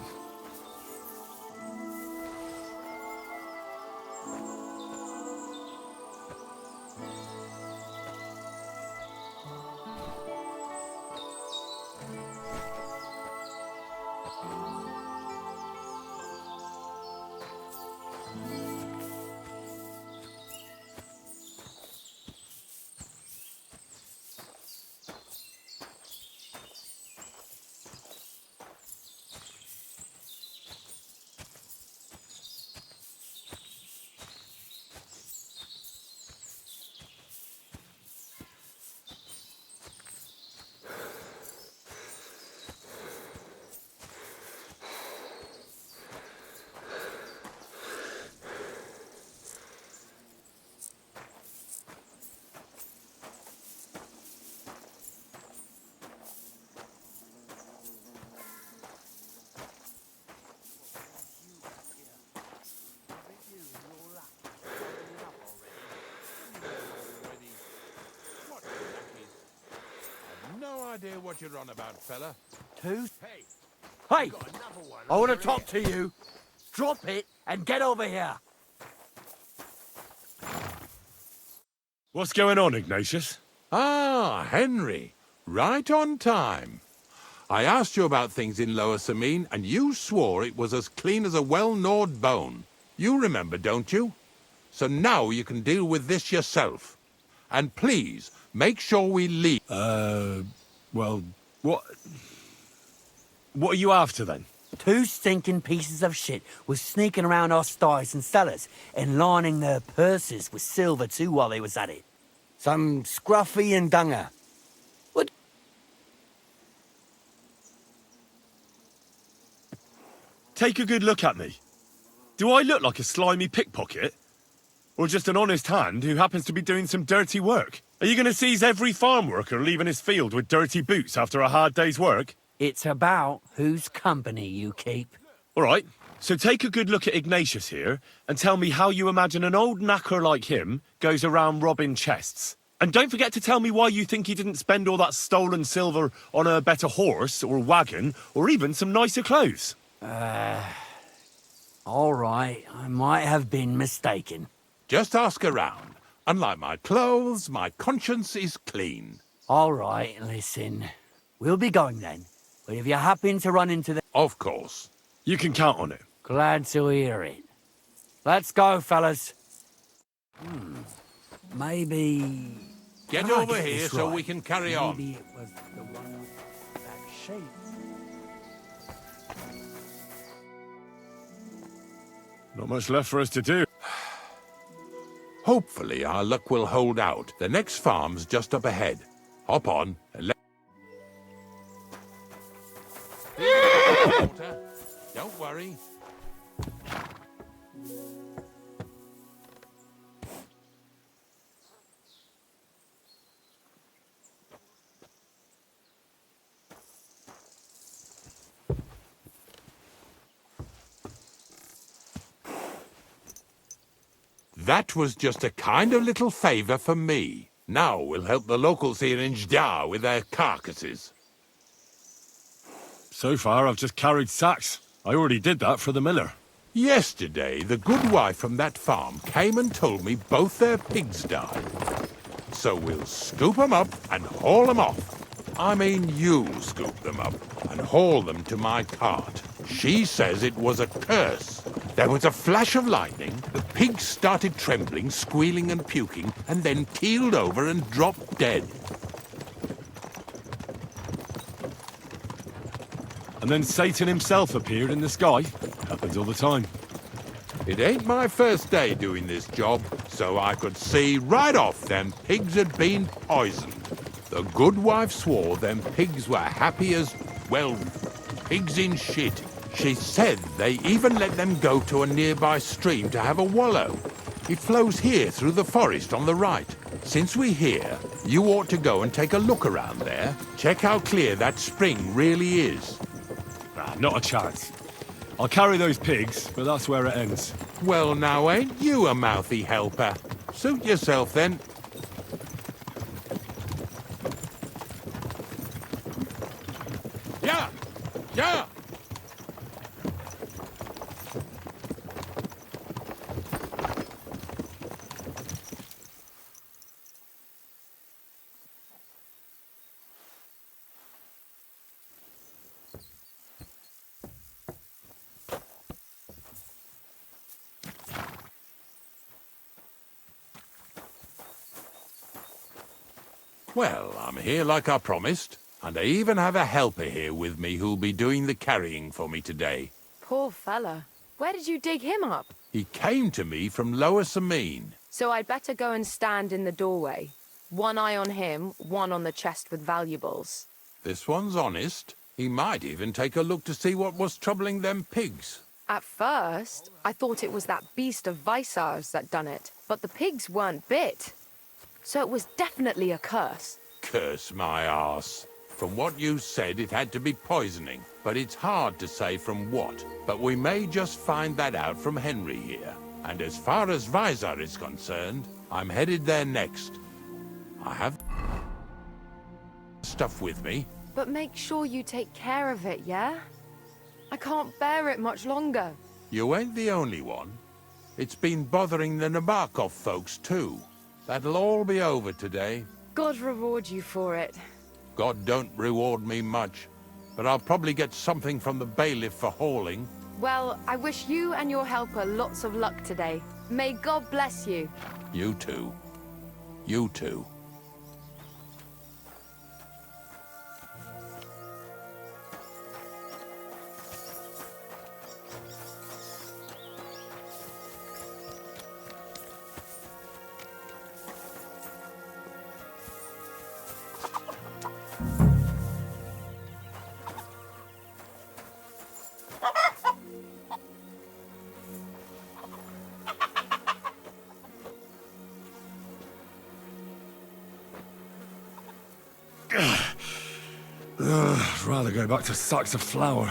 No idea what you're on about, fella. Hey! I want to talk to you. Drop it and get over here. What's going on, Ignatius? Ah, Henry. Right on time. I asked you about things in Lower Samine, and you swore it was as clean as a well-gnawed bone. You remember, don't you? So now you can deal with this yourself. And please, make sure we leave. Well, what are you after, then? 2 stinking pieces of shit was sneaking around our stores and cellars and lining their purses with silver too while they was at it. Some scruffy and dunger. What? Take a good look at me. Do I look like a slimy pickpocket? Or just an honest hand who happens to be doing some dirty work? Are you going to seize every farm worker leaving his field with dirty boots after a hard day's work? It's about whose company you keep. All right, so take a good look at Ignatius here and tell me how you imagine an old knacker like him goes around robbing chests. And don't forget to tell me why you think he didn't spend all that stolen silver on a better horse or wagon or even some nicer clothes. All right, I might have been mistaken. Just ask around. Unlike my clothes, my conscience is clean. All right, listen. We'll be going then. But if you happen to run into the... Of course. You can count on it. Glad to hear it. Let's go, fellas. Maybe... Get Can I over get here this so right? we can carry Maybe on. it was the one with that shape. Not much left for us to do. Hopefully our luck will hold out. The next farm's just up ahead. Hop on and let... Water. Don't worry. That was just a kind of little favour for me. Now we'll help the locals here in Jda with their carcasses. So far, I've just carried sacks. I already did that for the miller. Yesterday, the good wife from that farm came and told me both their pigs died. So we'll scoop them up and haul them off. I mean, you scoop them up and haul them to my cart. She says it was a curse. There was a flash of lightning, the pigs started trembling, squealing and puking, and then keeled over and dropped dead. And then Satan himself appeared in the sky. Happens all the time. It ain't my first day doing this job, so I could see right off them pigs had been poisoned. The good wife swore them pigs were happy as, well, pigs in shit. She said they even let them go to a nearby stream to have a wallow. It flows here through the forest on the right. Since we're here, you ought to go and take a look around there. Check how clear that spring really is. Nah, not a chance. I'll carry those pigs, but that's where it ends. Well, now, ain't you a mouthy helper? Suit yourself, then. Yeah! Yeah! Well, I'm here like I promised, and I even have a helper here with me who'll be doing the carrying for me today. Poor fella. Where did you dig him up? He came to me from Lower Sameen. So I'd better go and stand in the doorway. One eye on him, one on the chest with valuables. This one's honest. He might even take a look to see what was troubling them pigs. At first, I thought it was that beast of Visar's that done it, but the pigs weren't bit. So it was definitely a curse. Curse my arse. From what you said, it had to be poisoning, but it's hard to say from what. But we may just find that out from Henry here. And as far as Visar is concerned, I'm headed there next. I have stuff with me. But make sure you take care of it, yeah? I can't bear it much longer. You ain't the only one. It's been bothering the Nabokov folks too. That'll all be over today. God reward you for it. God don't reward me much, but I'll probably get something from the bailiff for hauling. Well, I wish you and your helper lots of luck today. May God bless you. You too. You too. I'd rather go back to sacks of flour.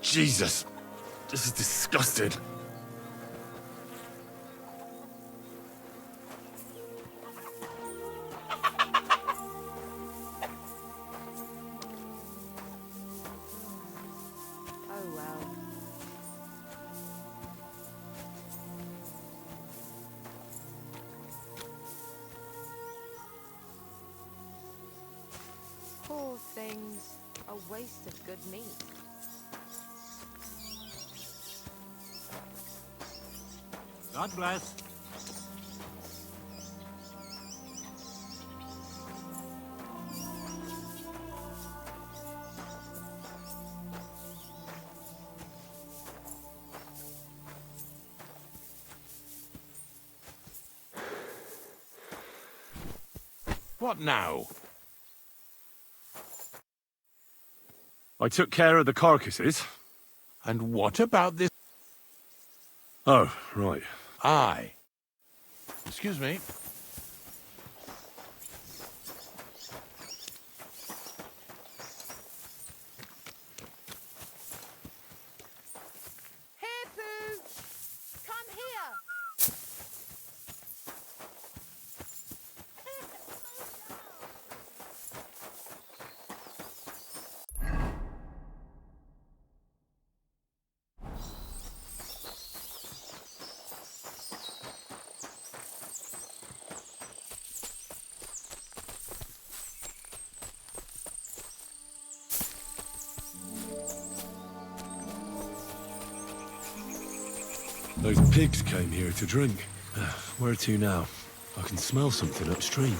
Jesus. This is disgusting. Oh well. Poor things. A waste of good meat. God bless. What now? I took care of the carcasses. And what about this? Oh, right. Aye. Excuse me. Here, Pooh! Come here! Those pigs came here to drink. Where to now? I can smell something upstream.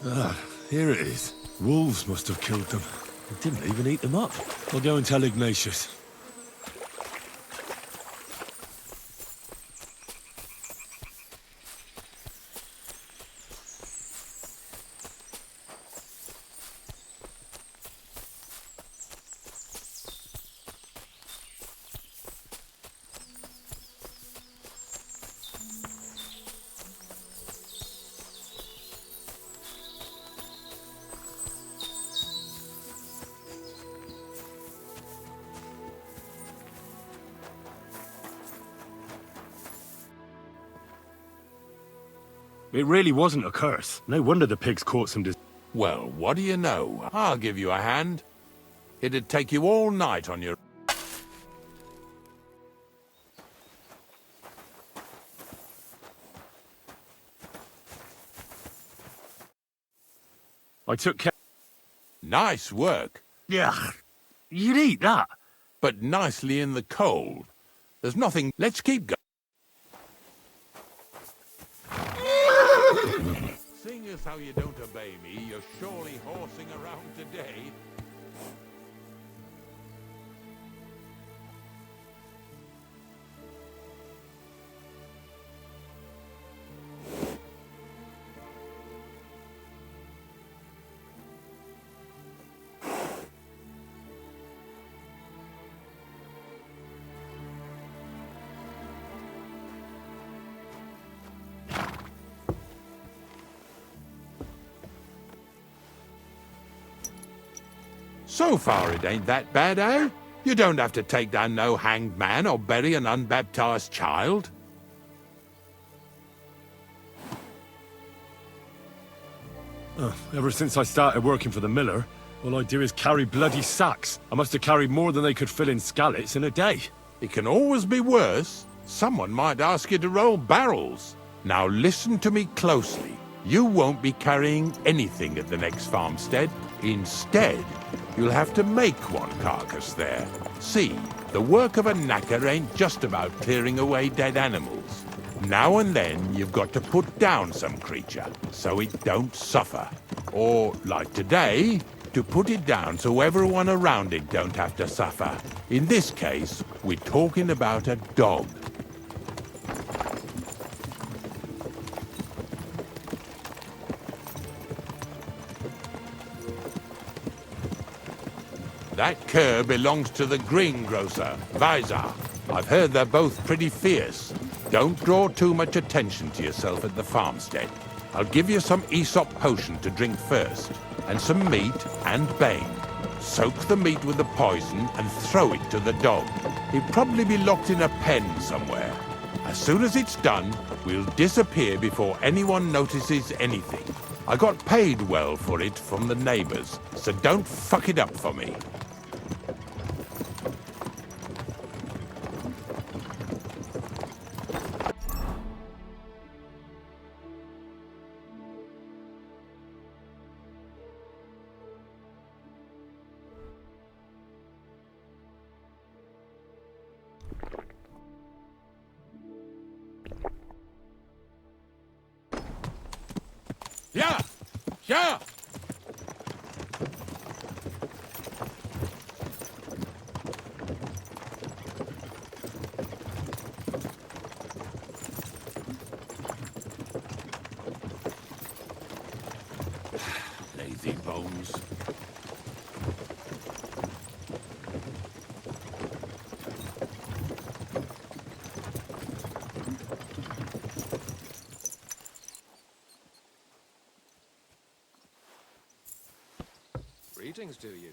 Ah, here it is. Wolves must have killed them. They didn't even eat them up. I'll go and tell Ignatius. It really wasn't a curse. No wonder the pigs caught some disease. Well, what do you know? I'll give you a hand. It'd take you all night on your... I took care... Nice work. Yeah, you'd eat that. But nicely in the cold. There's nothing... Let's keep going. Seeing as how you don't obey me, you're surely horsing around today. So far it ain't that bad, eh? You don't have to take down no hanged man or bury an unbaptized child. Ever since I started working for the miller, all I do is carry bloody sacks. I must have carried more than they could fill in skallets in a day. It can always be worse. Someone might ask you to roll barrels. Now listen to me closely. You won't be carrying anything at the next farmstead. Instead, you'll have to make one carcass there. See, the work of a knacker ain't just about clearing away dead animals. Now and then, you've got to put down some creature, so it don't suffer. Or, like today, to put it down so everyone around it don't have to suffer. In this case, we're talking about a dog. That cur belongs to the greengrocer, Vizar. I've heard they're both pretty fierce. Don't draw too much attention to yourself at the farmstead. I'll give you some Aesop potion to drink first, and some meat and bane. Soak the meat with the poison and throw it to the dog. He'll probably be locked in a pen somewhere. As soon as it's done, we'll disappear before anyone notices anything. I got paid well for it from the neighbors, so don't fuck it up for me. Yeah! Yeah! Lazy bones. Greetings to you.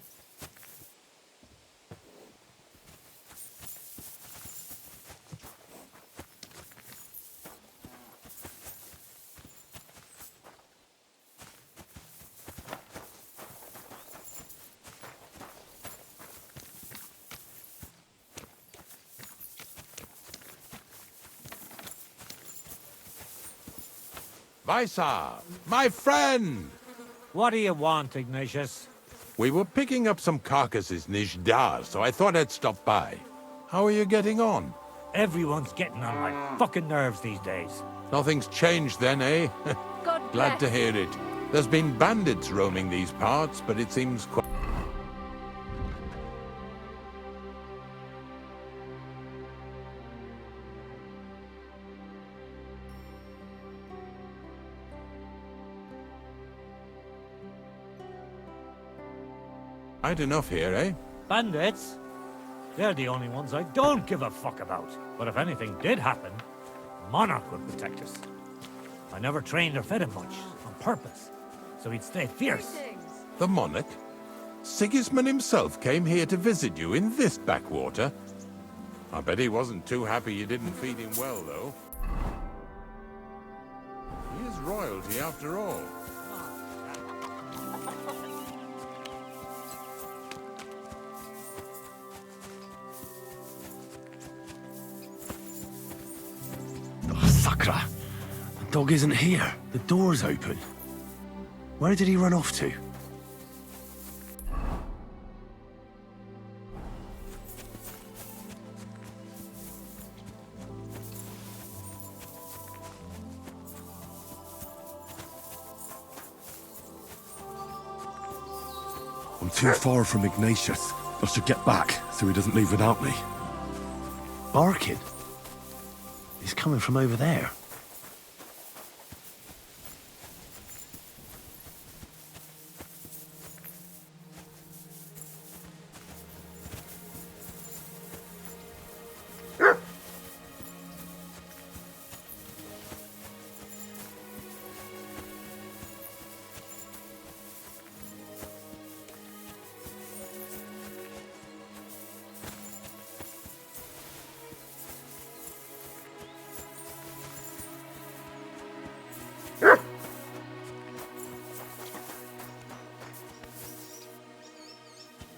Vaisa, my friend! What do you want, Ignatius? We were picking up some carcasses near Jdar, so I thought I'd stop by. How are you getting on? Everyone's getting on my fucking nerves these days. Nothing's changed then, eh? God Glad to bless. hear it. There's been bandits roaming these parts, but it seems quite... Quite enough here, eh? Bandits? They're the only ones I don't give a fuck about. But if anything did happen, Monarch would protect us. I never trained or fed him much, on purpose, so he'd stay fierce. The Monarch? Sigismund himself came here to visit you in this backwater. I bet he wasn't too happy you didn't feed him well, though. He is royalty after all. Oh, Sakra! The dog isn't here. The door's open. Where did he run off to? I'm too far from Ignatius. I should get back so he doesn't leave without me. Barking? He's coming from over there.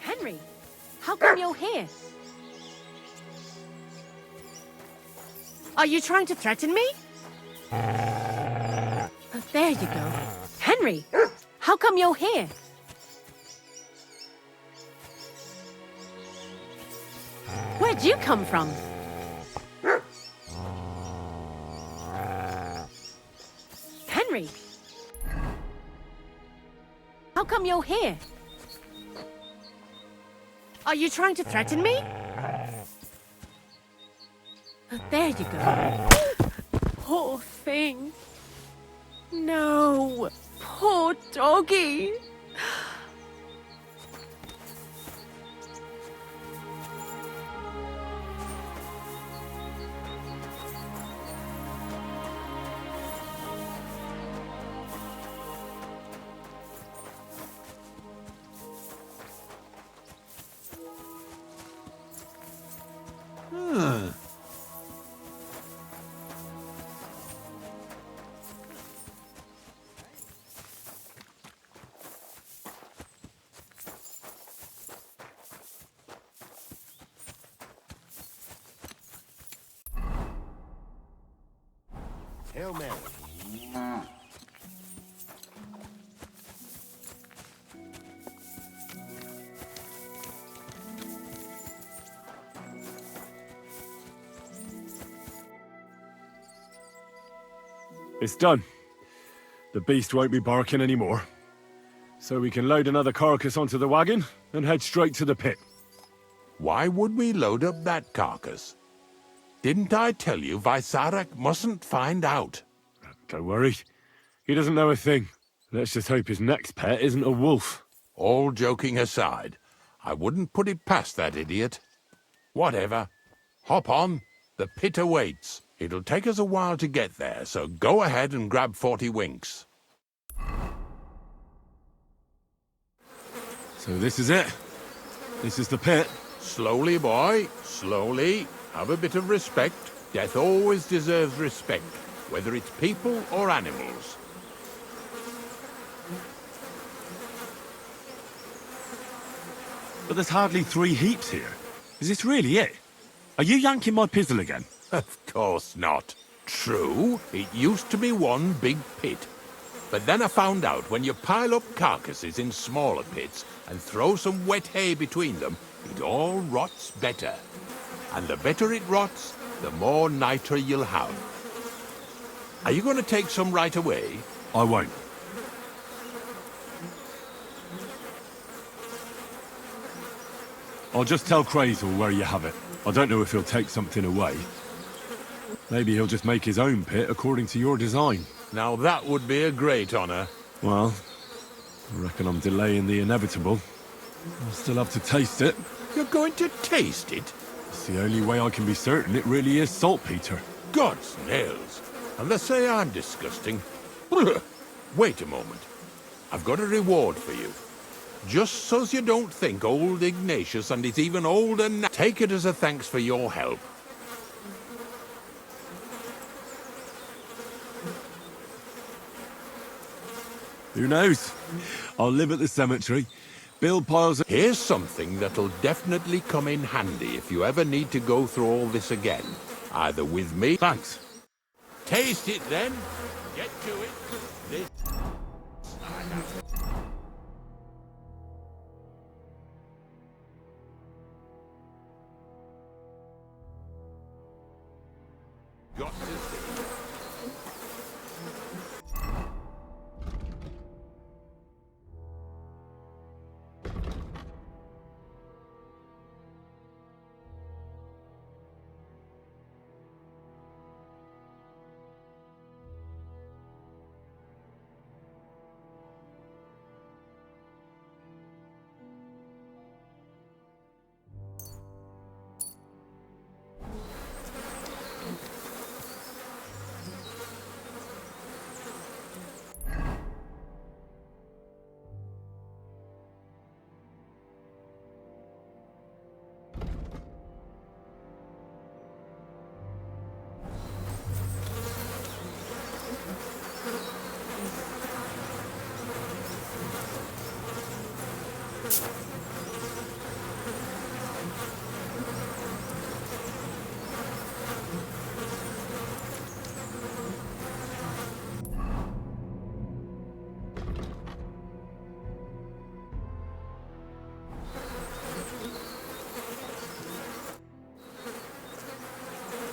Henry, how come you're here? Are you trying to threaten me? There you go. Henry, how come you're here? Where'd you come from? Henry, how come you're here? Are you trying to threaten me? There you go. Poor thing. No. Poor doggy. Hail Mary. It's done. The beast won't be barking anymore. So we can load another carcass onto the wagon and head straight to the pit. Why would we load up that carcass? Didn't I tell you Vysarak mustn't find out? Don't worry. He doesn't know a thing. Let's just hope his next pet isn't a wolf. All joking aside, I wouldn't put it past that idiot. Whatever. Hop on. The pit awaits. It'll take us a while to get there, so go ahead and grab 40 winks. So this is it. This is the pit. Slowly, boy. Slowly. Have a bit of respect. Death always deserves respect, whether it's people or animals. But there's hardly 3 heaps here. Is this really it? Are you yanking my pizzle again? Of course not. True, it used to be one big pit. But then I found out when you pile up carcasses in smaller pits and throw some wet hay between them, it all rots better. And the better it rots, the more niter you'll have. Are you going to take some right away? I won't. I'll just tell Crazel where you have it. I don't know if he'll take something away. Maybe he'll just make his own pit according to your design. Now that would be a great honor. Well, I reckon I'm delaying the inevitable. I'll still have to taste it. You're going to taste it? It's the only way I can be certain it really is saltpeter. God's nails. And they say I'm disgusting. Wait a moment. I've got a reward for you. Just so's you don't think old Ignatius and his even older take it as a thanks for your help. Who knows? I'll live at the cemetery, build piles of... Here's something that'll definitely come in handy if you ever need to go through all this again. Either with me... Thanks. Taste it then. Get to it. This... Got to see.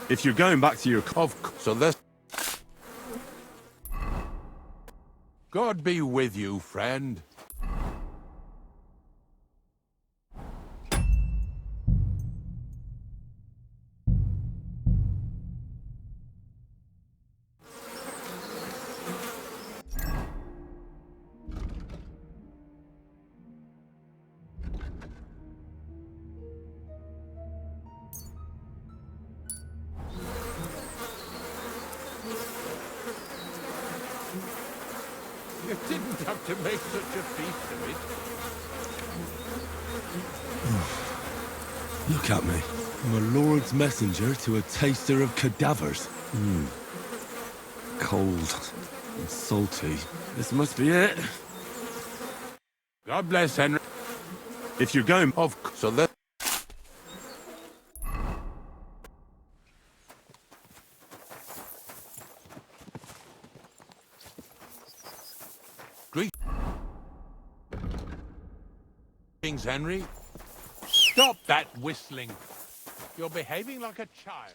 If you're going back to your... So this... God be with you, friend. You didn't have to make such a feast of it. Look at me. I'm a lord's messenger to a taster of cadavers. Cold and salty. This must be it. God bless Henry. If you're going... So that... Kings Henry. Stop that whistling. You're behaving like a child.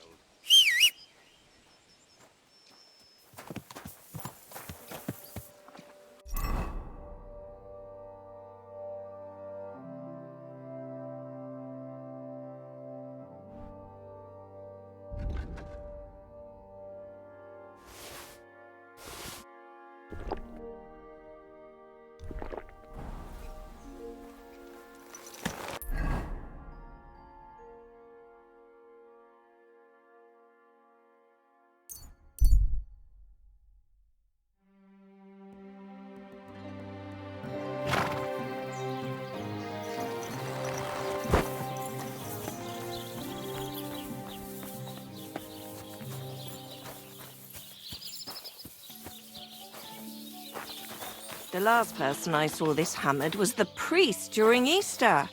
The last person I saw this hammered was the priest during Easter.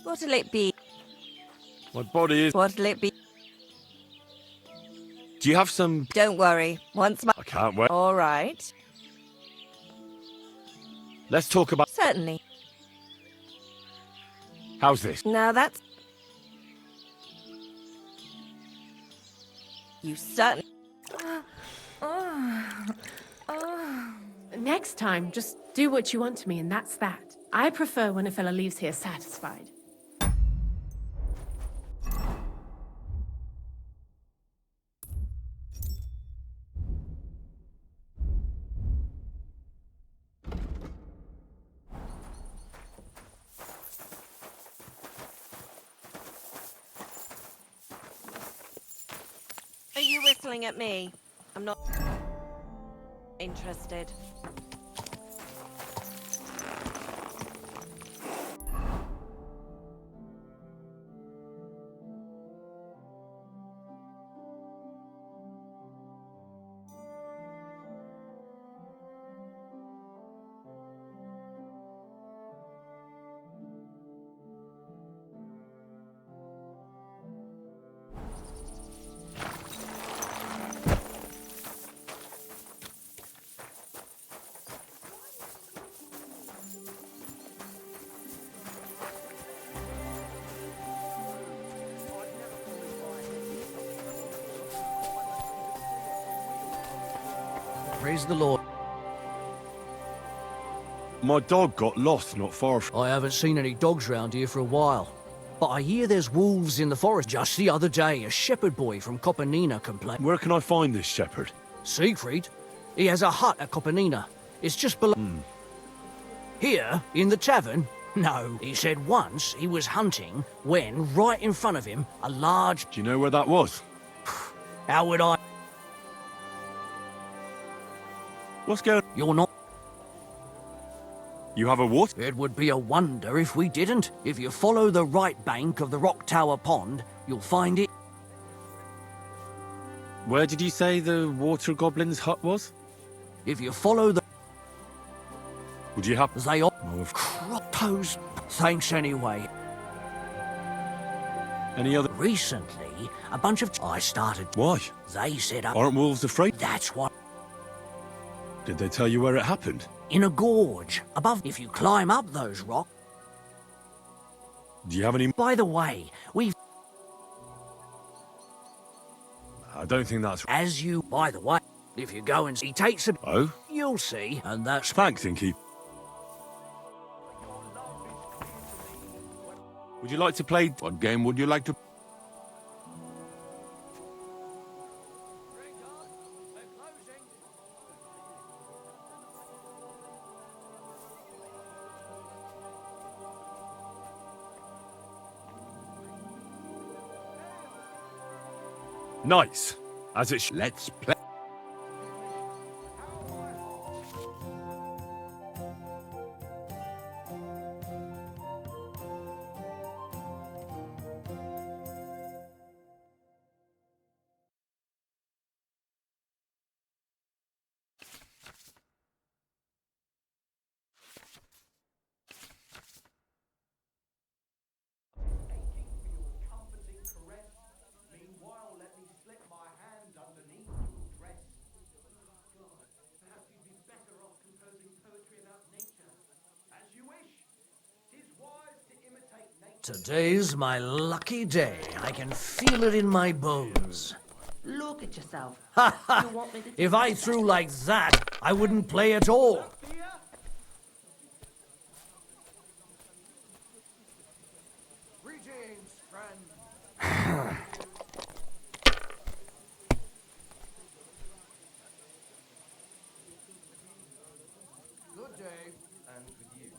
What'll it be? My body is... What'll it be? Do you have some... Don't worry. Once my... I can't wait. All right. Let's talk about... Certainly. How's this? Now that's... You certainly... Next time, just do what you want to me, and that's that. I prefer when a fella leaves here satisfied. Are you whistling at me? I'm not interested. Praise the Lord. My dog got lost not far from... I haven't seen any dogs round here for a while. But I hear there's wolves in the forest. Just the other day, a shepherd boy from Copenina complained. Where can I find this shepherd? Siegfried? He has a hut at Copenina. It's just below... Here, in the tavern? No. He said once he was hunting when, right in front of him, a large... Do you know where that was? How would I... What's going... You're not... You have a what? It would be a wonder if we didn't. If you follow the right bank of the Rock Tower Pond, you'll find it. Where did you say the water goblin's hut was? If you follow the... Would you have... They all... Those... Thanks anyway. Any other... Recently, a bunch of... I started... Why? They set up... Aren't wolves afraid? That's what... Did they tell you where it happened? In a gorge, above... If you climb up those rocks... Do you have any... By the way, we've... I don't think that's... As you... By the way, if you go and see... Takes a... Oh? You'll see, and that's... Thanks, Inky. Would you like to play... What game would you like to... Nice. As it Let's play. Today's my lucky day. I can feel it in my bones. Look at yourself. Ha You want me to If I threw like that, I wouldn't play at all. Greetings, friend. Good day, and with you.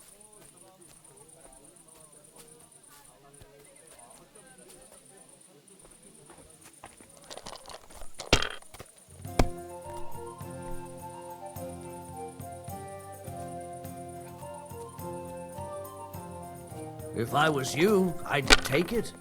If I was you, I'd take it.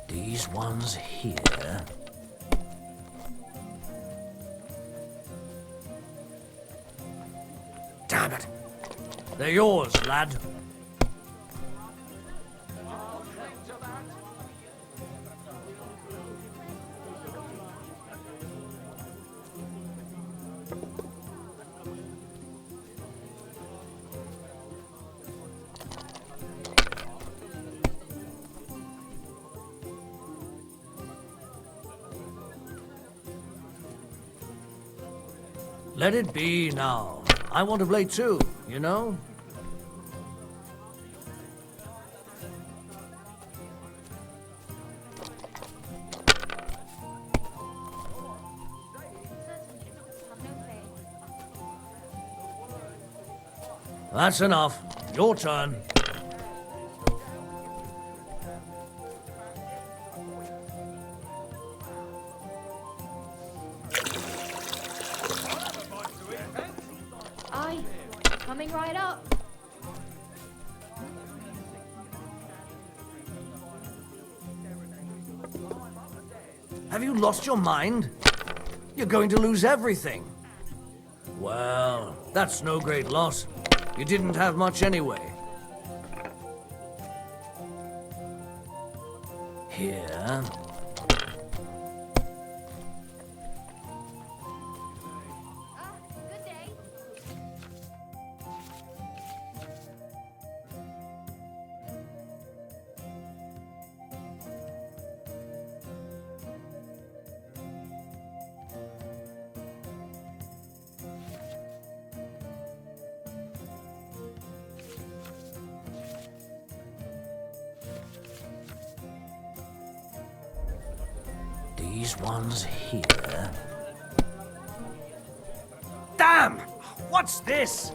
These ones here. Damn it! They're yours, lad. Let it be now. I want to play too, you know? That's enough. Your turn. Aye, coming right up. Have you lost your mind? You're going to lose everything. Well, that's no great loss. You didn't have much anyway. Here. These ones here. Damn! What's this?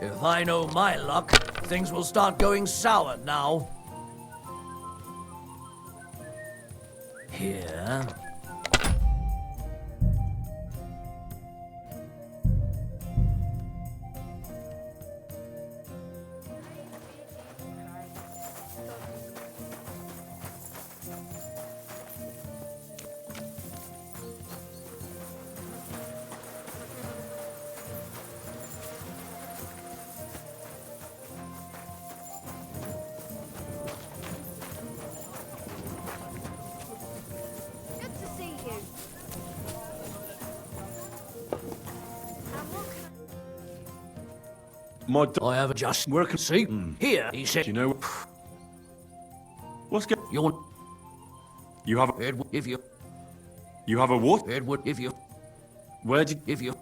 If I know my luck, things will start going sour now. Here. Good to see you. I have just working. See, here he said. Do you know what's going? You have a, Edward, if you. you have a what? Edward, if you. Where'd you? If you.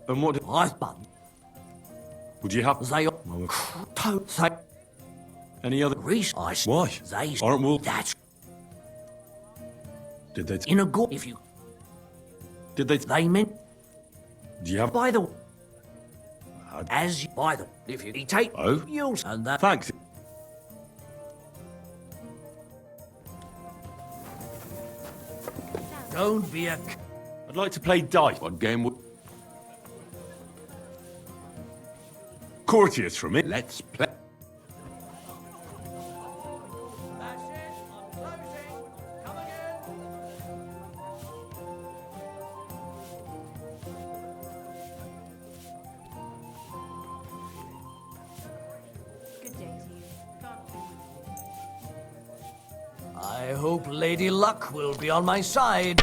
And what? I but Would you have? they say Any other? Reese. Why? They Aren't wolves? that's Did they? in a go. If you. Did they? They meant Do you have... By the... As you... By the... If you take... Oh? You'll... And that... Thanks. Don't be a... I'd like to play dice. What game would... Courtiers from it. Let's play. I hope Lady Luck will be on my side.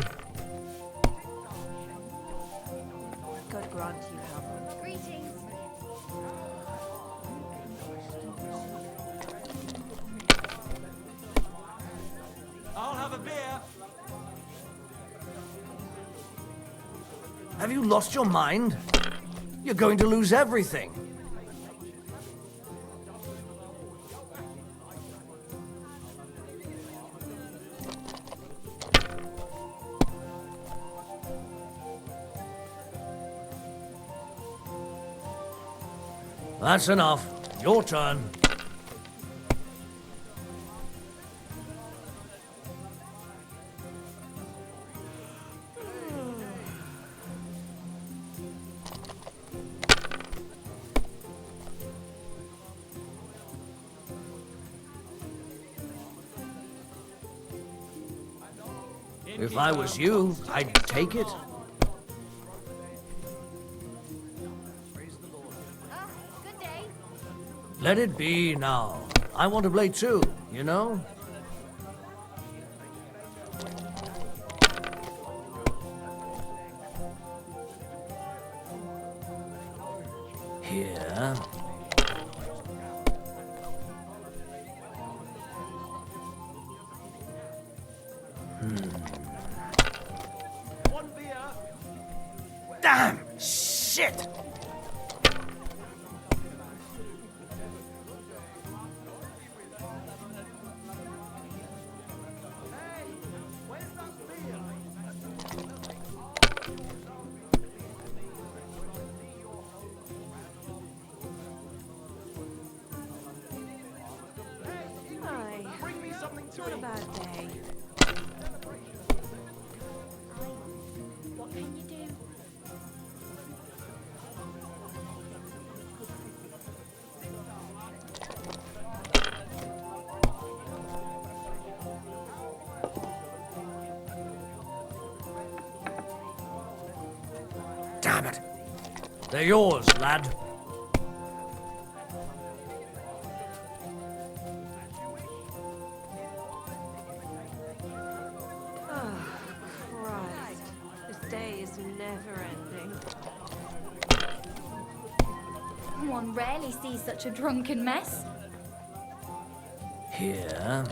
God grant you help. Greetings. I'll have a beer. Have you lost your mind? You're going to lose everything. That's enough. Your turn. If I was you, I'd take it. Let it be now. I want to play too, you know? Here. One beer. Damn! Shit! Not a bad day. What can you do? Damn it! They're yours, lad. One rarely sees such a drunken mess. Here.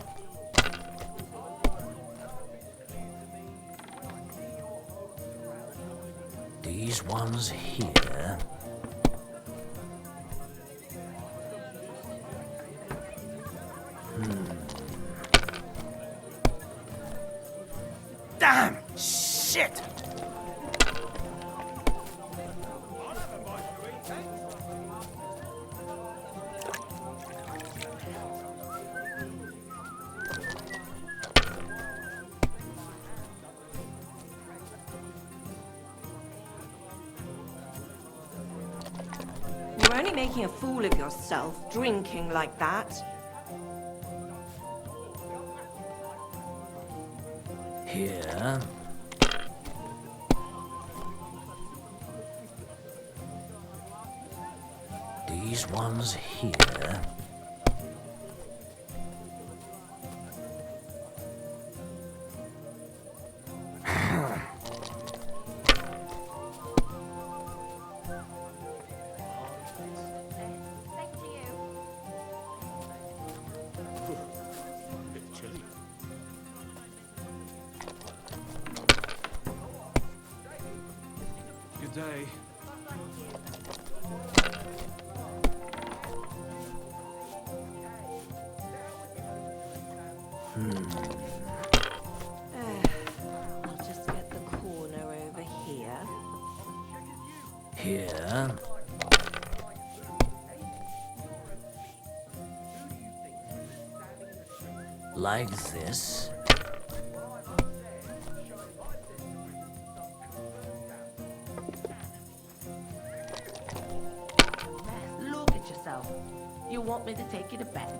These ones here. Damn! Shit! You're only making a fool of yourself, drinking like that. Here. These ones here. Good day. I'll just get the corner over here. Here. Like this. Look at yourself. You want me to take you to bed?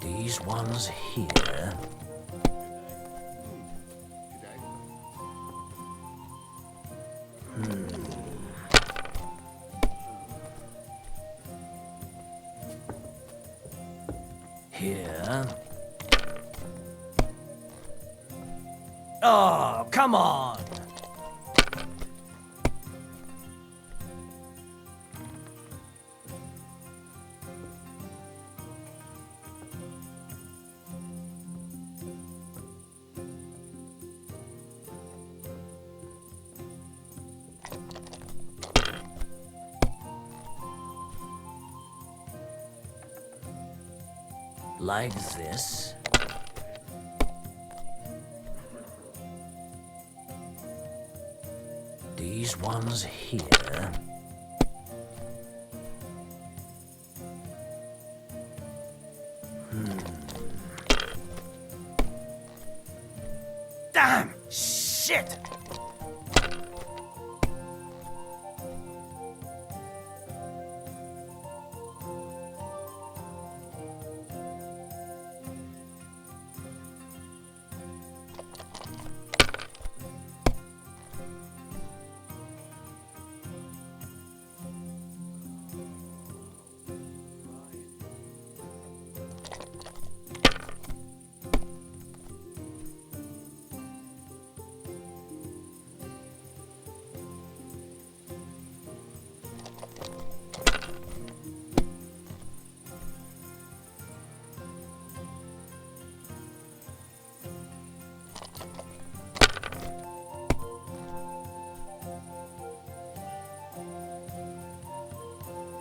These ones here. Here. Oh, come on! Like this. These ones here. Damn! Shit!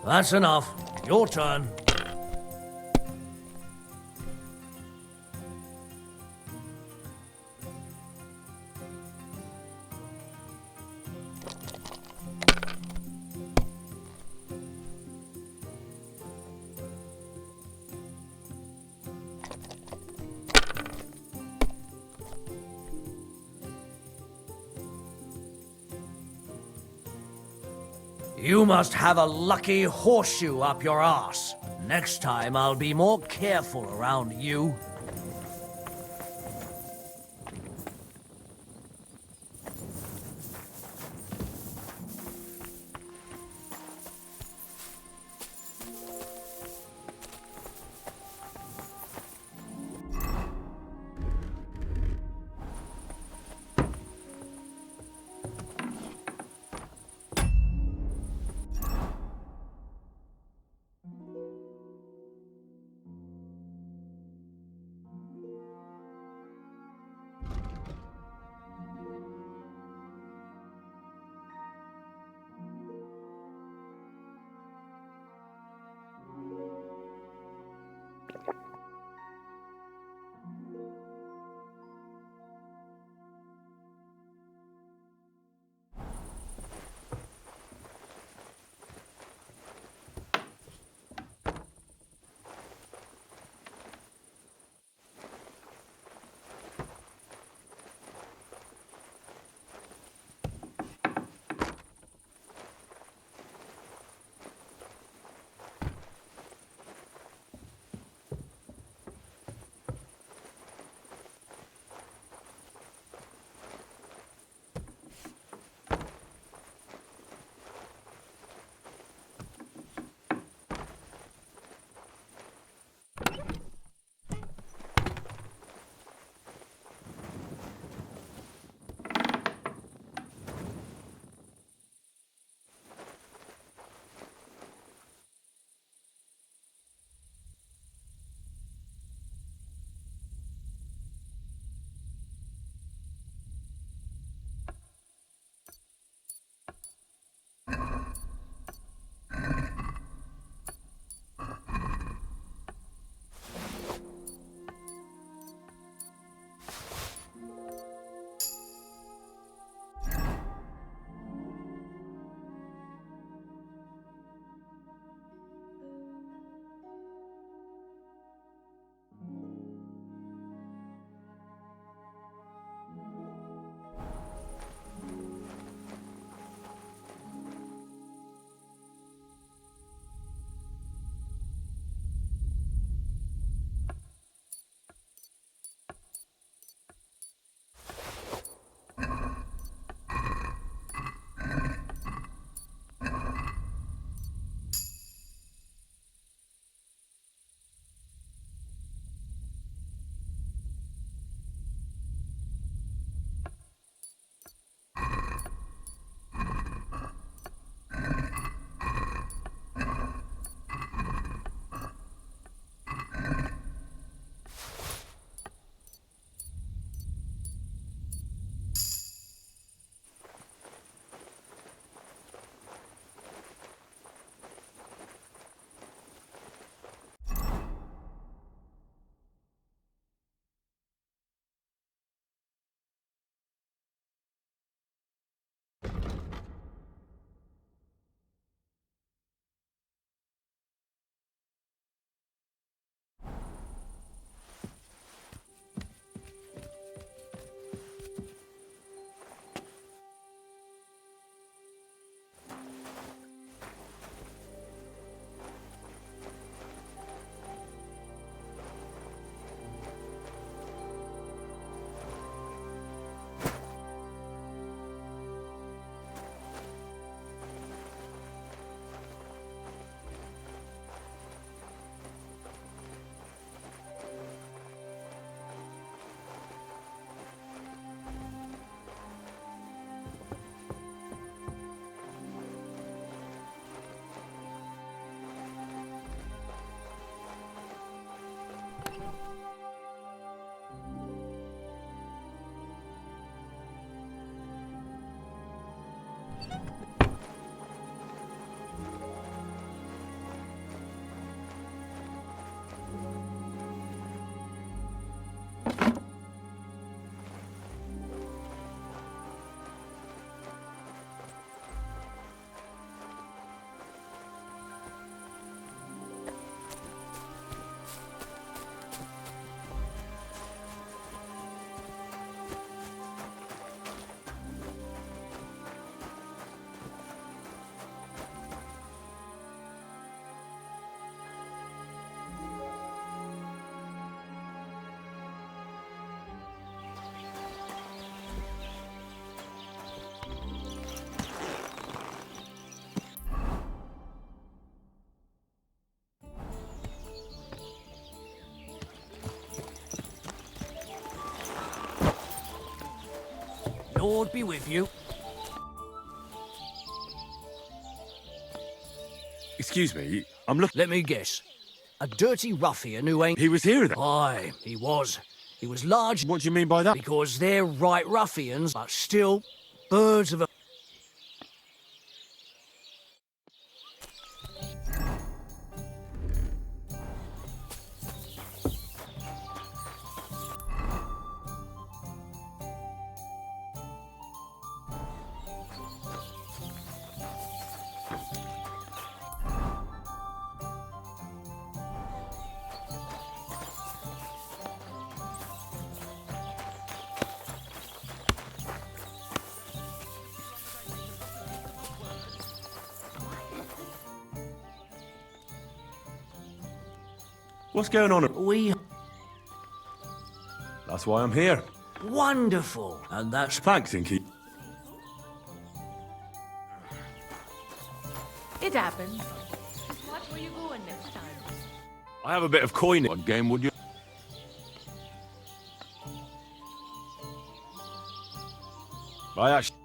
That's enough. Your turn. You must have a lucky horseshoe up your arse. Next time I'll be more careful around you. Lord be with you. Excuse me, I'm looking. Let me guess. A dirty ruffian who ain't... He was here then? Aye, he was. He was large... What do you mean by that? Because they're right ruffians, but still birds of a... What's going on? We... That's why I'm here. Wonderful. And that's... Thanks, Inky. It happens. Watch where you going next time. I have a bit of coin. What game would you... I actually...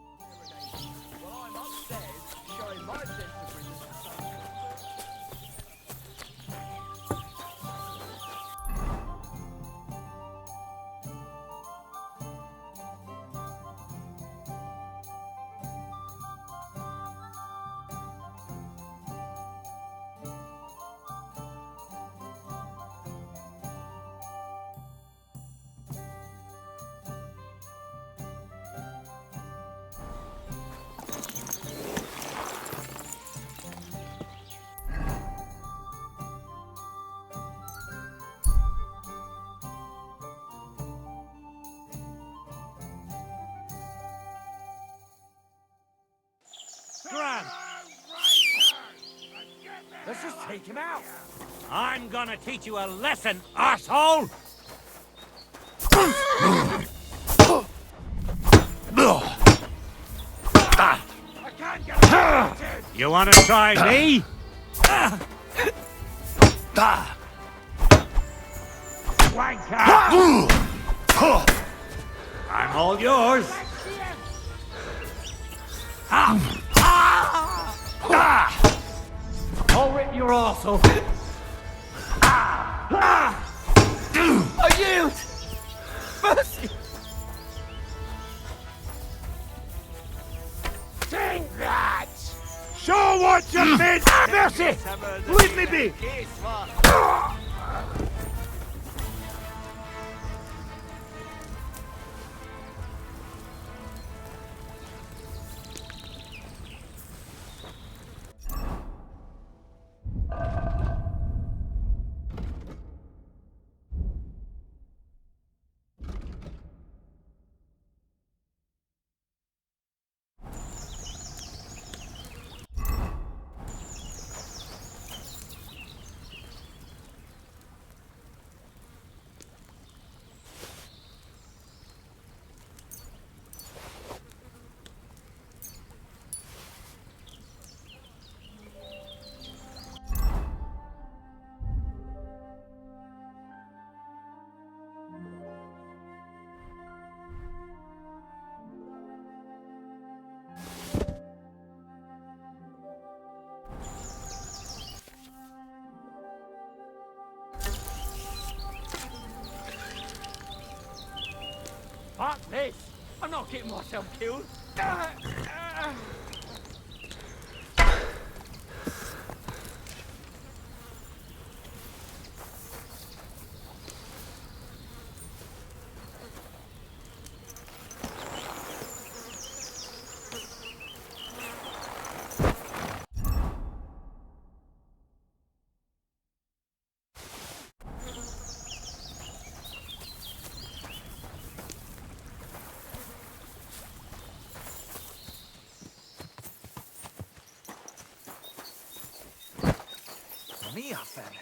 Gran! Let's just take him out. I'm gonna teach you a lesson, arsehole! You wanna try me? Wanker! I'm all yours. I'll rip your arsehole. I yield! Mercy! Take that! Show what you meant! Mercy! Leave me be! Fuck this! I'm not getting myself killed. Mia fene.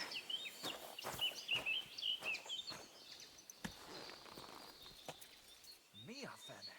Mia fene.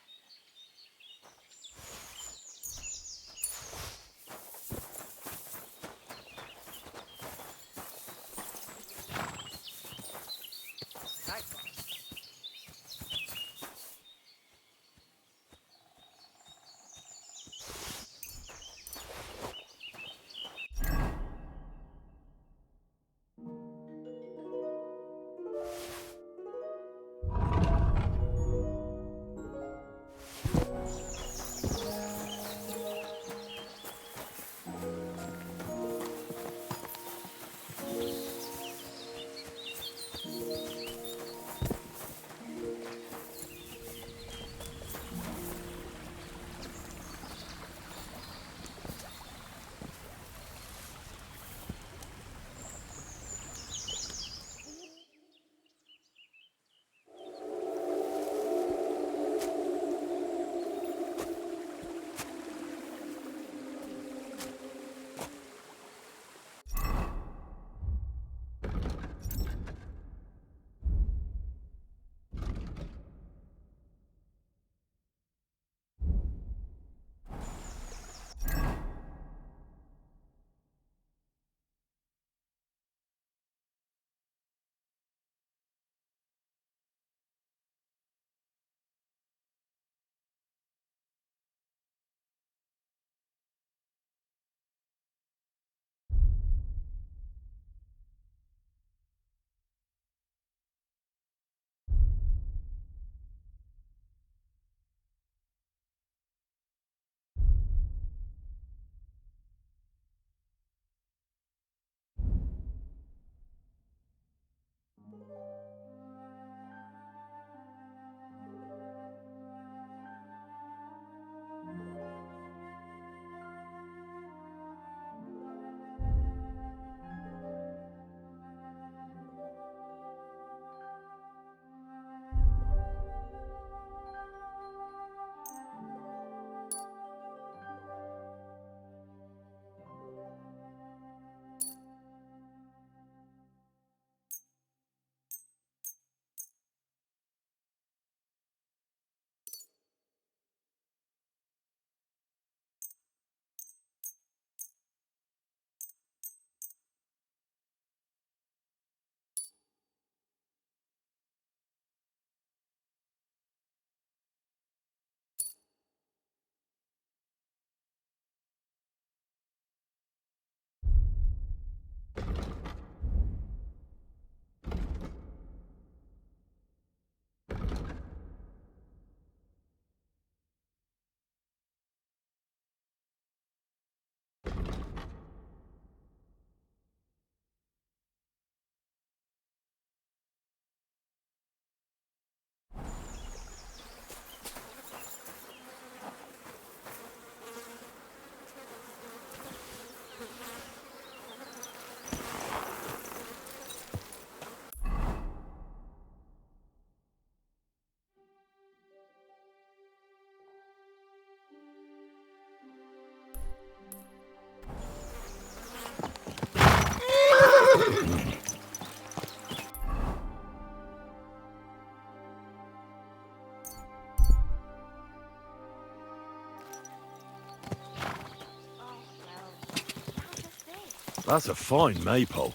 That's a fine maypole.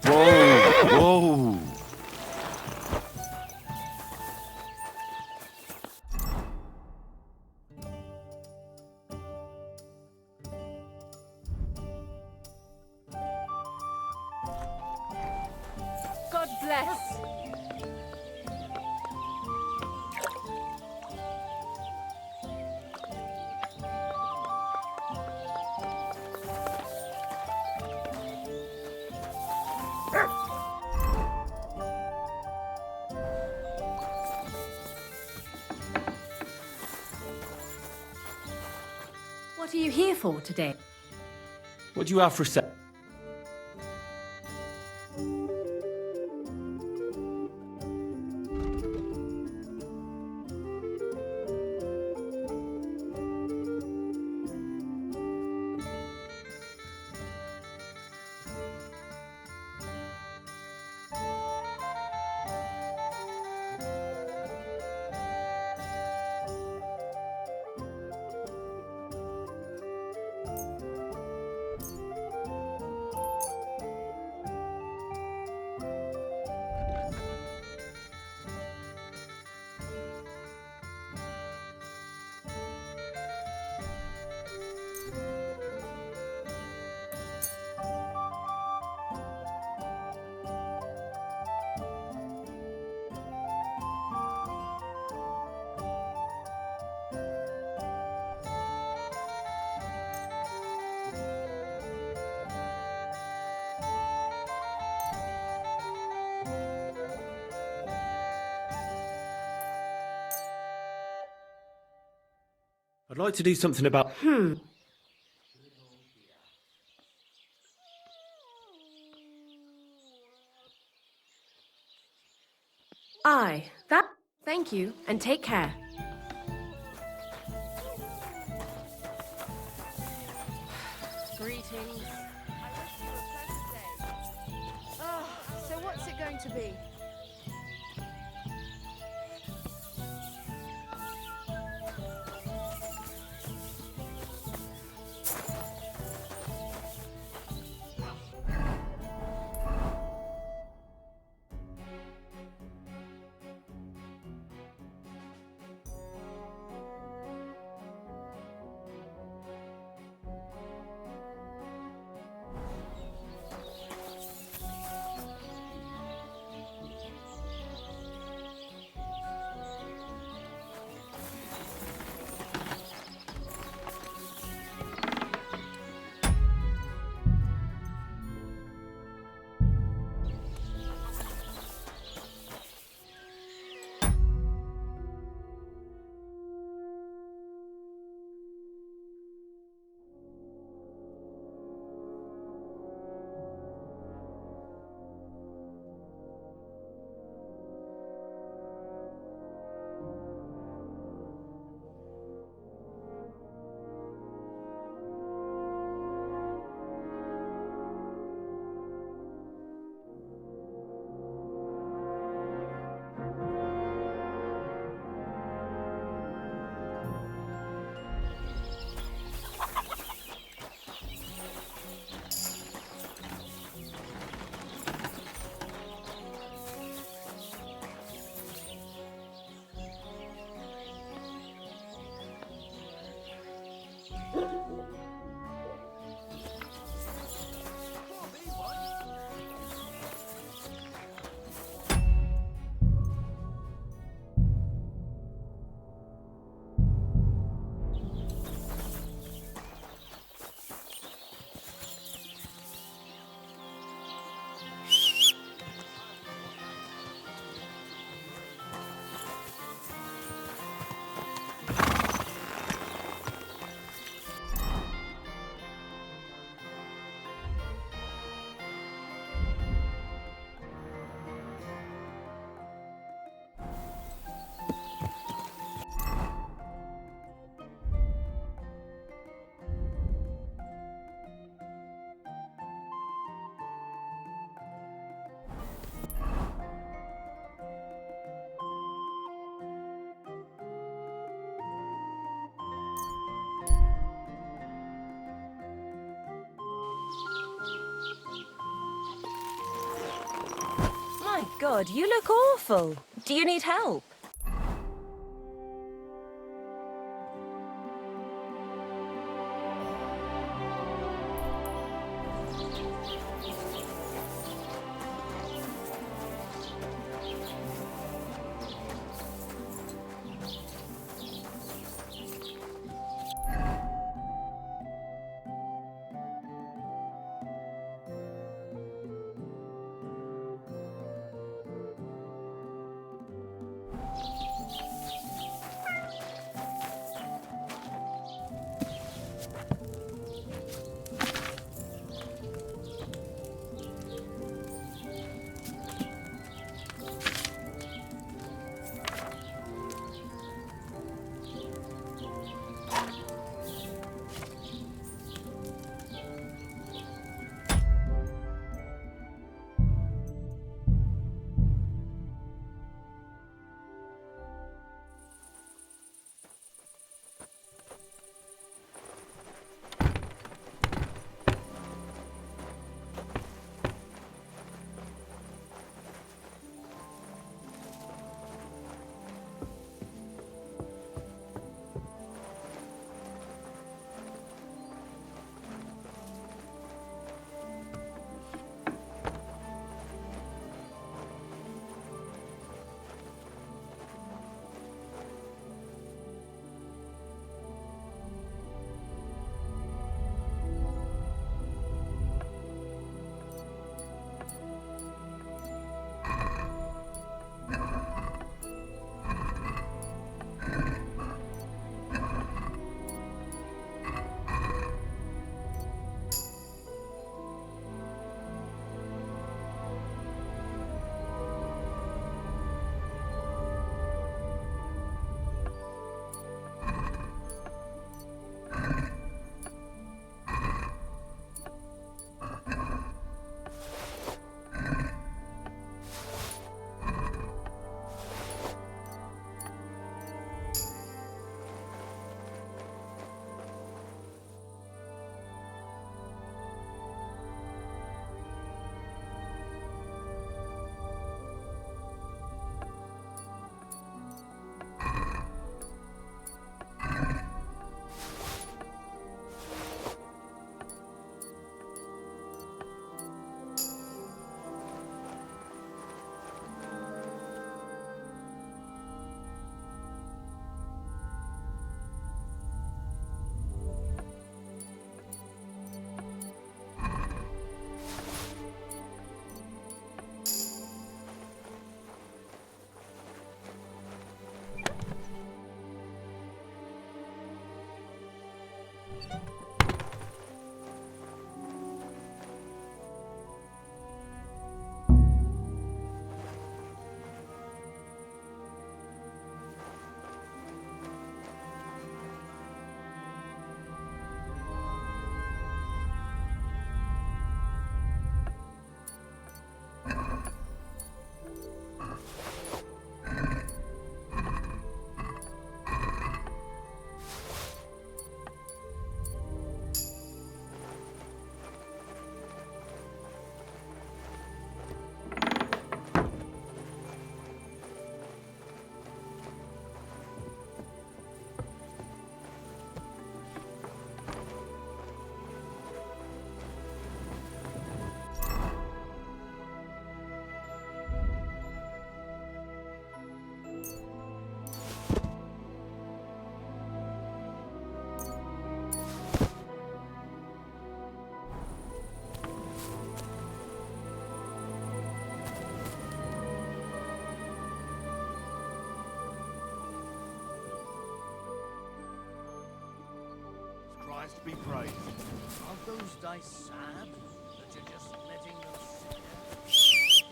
Whoa! Whoa! God bless. What are you here for today? What do you have for set? I'd like to do something about... That. Thank you, and take care. Greetings. I wish you a pleasant day. Oh, so what's it going to be? God, you look awful. Do you need help? Christ be praised. Aren't those dice sad that you're just letting them sit there?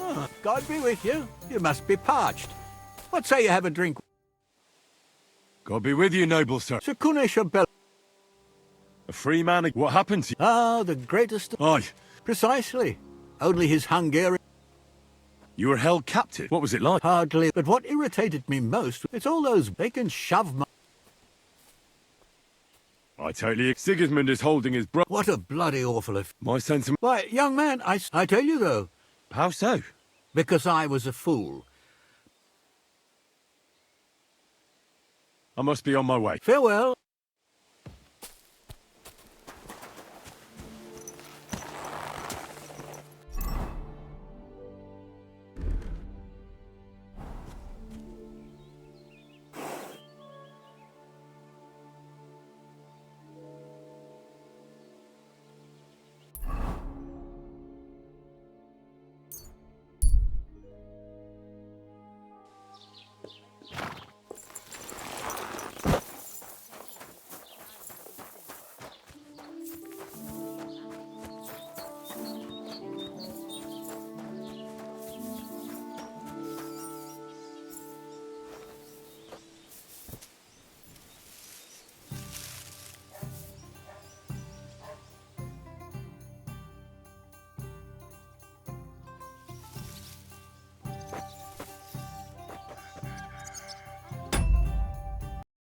Oh, God be with you. You must be parched. What say you have a drink? God be with you, noble sir. Sir Kunesh Bell. A free man. What happened to you? Ah, the greatest. Aye. Precisely. Only his Hungarian. You were held captive. What was it like? Hardly. But what irritated me most, it's all those they can shove my... I totally... Sigismund is holding his brother. What a bloody awful... My sentiment... Why, young man, I tell you though. How so? Because I was a fool. I must be on my way. Farewell.